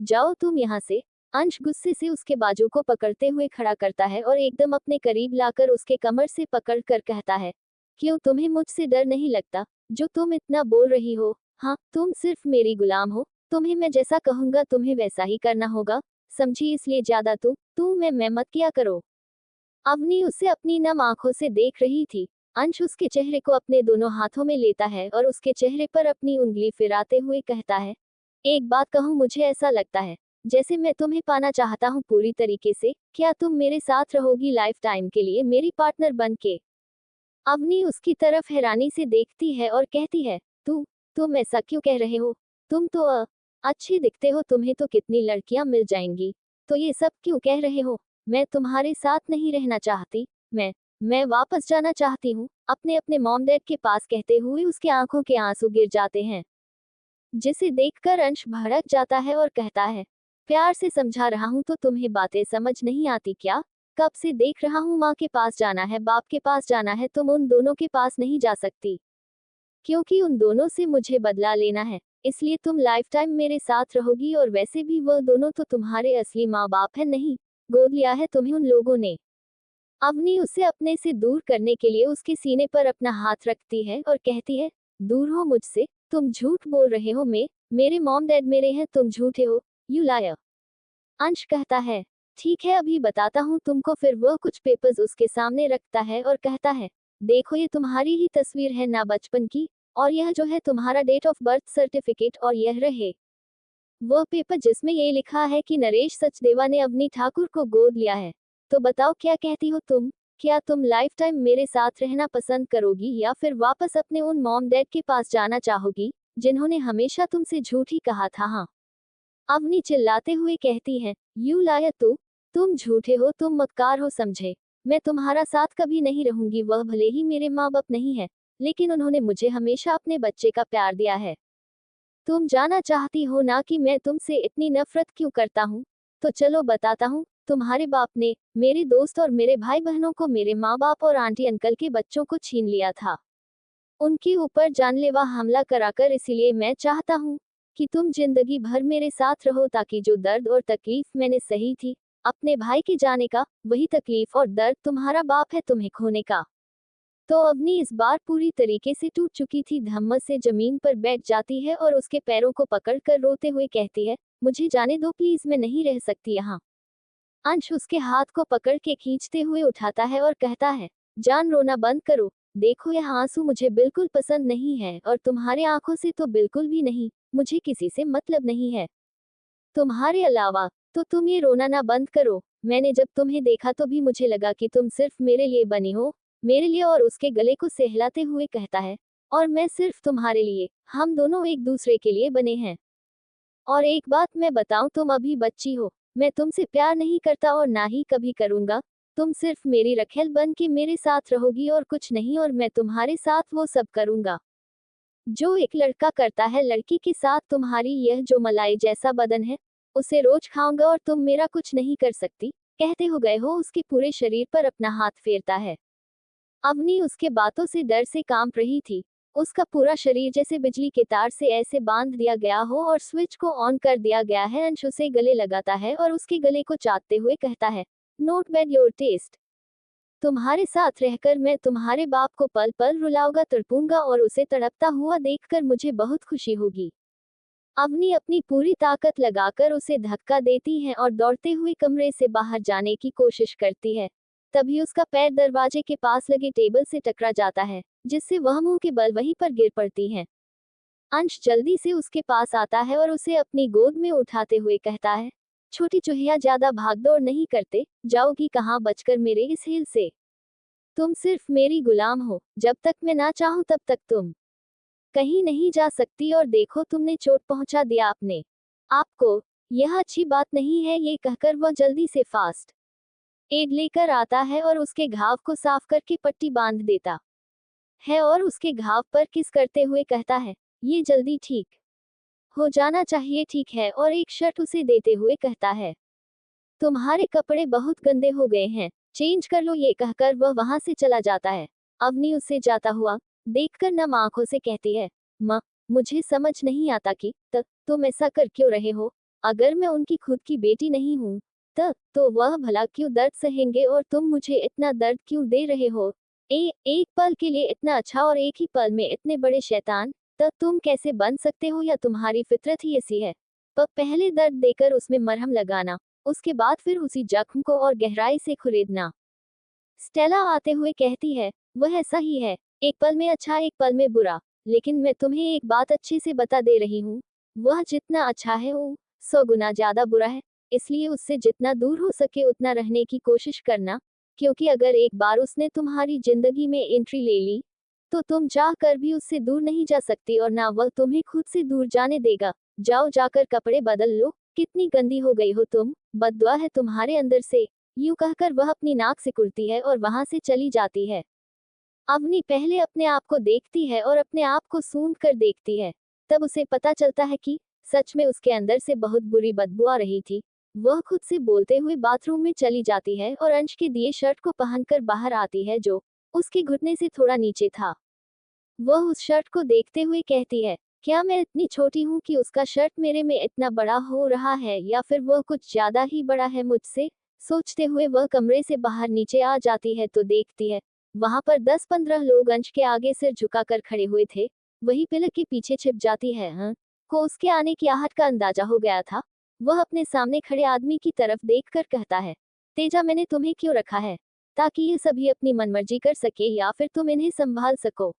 जाओ तुम यहाँ से। अंश गुस्से से उसके बाजू को पकड़ते हुए खड़ा करता है और एकदम अपने करीब लाकर उसके कमर से पकड़ कर कहता है, क्यों, तुम्हें मुझसे डर नहीं लगता? जो तुम इतना बोल रही हो, हाँ, तुम सिर्फ मेरी गुलाम हो, तुम्हें मैं जैसा कहूंगा तुम्हें वैसा ही करना होगा, समझी? इसलिए ज्यादा तू मैं मत किया करो। अवनी उसे अपनी नम आंखों से देख रही थी। अंश उसके चेहरे को अपने दोनों हाथों में लेता है और उसके चेहरे पर अपनी उंगली फिराते हुए कहता है, एक बात कहूँ, मुझे ऐसा लगता है जैसे मैं तुम्हें पाना चाहता हूँ पूरी तरीके से। क्या तुम मेरे साथ रहोगी लाइफ टाइम के लिए, मेरी पार्टनर बन के? अवनी उसकी तरफ हैरानी से देखती है और कहती है, तुम ऐसा क्यों कह रहे हो? तुम तो अच्छे दिखते हो, तुम्हें तो कितनी लड़कियां मिल जाएंगी, तो ये सब क्यों कह रहे हो? मैं तुम्हारे साथ नहीं रहना चाहती, मैं वापस जाना चाहती हूँ अपने अपने मॉम डैड के पास। कहते हुए उसके आंखों के आंसू गिर जाते हैं, जिसे देखकर अंश भड़क जाता है और कहता है, प्यार से समझा रहा हूँ तो तुम्हें बातें समझ नहीं आती क्या? कब से देख रहा हूँ, माँ के पास जाना है, बाप के पास जाना है, तुम उन दोनों के पास नहीं जा सकती, क्योंकि उन दोनों से मुझे बदला लेना है, इसलिए तुम लाइफ टाइम मेरे साथ रहोगी। और वैसे भी वह दोनों तो तुम्हारे असली माँ बाप है नहीं, गोद लिया है तुम्हें उन लोगों ने। अवनी उसे अपने से दूर करने के लिए उसके सीने पर अपना हाथ रखती है और कहती है, दूर हो मुझसे, तुम झूठ बोल रहे हो, मेरे मॉम डैड मेरे हैं, तुम झूठे हो, यू लायर। अंश कहता है, ठीक है अभी बताता हूँ तुमको। फिर वह कुछ पेपर्स उसके सामने रखता है और कहता है, देखो ये तुम्हारी ही तस्वीर है ना बचपन की, और यह जो है तुम्हारा डेट ऑफ बर्थ सर्टिफिकेट, और यह रहे वह पेपर जिसमें ये लिखा है कि नरेश सचदेवा ने अवनी ठाकुर को गोद लिया है। तो बताओ क्या कहती हो तुम? क्या तुम लाइफ टाइम मेरे साथ रहना पसंद करोगी या फिर वापस अपने उन मॉम डैड के पास जाना चाहोगी जिन्होंने हमेशा तुमसे झूठ ही कहा था? हाँ, अवनी चिल्लाते हुए कहती है, यू लायर तुम झूठे हो, तुम मक्कार हो, समझे? मैं तुम्हारा साथ कभी नहीं रहूंगी। वह भले ही मेरे माँ बाप नहीं है, लेकिन उन्होंने मुझे हमेशा अपने बच्चे का प्यार दिया है। तुम जाना चाहती हो ना कि मैं तुमसे इतनी नफरत क्यों करता हूँ? तो चलो बताता हूँ। तुम्हारे बाप ने मेरे दोस्त और मेरे भाई बहनों को मेरे माँ बाप और आंटी अंकल के बच्चों को छीन लिया था, उनके ऊपर जानलेवा हमला कराकर। इसीलिए मैं चाहता हूँ कि तुम जिंदगी भर मेरे साथ रहो, ताकि जो दर्द और तकलीफ मैंने सही थी अपने भाई के जाने का, वही तकलीफ और दर्द तुम्हारा बाप है तुम्हें खोने का। तो अवनी इस बार पूरी तरीके से टूट चुकी थी, धम्मस से जमीन पर बैठ जाती है और उसके पैरों को पकड़कर रोते हुए कहती है, मुझे जाने दो प्लीज, मैं नहीं रह सकती यहाँ। अंश उसके हाथ को पकड़ के खींचते हुए उठाता है और कहता है, जान, रोना बंद करो। देखो यह आंसू मुझे बिल्कुल पसंद नहीं है, और तुम्हारे आंखों से तो बिल्कुल भी नहीं। मुझे किसी से मतलब नहीं है तुम्हारे अलावा। तो तुम ये रोना ना बंद करो। मैंने जब तुम्हें देखा तो भी मुझे लगा कि तुम सिर्फ मेरे लिए बनी हो, मेरे लिए। और उसके गले को सहलाते हुए कहता है, और मैं सिर्फ तुम्हारे लिए। हम दोनों एक दूसरे के लिए बने हैं। और एक बात मैं बताऊं, तुम अभी बच्ची हो। मैं तुमसे प्यार नहीं करता और ना ही कभी करूंगा। तुम सिर्फ मेरी रखेल बन के मेरे साथ रहोगी और कुछ नहीं, और मैं तुम्हारे साथ वो सब करूंगा जो एक लड़का करता है लड़की के साथ। तुम्हारी यह जो मलाई जैसा बदन है, उसे रोज खाऊंगा और तुम मेरा कुछ नहीं कर सकती। कहते हो गए हो उसके पूरे शरीर पर अपना हाथ फेरता है। अवनी उसके बातों से डर से कांप रही थी। उसका पूरा शरीर जैसे बिजली के तार से ऐसे बांध दिया गया हो और स्विच को ऑन कर दिया गया है। अंश उसे गले लगाता है और उसके गले को चाटते हुए कहता है, नोट बैड योर टेस्ट। तुम्हारे साथ रहकर मैं तुम्हारे बाप को पल पल रुलाऊंगा, तड़पूंगा, और उसे तड़पता हुआ देखकर मुझे बहुत खुशी होगी। अवनी अपनी पूरी ताकत लगाकर उसे धक्का देती है और दौड़ते हुए कमरे से बाहर जाने की कोशिश करती है। तभी उसका पैर दरवाजे के पास लगे टेबल से टकरा जाता है, जिससे वह मुंह के बल वहीं पर गिर पड़ती है। अंश जल्दी से उसके पास आता है और उसे अपनी गोद में उठाते हुए कहता है, छोटी चुहिया, ज्यादा भागदौड़ नहीं करते जाओगी कहाँ बचकर मेरे इस हिल से? तुम सिर्फ मेरी गुलाम हो। जब तक मैं ना चाहूं तब तक तुम कहीं नहीं जा सकती। और देखो तुमने चोट पहुंचा दिया अपने आपको। यह अच्छी बात नहीं है। ये कहकर वह जल्दी से फास्ट एड लेकर आता है और उसके घाव को साफ करके पट्टी बांध देता है, और उसके घाव पर किस करते हुए कहता है, ये जल्दी ठीक हो जाना चाहिए, ठीक है? और एक शर्ट उसे देते हुए कहता है, तुम्हारे कपड़े बहुत गंदे हो गए हैं, चेंज कर लो। ये कहकर वह वहां से चला जाता है। अवनी उसे जाता हुआ देखकर नम आंखों से कहती है, माँ, मुझे समझ नहीं आता कि तुम ऐसा कर क्यों रहे हो। अगर मैं उनकी खुद की बेटी नहीं हूँ तो वह भला क्यों दर्द सहेंगे, और तुम मुझे इतना दर्द क्यों दे रहे हो? एक पल के लिए इतना अच्छा और एक ही पल में इतने बड़े शैतान तुम कैसे बन सकते हो, या तुम्हारी फितरत ही ऐसी है? पहले दर्द देकर उसमें मरहम लगाना, उसके बाद फिर उसी जख्म को और गहराई से खुरेदना। स्टेला आते हुए कहती है, वह ऐसा ही है, एक पल में अच्छा एक पल में बुरा। लेकिन मैं तुम्हें एक बात अच्छे से बता दे रही हूँ, वह जितना अच्छा है वो 100 गुना ज्यादा बुरा है। इसलिए उससे जितना दूर हो सके उतना रहने की कोशिश करना, क्योंकि अगर एक बार उसने तुम्हारी जिंदगी में एंट्री ले ली तो तुम चाह कर भी उससे दूर नहीं जा सकती, और ना वह तुम्हें खुद से दूर जाने देगा। जाओ, जाकर कपड़े बदल लो। कितनी गंदी हो गई हो तुम, बददुआ है तुम्हारे अंदर से। यूं कहकर वह अपनी नाक सिकुड़ती है और वहां से चली जाती है। अवनी पहले अपने आप को देखती है और अपने आप को सूंघ कर देखती है। तब उसे पता चलता है कि सच में उसके अंदर से बहुत बुरी बदबू आ रही थी। वह खुद से बोलते हुए बाथरूम में चली जाती है और अंश के दिए शर्ट को पहनकर बाहर आती है, जो उसके घुटने से थोड़ा नीचे था। वह उस शर्ट को देखते हुए कहती है, क्या मैं इतनी छोटी हूँ कि उसका शर्ट मेरे में इतना बड़ा हो रहा है, या फिर वह कुछ ज्यादा ही बड़ा है मुझसे? सोचते हुए वह कमरे से बाहर नीचे आ जाती है तो देखती है वहां पर 10-15 लोग अंश के आगे सिर झुकाकर खड़े हुए थे। वही पिलक के पीछे छिप जाती है। को उसके आने की आहट का अंदाजा हो गया था। वह अपने सामने खड़े आदमी की तरफ देखकर कहता है, तेजा, मैंने तुम्हें क्यों रखा है? ताकि ये सभी अपनी मनमर्जी कर सके या फिर तुम इन्हें संभाल सको।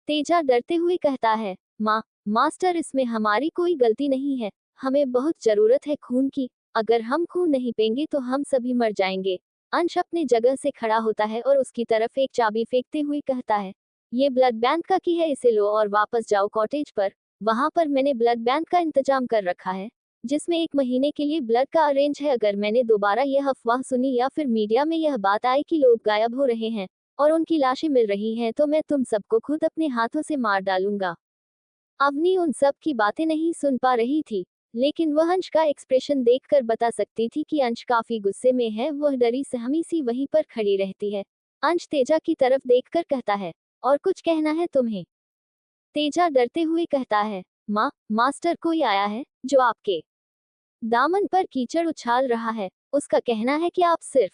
तेजा डरते हुए कहता है, मास्टर इसमें हमारी कोई गलती नहीं है, हमें बहुत जरूरत है खून की, अगर हम खून नहीं पेंगे तो हम सभी मर जाएंगे। अंश अपनी जगह से खड़ा होता है और उसकी तरफ एक चाबी फेंकते हुए कहता है, ये ब्लड बैंक का की है, इसे लो और वापस जाओ कॉटेज पर, वहां पर मैंने ब्लड बैंक का इंतजाम कर रखा है, जिसमें 1 महीने के लिए ब्लड का अरेंज है। अगर मैंने दोबारा यह अफवाह सुनी या फिर मीडिया में यह बात आई कि लोग गायब हो रहे हैं और उनकी लाशें मिल रही हैं, तो मैं तुम सबको खुद अपने हाथों से मार डालूंगा। अवनी उन सब की बातें नहीं सुन पा रही थी, लेकिन वह अंश का एक्सप्रेशन देखकर बता सकती थी कि अंश काफी गुस्से में है। वह डरी सहमी सी वहीं पर खड़ी रहती है। अंश तेजा की तरफ देखकर कहता है, और कुछ कहना है तुम्हें? तेजा डरते हुए कहता है, मास्टर कोई आया है जो आपके दामन पर कीचड़ उछाल रहा है। उसका कहना है कि आप सिर्फ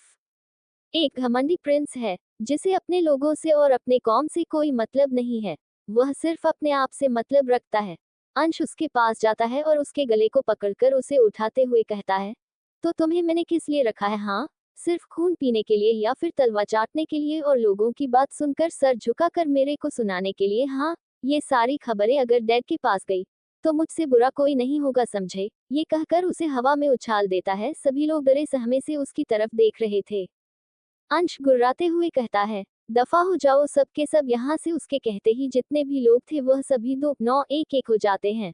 एक घमंडी प्रिंस है, जिसे अपने लोगों से और अपने कौम से कोई मतलब नहीं है। वह सिर्फ अपने आप से मतलब रखता है। अंश उसके पास जाता है और उसके गले को पकड़कर उसे उठाते हुए कहता है, तो तुम्हें मैंने किस लिए रखा है? हाँ, सिर्फ खून पीने के लिए या फिर तलवा चाटने के लिए और लोगों की बात सुनकर सर झुकाकर मेरे को सुनाने के लिए? हाँ, ये सारी खबरें अगर डैड के पास गई तो मुझसे बुरा कोई नहीं होगा, समझे? ये कहकर उसे हवा में उछाल देता है। सभी लोग डरे सहमे से उसकी तरफ देख रहे थे। अंश गुर्राते हुए कहता है, दफा हो जाओ सब के सब यहाँ से। उसके कहते ही जितने भी लोग थे वह सभी 2-9 एक-एक हो जाते हैं।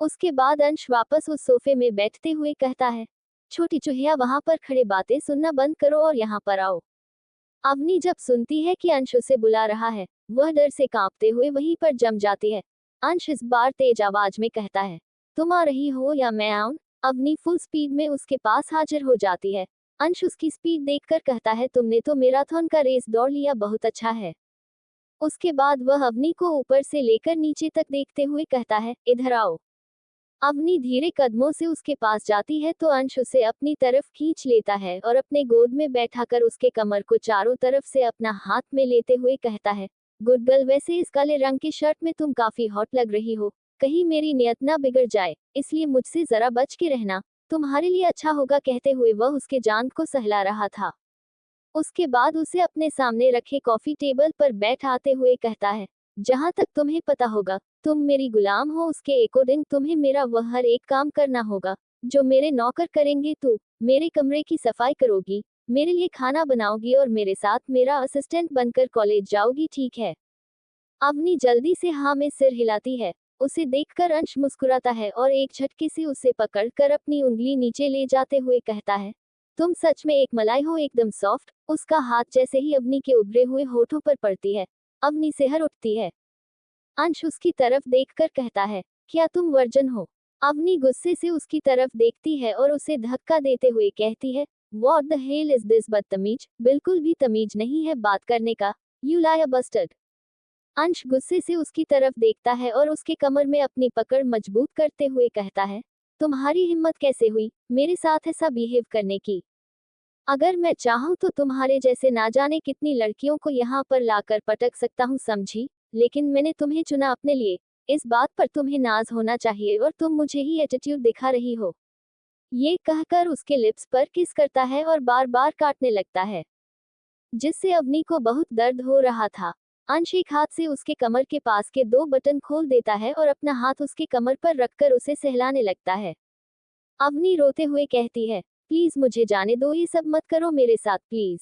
उसके बाद अंश वापस उस सोफे में बैठते हुए कहता है, छोटी चुहिया वहां पर खड़े बातें सुनना बंद करो और यहाँ पर आओ। अवनी जब सुनती है कि अंश उसे बुला रहा है, वह डर से कांपते हुए वहीं पर जम जाती है। अंश इस बार तेज आवाज में कहता है, तुम आ रही हो या मैं आऊं? अवनी फुल स्पीड में उसके पास हाजिर हो जाती है। अंश उसकी स्पीड देखकर कहता है, तुमने तो मैराथन का रेस दौड़ लिया, बहुत अच्छा है। उसके बाद वह अवनी को ऊपर से लेकर नीचे तक देखते हुए कहता है, इधर आओ। अवनी धीरे कदमों से उसके पास जाती है तो अंश उसे अपनी तरफ खींच लेता है और अपने गोद में बैठाकर उसके कमर को चारों तरफ से अपना हाथ में लेते हुए कहता है, गुड गर्ल, वैसे इस काले रंग की शर्ट में तुम काफी हॉट लग रही हो। कहीं मेरी नियत ना बिगड़ जाए, इसलिए मुझसे जरा बच के रहना, तुम्हारे लिए अच्छा होगा। कहते हुए वह उसके जान को सहला रहा था। उसके बाद उसे अपने सामने रखे कॉफी टेबल पर बैठाते हुए कहता है, जहां तक तुम्हें पता होगा तुम मेरी गुलाम हो, उसके अकॉर्डिंग तुम्हें मेरा वह हर एक काम करना होगा जो मेरे नौकर करेंगे। तू मेरे कमरे की सफाई करोगी, मेरे लिए खाना बनाओगी और मेरे साथ मेरा असिस्टेंट बनकर कॉलेज जाओगी, ठीक है? अवनी जल्दी से हाँ में सिर हिलाती है। उसे देखकर अंश मुस्कुराता है और एक झटके से उसे पकड़कर अपनी उंगली नीचे ले जाते हुए कहता है, तुम सच में एक मलाई हो, एकदम सॉफ्ट। उसका हाथ जैसे ही अवनी के उभरे हुए होठों पर पड़ती है, अवनी सिहर उठती है। अंश उसकी तरफ देखकर कहता है, क्या तुम वर्जन हो? अवनी गुस्से से उसकी तरफ देखती है और उसे धक्का देते हुए कहती है, what the hell is this? बदतमीज, बिल्कुल भी तमीज नहीं है बात करने का। You liar bastard. अंश गुस्से से उसकी तरफ देखता है और उसके कमर में अपनी पकड़ मजबूत करते हुए कहता है, तुम्हारी हिम्मत कैसे हुई मेरे साथ ऐसा बिहेव करने की? अगर मैं चाहूं तो तुम्हारे जैसे ना जाने कितनी लड़कियों को यहाँ पर लाकर पटक सकता हूँ, समझी? लेकिन मैंने तुम्हें चुना अपने लिए। इस बात पर तुम्हें नाज होना चाहिए और तुम मुझे ही एटीट्यूड दिखा रही हो। ये कहकर उसके लिप्स पर किस करता है और बार बार काटने लगता है, जिससे अवनी को बहुत दर्द हो रहा था। अंश एक हाथ से उसके कमर के पास के 2 बटन खोल देता है और अपना हाथ उसके कमर पर रखकर उसे सहलाने लगता है। अवनी रोते हुए कहती है, प्लीज मुझे जाने दो, ये सब मत करो मेरे साथ प्लीज।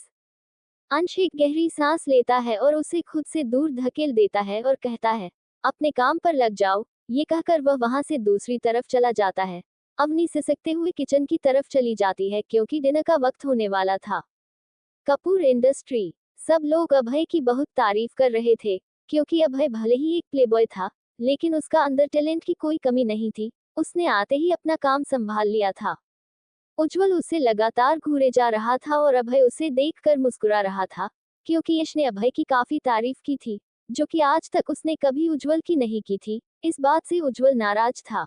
अंश एक गहरी सांस लेता है और उसे खुद से दूर धकेल देता है और कहता है, अपने काम पर लग जाओ। ये कहकर वह वहां से दूसरी तरफ चला जाता है। अवनी सिसकते हुए किचन की तरफ चली जाती है क्योंकि डिनर का वक्त होने वाला था। कपूर इंडस्ट्री। सब लोग अभय की बहुत तारीफ कर रहे थे, क्योंकि अभय भले ही एक प्लेबॉय था, लेकिन उसका अंदर टैलेंट की कोई कमी नहीं थी। उसने आते ही अपना काम संभाल लिया था। उज्जवल उसे लगातार घूरे जा रहा था और अभय उसे देखकर मुस्कुरा रहा था, क्योंकि यश ने अभय की काफी तारीफ की थी, जो कि आज तक उसने कभी उज्जवल की नहीं की थी। इस बात से उज्जवल नाराज था।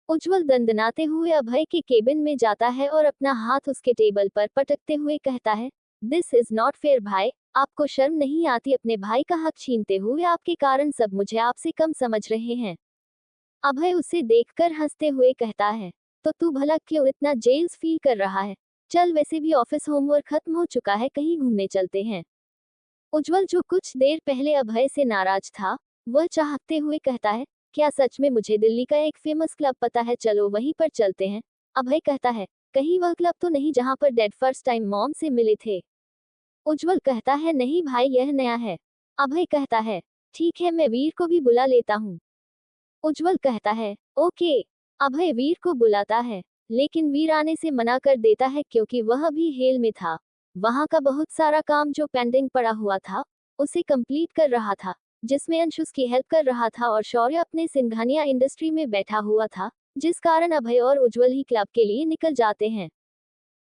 उज्जवल दंदनाते हुए अभय के केबिन में जाता है और अपना हाथ उसके टेबल पर पटकते हुए कहता है, दिस इज नॉट फेयर भाई, आपको शर्म नहीं आती अपने भाई का हक छीनते हुए? आपके कारण सब मुझे आपसे कम समझ रहे हैं। अभय उसे देखकर हंसते हुए कहता है, तो तू भला क्यों इतना जेल्स फील कर रहा है? चल, वैसे भी ऑफिस होमवर्क खत्म हो चुका है, कहीं घूमने चलते हैं। उज्जवल, जो कुछ देर पहले अभय से नाराज था, वह चाहते हुए कहता है, क्या सच में? मुझे दिल्ली का एक फेमस क्लब पता है, चलो वहीं पर चलते हैं। अभय कहता है, कहीं वह क्लब तो नहीं जहां पर डैड फर्स्ट टाइम मॉम से मिले थे? उज्जवल कहता है, नहीं भाई, यह नया है। अभय कहता है, ठीक है, मैं वीर को भी बुला लेता हूँ। उज्जवल कहता है, ओके। अभय वीर को बुलाता है, लेकिन वीर आने से मना कर देता है क्योंकि वह भी हेल में था। वहां का बहुत सारा काम जो पेंडिंग पड़ा हुआ था, उसे कंप्लीट कर रहा था, जिसमें अंश उसकी हेल्प कर रहा था और शौर्य अपने सिंघानिया इंडस्ट्री में बैठा हुआ था, जिस कारण अभय और उज्जवल ही क्लब के लिए निकल जाते हैं।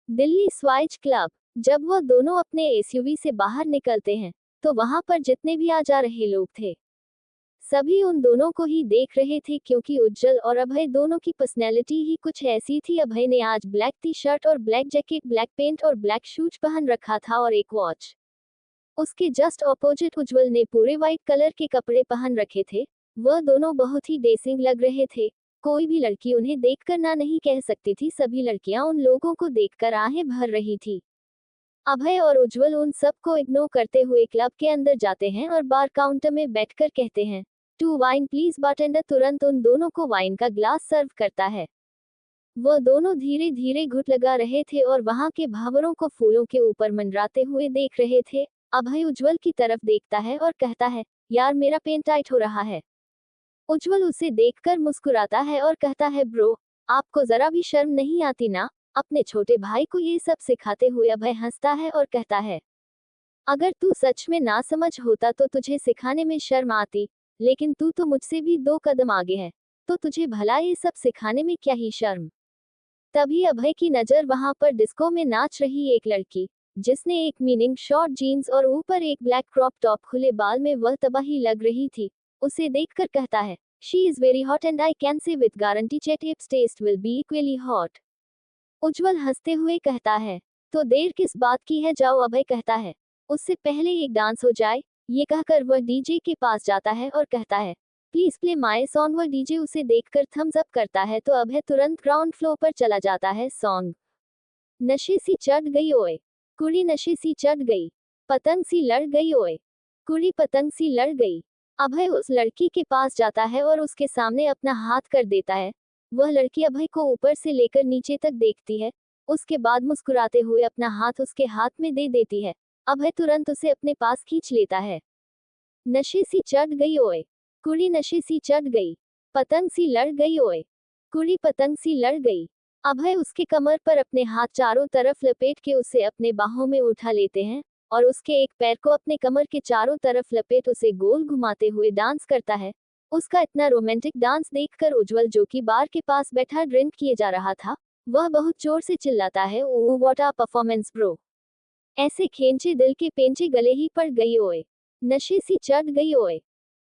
दिल्ली स्वाइच क्लब। जब वह दोनों अपने एसयूवी से बाहर निकलते हैं, तो वहां पर जितने भी आ जा रहे लोग थे, सभी उन दोनों को ही देख रहे थे क्योंकि उज्जवल और अभय दोनों की पर्सनैलिटी ही कुछ ऐसी थी। अभय ने आज ब्लैक टी शर्ट और ब्लैक जैकेट, ब्लैक पेंट और ब्लैक शूज पहन रखा था और एक वॉच। उसके जस्ट ऑपोजिट उज्जवल ने पूरे व्हाइट कलर के कपड़े पहन रखे थे। वह दोनों बहुत ही डेसिंग लग रहे थे। कोई भी लड़की उन्हें देखकर ना नहीं कह सकती थी, सभी लड़कियां उन लोगों को देखकर आहें भर रही थी। अभय और उज्जवल उन सब को इग्नोर करते हुए क्लब के अंदर जाते हैं और बार काउंटर में बैठकर कहते हैं, 2 वाइन प्लीज। बारटेंडर तुरंत उन दोनों को वाइन का ग्लास सर्व करता है। वह दोनों धीरे धीरे घुट लगा रहे थे और वहां के भावरों को फूलों के ऊपर मंडराते हुए देख रहे थे। अभय उज्जवल की तरफ देखता है और कहता है, यार मेरा पेन टाइट हो रहा है। उज्जवल उसे देखकर मुस्कुराता है और कहता है, ब्रो, आपको जरा भी शर्म नहीं आती ना? अपने छोटे भाई को ये सब सिखाते हुए अभय हंसता है और कहता है, अगर तू सच में ना समझ होता तो तुझे सिखाने में शर्म आती, लेकिन तू तो मुझसे भी 2 कदम आगे है, तो तुझे भला ये सब सिखाने में क्या ही शर्म। तभी अभय की नजर वहां पर डिस्को में नाच रही एक लड़की, जिसने एक मीनिंग शॉर्ट जीन्स और ऊपर एक ब्लैक क्रॉप टॉप, खुले बाल में वह तबाही लग रही थी, उसे देखकर कहता है, she is very hot and I can say with guarantee that it's taste will be equally hot. Ujjwal हंसते हुए कहता है, तो देर किस बात की है, जाओ। अभय कहता है, उससे पहले एक डांस हो जाए। ये कहकर वह डीजे के पास जाता है और कहता है, प्लीज प्ले माय सॉन्ग। वह डीजे उसे देखकर थम्स अप करता है तो अभय तुरंत ग्राउंड फ्लोर पर चला जाता है। सॉन्ग, नशे सी चढ़ गई ओए, कुड़ी नशे सी चढ़ गई, पतंग सी लड़ गई ओए, कुड़ी पतंग सी लड़ गई। अभय उस लड़की के पास जाता है और उसके सामने अपना हाथ कर देता है। वह लड़की अभय को ऊपर से लेकर नीचे तक देखती है, उसके बाद मुस्कुराते हुए अपना हाथ उसके हाथ में दे देती है। अभय तुरंत उसे अपने पास खींच लेता है। नशे सी चढ़ गई ओए, कुड़ी नशे सी चढ़ गई, पतंग सी लड़ गई ओए, कुड़ी पतंग सी लड़ गई। अभय उसके कमर पर अपने हाथ चारों तरफ लपेट के उसे अपने बाहों में उठा लेते हैं और उसके एक पैर को अपने कमर के चारों तरफ लपेट उसे गोल घुमाते हुए डांस करता है। उसका इतना रोमांटिक डांस देखकर उज्जवल, जो कि बार के पास बैठा ड्रिंक किए जा रहा था, वह बहुत जोर से चिल्लाता है, oh what a performance bro, ऐसे खींचे दिल के पेंचे गले ही पड़ गई ओए, नशे सी चढ़ गई ओए,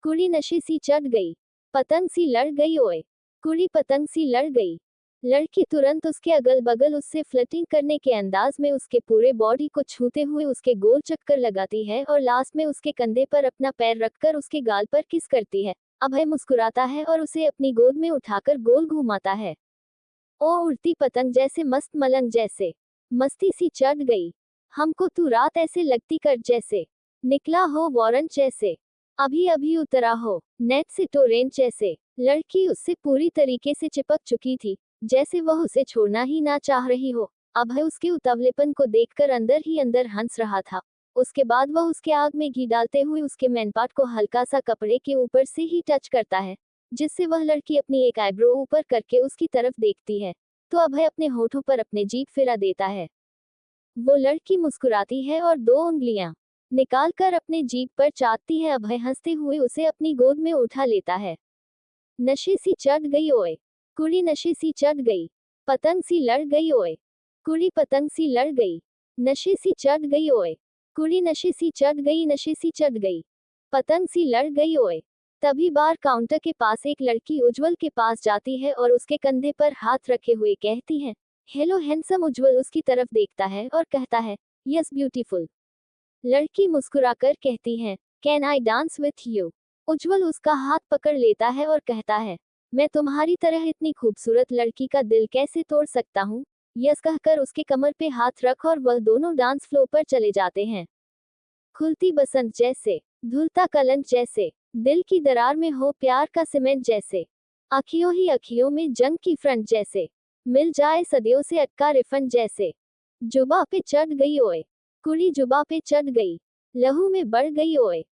कुड़ी नशे सी चढ़ गई, पतंग सी लड़ गई ओए, कुड़ी पतंग सी लड़ गई। लड़की तुरंत उसके अगल बगल उससे फ्लर्टिंग करने के अंदाज में उसके पूरे बॉडी को छूते हुए उसके गोल चक्कर लगाती है और लास्ट में उसके कंधे पर अपना पैर रखकर उसके गाल पर किस करती है। अभय मुस्कुराता है और उसे अपनी गोद में उठाकर गोल घुमाता है। ओ उड़ती पतंग जैसे, मस्त मलंग जैसे, मस्ती सी चढ़ गई, हमको तू रात ऐसे लगती कर जैसे, निकला हो वारंट जैसे, अभी अभी उतरा हो नेट से टोरेंट जैसे। लड़की उससे पूरी तरीके से चिपक चुकी थी, जैसे वह उसे छोड़ना ही ना चाह रही हो। अभय उसके उतावलेपन को देखकर अंदर ही अंदर हंस रहा था। उसके बाद वह उसके आग में घी डालते हुए उसके मैनपाट को हल्का सा कपड़े के ऊपर से ही टच करता है, जिससे वह लड़की अपनी एक आईब्रो ऊपर करके उसकी तरफ देखती है, तो अभय अपने होठों पर अपने जीभ फिरा देता है। वो लड़की मुस्कुराती है और 2 उंगलियां निकालकर अपने जीभ पर चाटती है। अभय हंसते हुए उसे अपनी गोद में उठा लेता है। नशे सी चढ़ गई ओए, कुड़ी नशे सी चढ़ गई, पतंग सी लड़ गई ओए, कुड़ी पतंग सी लड़ गई, नशे सी चढ़ गई ओए, कुड़ी नशे सी चढ़ गई, नशे सी चढ़ गई, पतंग सी लड़ गई ओए। तभी बार काउंटर के पास एक लड़की उज्जवल के पास जाती है और उसके कंधे पर हाथ रखे हुए कहती है, हेलो हैंडसम। उज्जवल उसकी तरफ देखता है और कहता है, यस ब्यूटीफुल। लड़की मुस्कुराकर कहती है, can I dance with you. Ujjwal उसका हाथ पकड़ लेता है और कहता है, मैं तुम्हारी तरह इतनी खूबसूरत लड़की का दिल कैसे तोड़ सकता हूँ। यस कहकर उसके कमर पे हाथ रख और वह दोनों डांस फ्लोर पर चले जाते हैं। खुलती बसंत जैसे, धुलता कलंक जैसे, दिल की दरार में हो प्यार का सीमेंट जैसे, आँखियों ही अखियों में जंग की फ्रंट जैसे, मिल जाए सदियों से अटका रिफंड जैसे, जुबा पे चढ़ गई ओए, कुड़ी जुबा पे चढ़ गई, लहू में बढ़ गई ओए,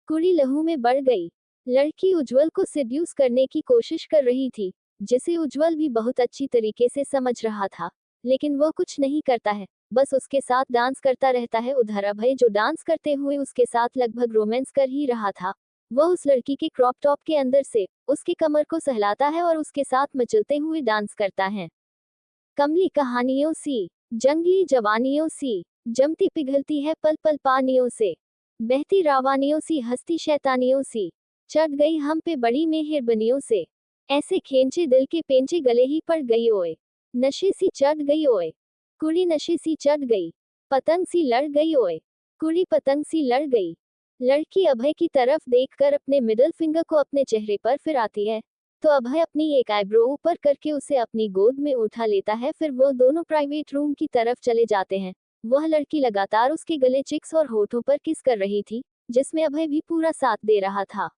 कुड़ी लहू में बढ़ गई। लड़की उज्जवल को सिड्यूस करने की कोशिश कर रही थी, जिसे उज्जवल भी बहुत अच्छी तरीके से समझ रहा था, लेकिन वो कुछ नहीं करता है, बस उसके साथ डांस करता रहता है। उधर अभय जो डांस करते हुए उसके साथ लगभग रोमांस कर ही रहा था, वह उस लड़की के क्रॉप टॉप के अंदर से उसकी कमर को सहलाता है और उसके साथ मचलते हुए डांस करता है। कमली कहानियों सी, जंगली जवानियों सी, जमती पिघलती है पल पल पानियों से, बहती रावानियों सी हंसती शैतानियों सी, चढ़ गई हम पे बड़ी मेहरबनियों से, ऐसे खेंचे दिल के पेंचे गले ही पड़ गई ओए, नशे सी चढ़ गई ओए, कुड़ी नशे सी चढ़ गई, पतंग सी लड़ गई ओए, कुड़ी पतंग सी लड़ गई। लड़की अभय की तरफ देखकर अपने मिडिल फिंगर को अपने चेहरे पर फिराती है, तो अभय अपनी एक आईब्रो ऊपर करके उसे अपनी गोद में उठा लेता है। फिर वो दोनों प्राइवेट रूम की तरफ चले जाते हैं। वह लड़की लगातार उसके गले, चिक्स और होठों पर किस कर रही थी, जिसमें अभय भी पूरा साथ दे रहा था।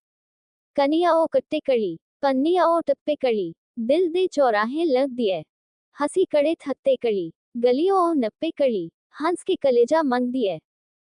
कनिया ओ कट्टे कड़ी, पन्निया ओ टप्पे कड़ी, दिल दे चौराहे लग दिए, हंसी कड़े थत्ते कड़ी, गलियों ओ नप्पे कड़ी, हंस के कलेजा मंग दिए,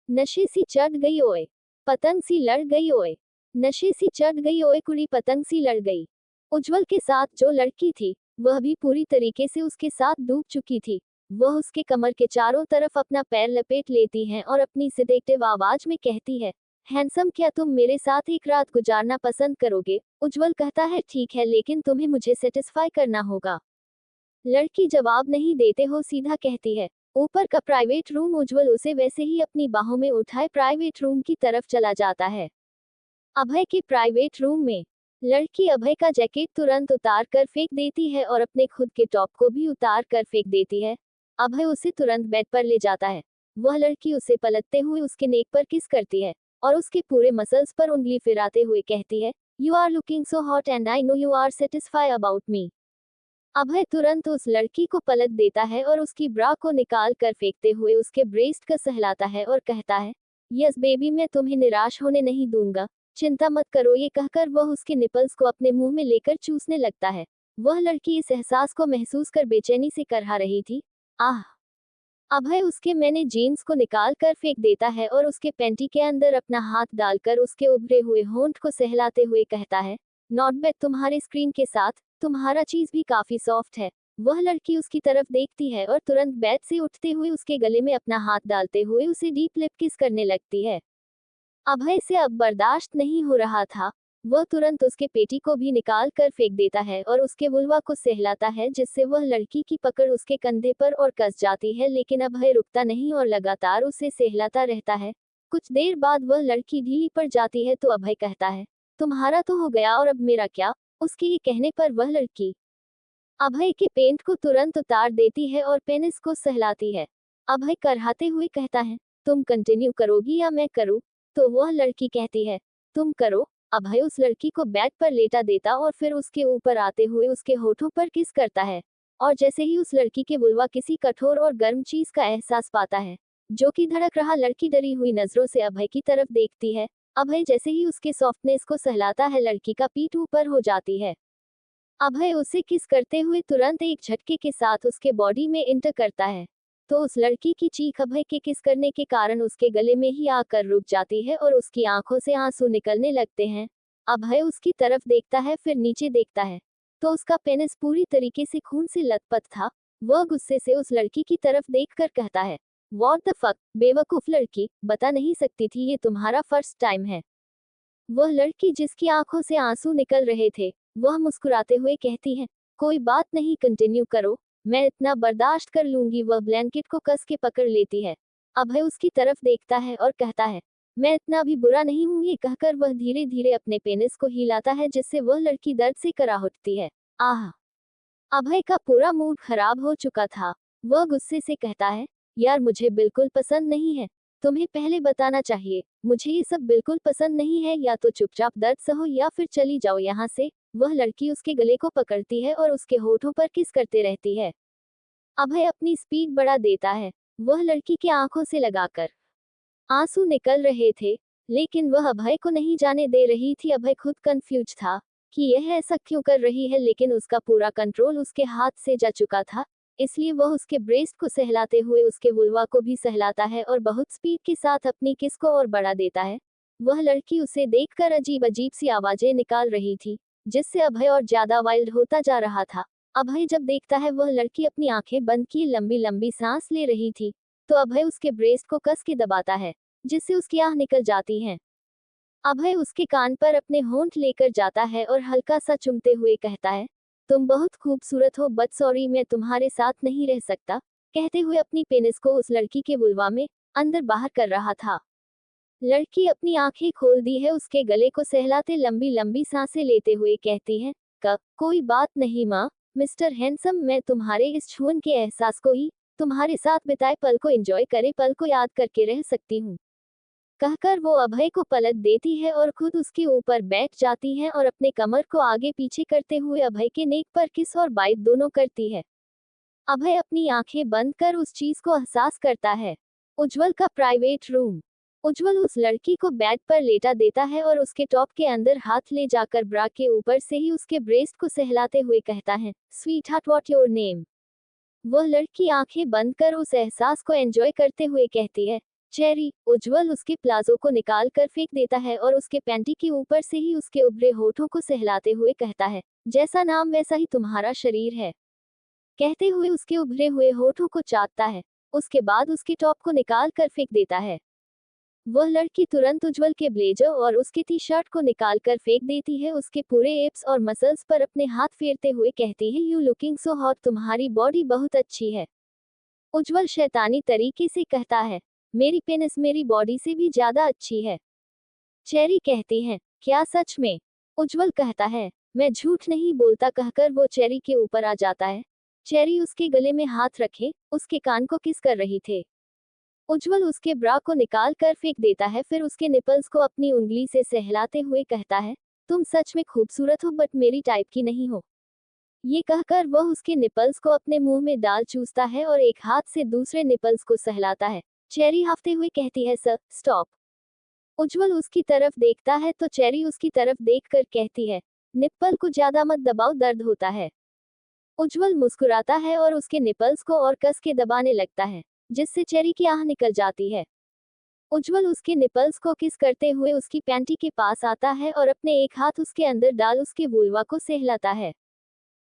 नशे सी चढ़ गई ओए, पतंग सी लड़ गई ओए, नशे सी चढ़ गई ओए, कुड़ी पतंग सी लड़ गई। उज्जवल के साथ जो लड़की थी, वह भी पूरी तरीके से उसके साथ डूब चुकी थी। वह उसके कमर के चारों तरफ अपना पैर लपेट लेती है और अपनी सिदेक्टिव आवाज में कहती है, हैंडसम, क्या तुम मेरे साथ एक रात गुजारना पसंद करोगे? उज्जवल कहता है, ठीक है, लेकिन तुम्हें मुझे सेटिस्फाई करना होगा। लड़की जवाब नहीं देते हो सीधा कहती है, ऊपर का प्राइवेट रूम। उज्जवल उसे वैसे ही अपनी बाहों में उठाए प्राइवेट रूम की तरफ चला जाता है। अभय के प्राइवेट रूम में लड़की अभय का जैकेट तुरंत उतार कर फेंक देती है और अपने खुद के टॉप को भी उतार कर फेंक देती है। अभय उसे तुरंत बेड पर ले जाता है। वह लड़की उसे पलटते हुए उसके नेक पर किस करती है और उसके पूरे मसल्स पर उंगली फिराते हुए कहती है, you are looking so hot and I know you are satisfy about me. Abhay तुरंत उस लड़की को पलट देता है और उसकी ब्रा को निकाल कर फेंकते हुए उसके ब्रेस्ट को सहलाता है और कहता है, यस बेबी, मैं तुम्हें निराश होने नहीं दूंगा, चिंता मत करो। ये कहकर वह उसके निपल्स को अपने मुंह में लेकर चूसने लगता है। वह लड़की इस एहसास को महसूस कर बेचैनी से करहा रही थी। आह! अभय उसके मैंने जीन्स को निकाल कर फेंक देता है और उसके पैंटी के अंदर अपना हाथ डालकर उसके उभरे हुए होंठ को सहलाते हुए कहता है, नॉट बैड, तुम्हारे स्क्रीन के साथ तुम्हारा चीज भी काफी सॉफ्ट है। वह लड़की उसकी तरफ देखती है और तुरंत बेड से उठते हुए उसके गले में अपना हाथ डालते हुए उसे डीप लिप किस करने लगती है। अभय से अब बर्दाश्त नहीं हो रहा था। वह तुरंत उसके पेटी को भी निकाल कर फेंक देता है और उसके वुल्वा को सहलाता है, जिससे वह लड़की की पकड़ उसके कंधे पर और कस जाती है, लेकिन अभय रुकता नहीं और लगातार उसे सहलाता रहता है। कुछ देर बाद वह लड़की ढीली पड़ जाती है तो अभय कहता है, तुम्हारा तो हो गया और अब मेरा क्या? उसके ये कहने पर वह लड़की अभय के पेंट को तुरंत उतार देती है और पेनिस को सहलाती है। अभय करहाते हुए कहता है, तुम कंटिन्यू करोगी या मैं करूं? तो वह लड़की कहती है, तुम करो। अभय उस लड़की को बेड पर लेटा देता और फिर उसके ऊपर आते हुए उसके होठों पर किस करता है, और जैसे ही उस लड़की के वुल्वा किसी कठोर और गर्म चीज का एहसास पाता है, जो कि धड़क रहा, लड़की डरी हुई नजरों से अभय की तरफ देखती है। अभय जैसे ही उसके सॉफ्टनेस को सहलाता है, लड़की का पीठ ऊपर हो जाती है। अभय उसे किस करते हुए तुरंत एक झटके के साथ उसके बॉडी में इंटर करता है, तो उस लड़की की चीख अभय के किस करने के कारण उसके गले में ही आकर रुक जाती है और उसकी आंखों से आंसू निकलने लगते हैं। अभय उसकी तरफ देखता है, फिर नीचे देखता है, तो उसका पेनिस पूरी तरीके से खून से लथपथ था। वह गुस्से से उस लड़की की तरफ देखकर कहता है, व्हाट द फक, बेवकूफ लड़की, बता नहीं सकती थी ये तुम्हारा फर्स्ट टाइम है? वह लड़की जिसकी आंखों से आंसू निकल रहे थे, वह मुस्कुराते हुए कहती है, कोई बात नहीं, कंटिन्यू करो, मैं इतना बर्दाश्त कर लूंगी। वह ब्लैंकेट को कस के पकड़ लेती है। अभय उसकी तरफ देखता है और कहता है, मैं इतना भी बुरा नहीं हूं। ये कहकर वह धीरे धीरे अपने पेनिस को हिलाता है, जिससे वह लड़की दर्द से कराह उठती है। आह! अभय का पूरा मूड खराब हो चुका था। वह गुस्से से कहता है, यार मुझे बिल्कुल पसंद नहीं है, तुम्हें पहले बताना चाहिए, मुझे ये सब बिल्कुल पसंद नहीं है। या तो चुपचाप दर्द सहो या फिर चली जाओ यहाँ से। वह लड़की उसके गले को पकड़ती है और उसके होठों पर किस करते रहती है। अभय अपनी स्पीड बढ़ा देता है। वह लड़की की आंखों से लगाकर आंसू निकल रहे थे, लेकिन वह अभय को नहीं जाने दे रही थी। अभय खुद कंफ्यूज था कि यह ऐसा क्यों कर रही है, लेकिन उसका पूरा कंट्रोल उसके हाथ से जा चुका था, इसलिए वह उसके ब्रेस्ट को सहलाते हुए उसके वुल्वा को भी सहलाता है और बहुत स्पीड के साथ अपनी किस को और बढ़ा देता है। वह लड़की उसे देखकर अजीब अजीब सी आवाजें निकाल रही थी, जिससे अभय और ज्यादा वाइल्ड होता जा रहा था। अभय जब देखता है वह लड़की अपनी आंखें बंद किए लंबी लंबी सांस ले रही थी, तो अभय उसके ब्रेस्ट को कस के दबाता है, जिससे उसकी आह निकल जाती है। अभय उसके कान पर अपने होंठ लेकर जाता है और हल्का सा चुमते हुए कहता है, तुम बहुत खूबसूरत हो, बट सॉरी मैं तुम्हारे साथ नहीं रह सकता, कहते हुए अपनी पेनिस को उस लड़की के वुल्वा में अंदर बाहर कर रहा था। लड़की अपनी आंखें खोल दी है, उसके गले को सहलाते लंबी लंबी सांसें लेते हुए कहती है, कोई बात नहीं माँ, मिस्टर हैंडसम, मैं तुम्हारे इस छून के एहसास को ही, तुम्हारे साथ बिताए पल को एंजॉय करे पल को याद करके रह सकती हूँ, कहकर वो अभय को पलट देती है और खुद उसके ऊपर बैठ जाती है और अपने कमर को आगे पीछे करते हुए अभय के नेक पर किस और बाइट दोनों करती है। अभय अपनी आंखें बंद कर उस चीज को एहसास करता है। उज्जवल का प्राइवेट रूम। उज्जवल उस लड़की को बेड पर लेटा देता है और उसके टॉप के अंदर हाथ ले जाकर ब्रा के ऊपर से ही उसके ब्रेस्ट को सहलाते हुए कहता है, sweet heart what your name. वह लड़की आंखें बंद कर उस एहसास को एंजॉय करते हुए कहती है, चेरी। उज्जवल उसके प्लाजो को निकाल कर फेंक देता है और उसके पैंटी के ऊपर से ही उसके उभरे होठों को सहलाते हुए कहता है, जैसा नाम वैसा ही तुम्हारा शरीर है, कहते हुए उसके उभरे हुए होठों को चाटता है। उसके बाद उसके टॉप को निकाल कर फेंक देता है। वह लड़की तुरंत उज्जवल के ब्लेजर और उसके टी शर्ट को निकाल कर फेंक देती है। उसके पूरे एप्स और मसल्स पर अपने हाथ फेरते हुए कहती है, यू लुकिंग सो हॉट, तुम्हारी बॉडी बहुत अच्छी है। उज्जवल शैतानी तरीके से कहता है, मेरी पेनिस मेरी बॉडी से भी ज्यादा अच्छी है। चेरी कहती है, क्या सच में? उज्जवल कहता है, मैं झूठ नहीं बोलता, कहकर वो चेरी के ऊपर आ जाता है। चेरी उसके गले में हाथ रखे उसके कान को किस कर रही थे। उज्जवल उसके ब्रा को निकाल कर फेंक देता है, फिर उसके निपल्स को अपनी उंगली से सहलाते हुए कहता है, तुम सच में खूबसूरत हो, बट मेरी टाइप की नहीं हो। ये कहकर वह उसके निपल्स को अपने मुंह में डाल चूसता है और एक हाथ से दूसरे निपल्स को सहलाता है। चेरी हाफते हुए कहती है, सर स्टॉप। उज्जवल उसकी तरफ देखता है तो चेरी उसकी तरफ देखकर कहती है, निप्पल को ज्यादा मत दबाओ, दर्द होता है। उज्जवल मुस्कुराता है और उसके निपल्स को और कस के दबाने लगता है, जिससे चेरी की आह निकल जाती है। उज्जवल उसके निपल्स को किस करते हुए उसकी पैंटी के पास आता है और अपने एक हाथ उसके अंदर डाल उसके वुल्वा को सहलाता है,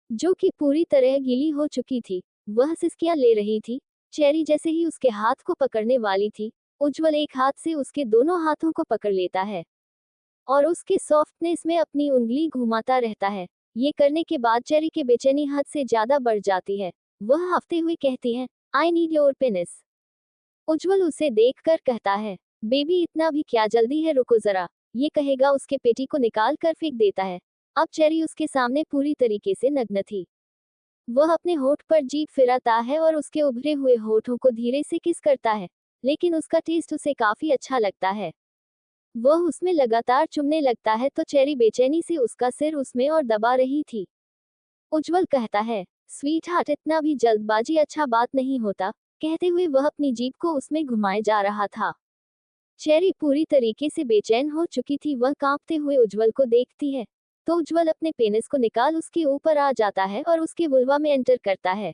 जो कि पूरी तरह गीली हो चुकी थी। वह सिसकियां ले रही थी। चेरी जैसे ही उसके हाथ को पकड़ने वाली थी, उज्जवल एक हाथ से उसके दोनों हाथों को पकड़ लेता है और उसके सॉफ्टनेस में अपनी उंगली घुमाता रहता है। ये करने के बाद चेरी के बेचैनी हद से ज्यादा बढ़ जाती है। वह हाफते हुए कहती है, आई नीड योर पेनिस। उज्जवल उसे देखकर कहता है, बेबी इतना भी क्या जल्दी है, रुको जरा। ये कहेगा उसके पेटी को निकाल कर फेंक देता है। अब चेरी उसके सामने पूरी तरीके से नग्न थी। वह अपने होठ पर जीभ फिराता है और उसके उभरे हुए होठों को धीरे से किस करता है, लेकिन उसका टेस्ट उसे काफी अच्छा लगता है। वह उसमें लगातार चुमने लगता है तो चेरी बेचैनी से उसका सिर उसमें और दबा रही थी। उज्जवल कहता है, स्वीट हार्ट इतना भी जल्दबाजी अच्छा बात नहीं होता, कहते हुए वह अपनी जीभ को उसमें घुमाए जा रहा था। चेरी पूरी तरीके से बेचैन हो चुकी थी। वह कांपते हुए उज्जवल को देखती है, तो उज्जवल अपने पेनिस को निकाल उसके ऊपर आ जाता है और उसके वुल्वा में एंटर करता है।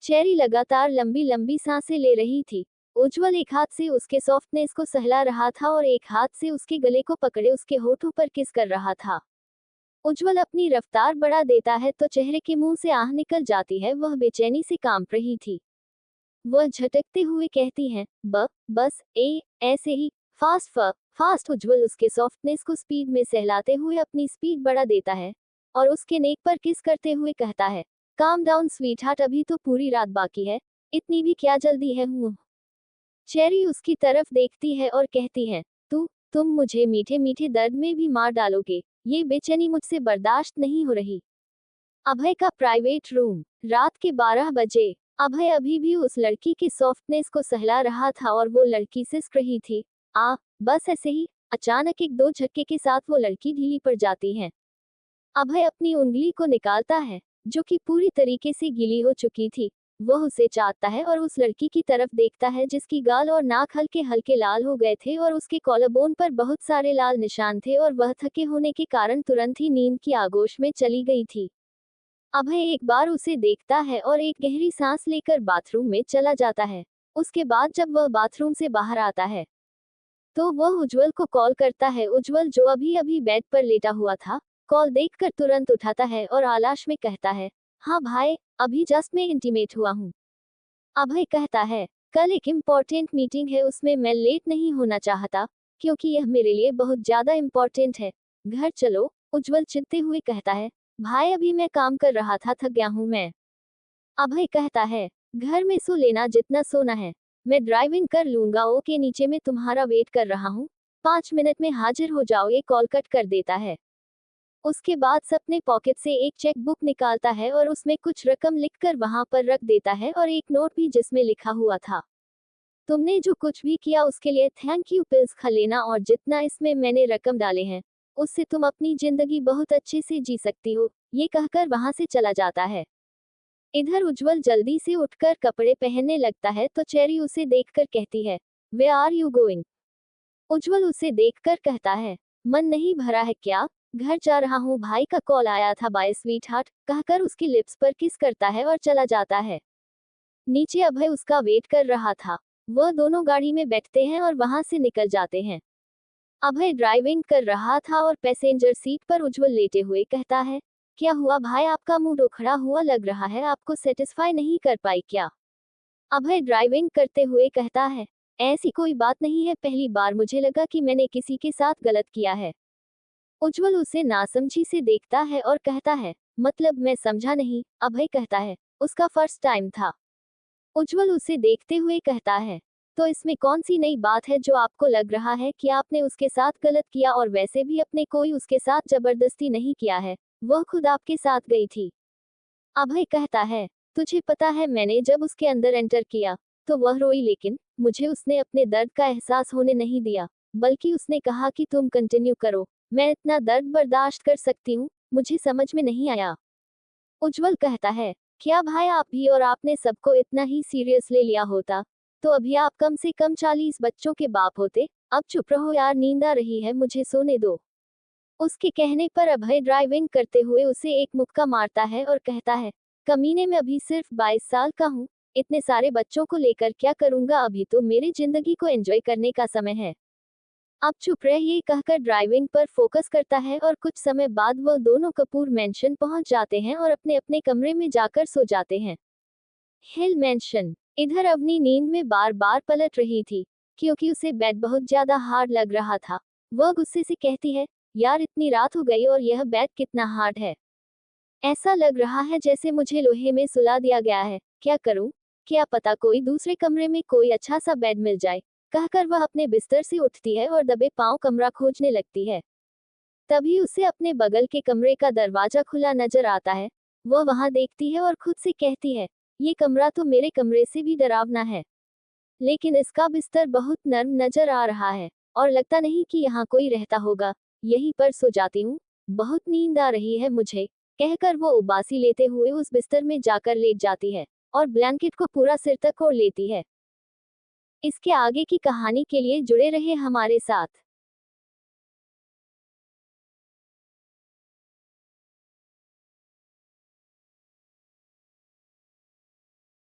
चेरी लगातार लंबी लंबी सांसें ले रही थी। उज्जवल एक हाथ से उसके सॉफ्टनेस को सहला रहा था और एक हाथ से उसके गले को पकड़े उसके होठों पर किस कर रहा था। उज्जवल अपनी रफ्तार बढ़ा देता है तो चेहरे के मुंह से आह निकल जाती है। वह बेचैनी से कांप रही थी। वह झटकते हुए कहती है, बस ऐसे ही, फास्ट। उज्जवल उसके सॉफ्टनेस को स्पीड में सहलाते हुए अपनी स्पीड बढ़ा देता है और उसके नेक पर किस करते हुए कहता है, काम डाउन स्वीट हार्ट, अभी तो पूरी रात बाकी है, इतनी भी क्या जल्दी है। चेरी उसकी तरफ देखती है और कहती है, तुम मुझे मीठे मीठे दर्द में भी मार डालोगे, ये बेचैनी मुझसे बर्दाश्त नहीं हो रही। अभय का प्राइवेट रूम। रात के 12 बजे। अभय अभी भी उस लड़की के सॉफ्टनेस को सहला रहा था और वो लड़की सिसक रही थी। बस ऐसे ही अचानक एक दो झटके के साथ वो लड़की ढीली पड़ जाती है। अभय अपनी उंगली को निकालता है, जो कि पूरी तरीके से गीली हो चुकी थी। वह उसे चाहता है और उस लड़की की तरफ देखता है जिसकी गाल और नाक हल्के हल्के लाल हो गए थे और उसके कॉलरबोन पर बहुत सारे लाल निशान थे और वह थके होने के कारण तुरंत ही नींद की आगोश में चली गई थी। अभय एक बार उसे देखता है और एक गहरी सांस लेकर बाथरूम में चला जाता है। उसके बाद जब वह बाथरूम से बाहर आता है तो वह उज्जवल को कॉल करता है। उज्जवल जो अभी अभी बेड पर लेटा हुआ था, कॉल देखकर तुरंत उठाता है और आलाश में कहता है, हाँ भाई, अभी जस्ट मैं इंटीमेट हुआ हूँ। अभय कहता है, कल एक इम्पोर्टेंट मीटिंग है, उसमें मैं लेट नहीं होना चाहता क्योंकि यह मेरे लिए बहुत ज्यादा इम्पोर्टेंट है। घर चलो, उज्जवल चिढ़ते हुए कहता है, भाई अभी मैं काम कर रहा था, थक गया हूँ मैं। अभय कहता है, घर में सो लेना जितना सोना है, मैं ड्राइविंग कर लूंगा। ओके, नीचे में तुम्हारा वेट कर रहा हूँ, 5 मिनट में हाजिर हो जाओ। ये कॉल कट कर देता है। उसके बाद अपने पॉकेट से एक चेक बुक निकालता है और उसमें कुछ रकम लिखकर वहां पर रख देता है और एक नोट भी जिसमें लिखा हुआ था, तुमने जो कुछ भी किया उसके लिए थैंक यू, पिल्स खा लेना और जितना इसमें मैंने रकम डाले हैं उससे तुम अपनी जिंदगी बहुत अच्छे से जी सकती हो। ये कहकर वहां से चला जाता है। इधर उज्जवल जल्दी से उठकर कपड़े पहनने लगता है तो चेरी उसे देखकर कहती है, वे आर यू गोइंग। उज्जवल उसे देखकर कहता है, मन नहीं भरा है क्या? घर जा रहा हूँ, भाई का कॉल आया था, बाय स्वीट हार्ट कहकर उसकी लिप्स पर किस करता है और चला जाता है। नीचे अभय उसका वेट कर रहा था। वह दोनों गाड़ी में बैठते हैं और वहां से निकल जाते हैं। अभय ड्राइविंग कर रहा था और पैसेंजर सीट पर उज्जवल लेटे हुए कहता है, क्या हुआ भाई, आपका मुंह उखड़ा हुआ लग रहा है, आपको सेटिस्फाई नहीं कर पाई क्या? अभय ड्राइविंग करते हुए कहता है, ऐसी कोई बात नहीं है, पहली बार मुझे लगा कि मैंने किसी के साथ गलत किया है। उज्जवल उसे नासमझी से देखता है और कहता है, मतलब मैं समझा नहीं। अभय कहता है, उसका फर्स्ट टाइम था। उज्जवल उसे देखते हुए कहता है, तो इसमें कौन सी नई बात है जो आपको लग रहा है कि आपने उसके साथ गलत किया, और वैसे भी अपने कोई उसके साथ जबरदस्ती नहीं किया है, वह खुद आपके साथ गई थी। अभय कहता है, तुझे पता है मैंने जब उसके अंदर एंटर किया तो वह रोई, लेकिन मुझे उसने अपने दर्द का एहसास होने नहीं दिया, बल्कि उसने कहा कि तुम कंटिन्यू करो, मैं इतना दर्द बर्दाश्त कर सकती हूँ। मुझे समझ में नहीं आया। उज्जवल कहता है, क्या भाई आप भी और आपने सबको इतना ही सीरियस ले लिया होता तो अभी आप कम से कम 40 बच्चों के बाप होते। अब चुप रहो यार, नींद आ रही है, मुझे सोने दो। उसके कहने पर अभय ड्राइविंग करते हुए उसे एक मुक्का मारता है और कहता है, कमीने, मैं अभी सिर्फ 22 साल का हूँ, इतने सारे बच्चों को लेकर क्या करूंगा, अभी तो मेरी जिंदगी को एंजॉय करने का समय है। अब चुप रह, ये कहकर ड्राइविंग पर फोकस करता है और कुछ समय बाद वह दोनों कपूर मैंशन पहुंच जाते हैं और अपने अपने कमरे में जाकर सो जाते हैं। हिल मैंशन। इधर अवनी नींद में बार बार पलट रही थी क्योंकि उसे बेड बहुत ज्यादा हार्ड लग रहा था। वह गुस्से से कहती है, यार इतनी रात हो गई और यह बेड कितना हार्ड है, ऐसा लग रहा है जैसे मुझे लोहे में सुला दिया गया है। क्या करूं? क्या पता कोई दूसरे कमरे में कोई अच्छा सा बेड मिल जाए, कहकर वह अपने बिस्तर से उठती है और दबे पांव कमरा खोजने लगती है। तभी उसे अपने बगल के कमरे का दरवाजा खुला नजर आता है। वह वहां देखती है और खुद से कहती है, ये कमरा तो मेरे कमरे से भी डरावना है, लेकिन इसका बिस्तर बहुत नर्म नजर आ रहा है और लगता नहीं कि यहाँ कोई रहता होगा। यहीं पर सो जाती हूँ, बहुत नींद आ रही है मुझे, कहकर वो उबासी लेते हुए उस बिस्तर में जाकर लेट जाती है और ब्लैंकेट को पूरा सिर तक ओढ़ लेती है। इसके आगे की कहानी के लिए जुड़े रहे हमारे साथ।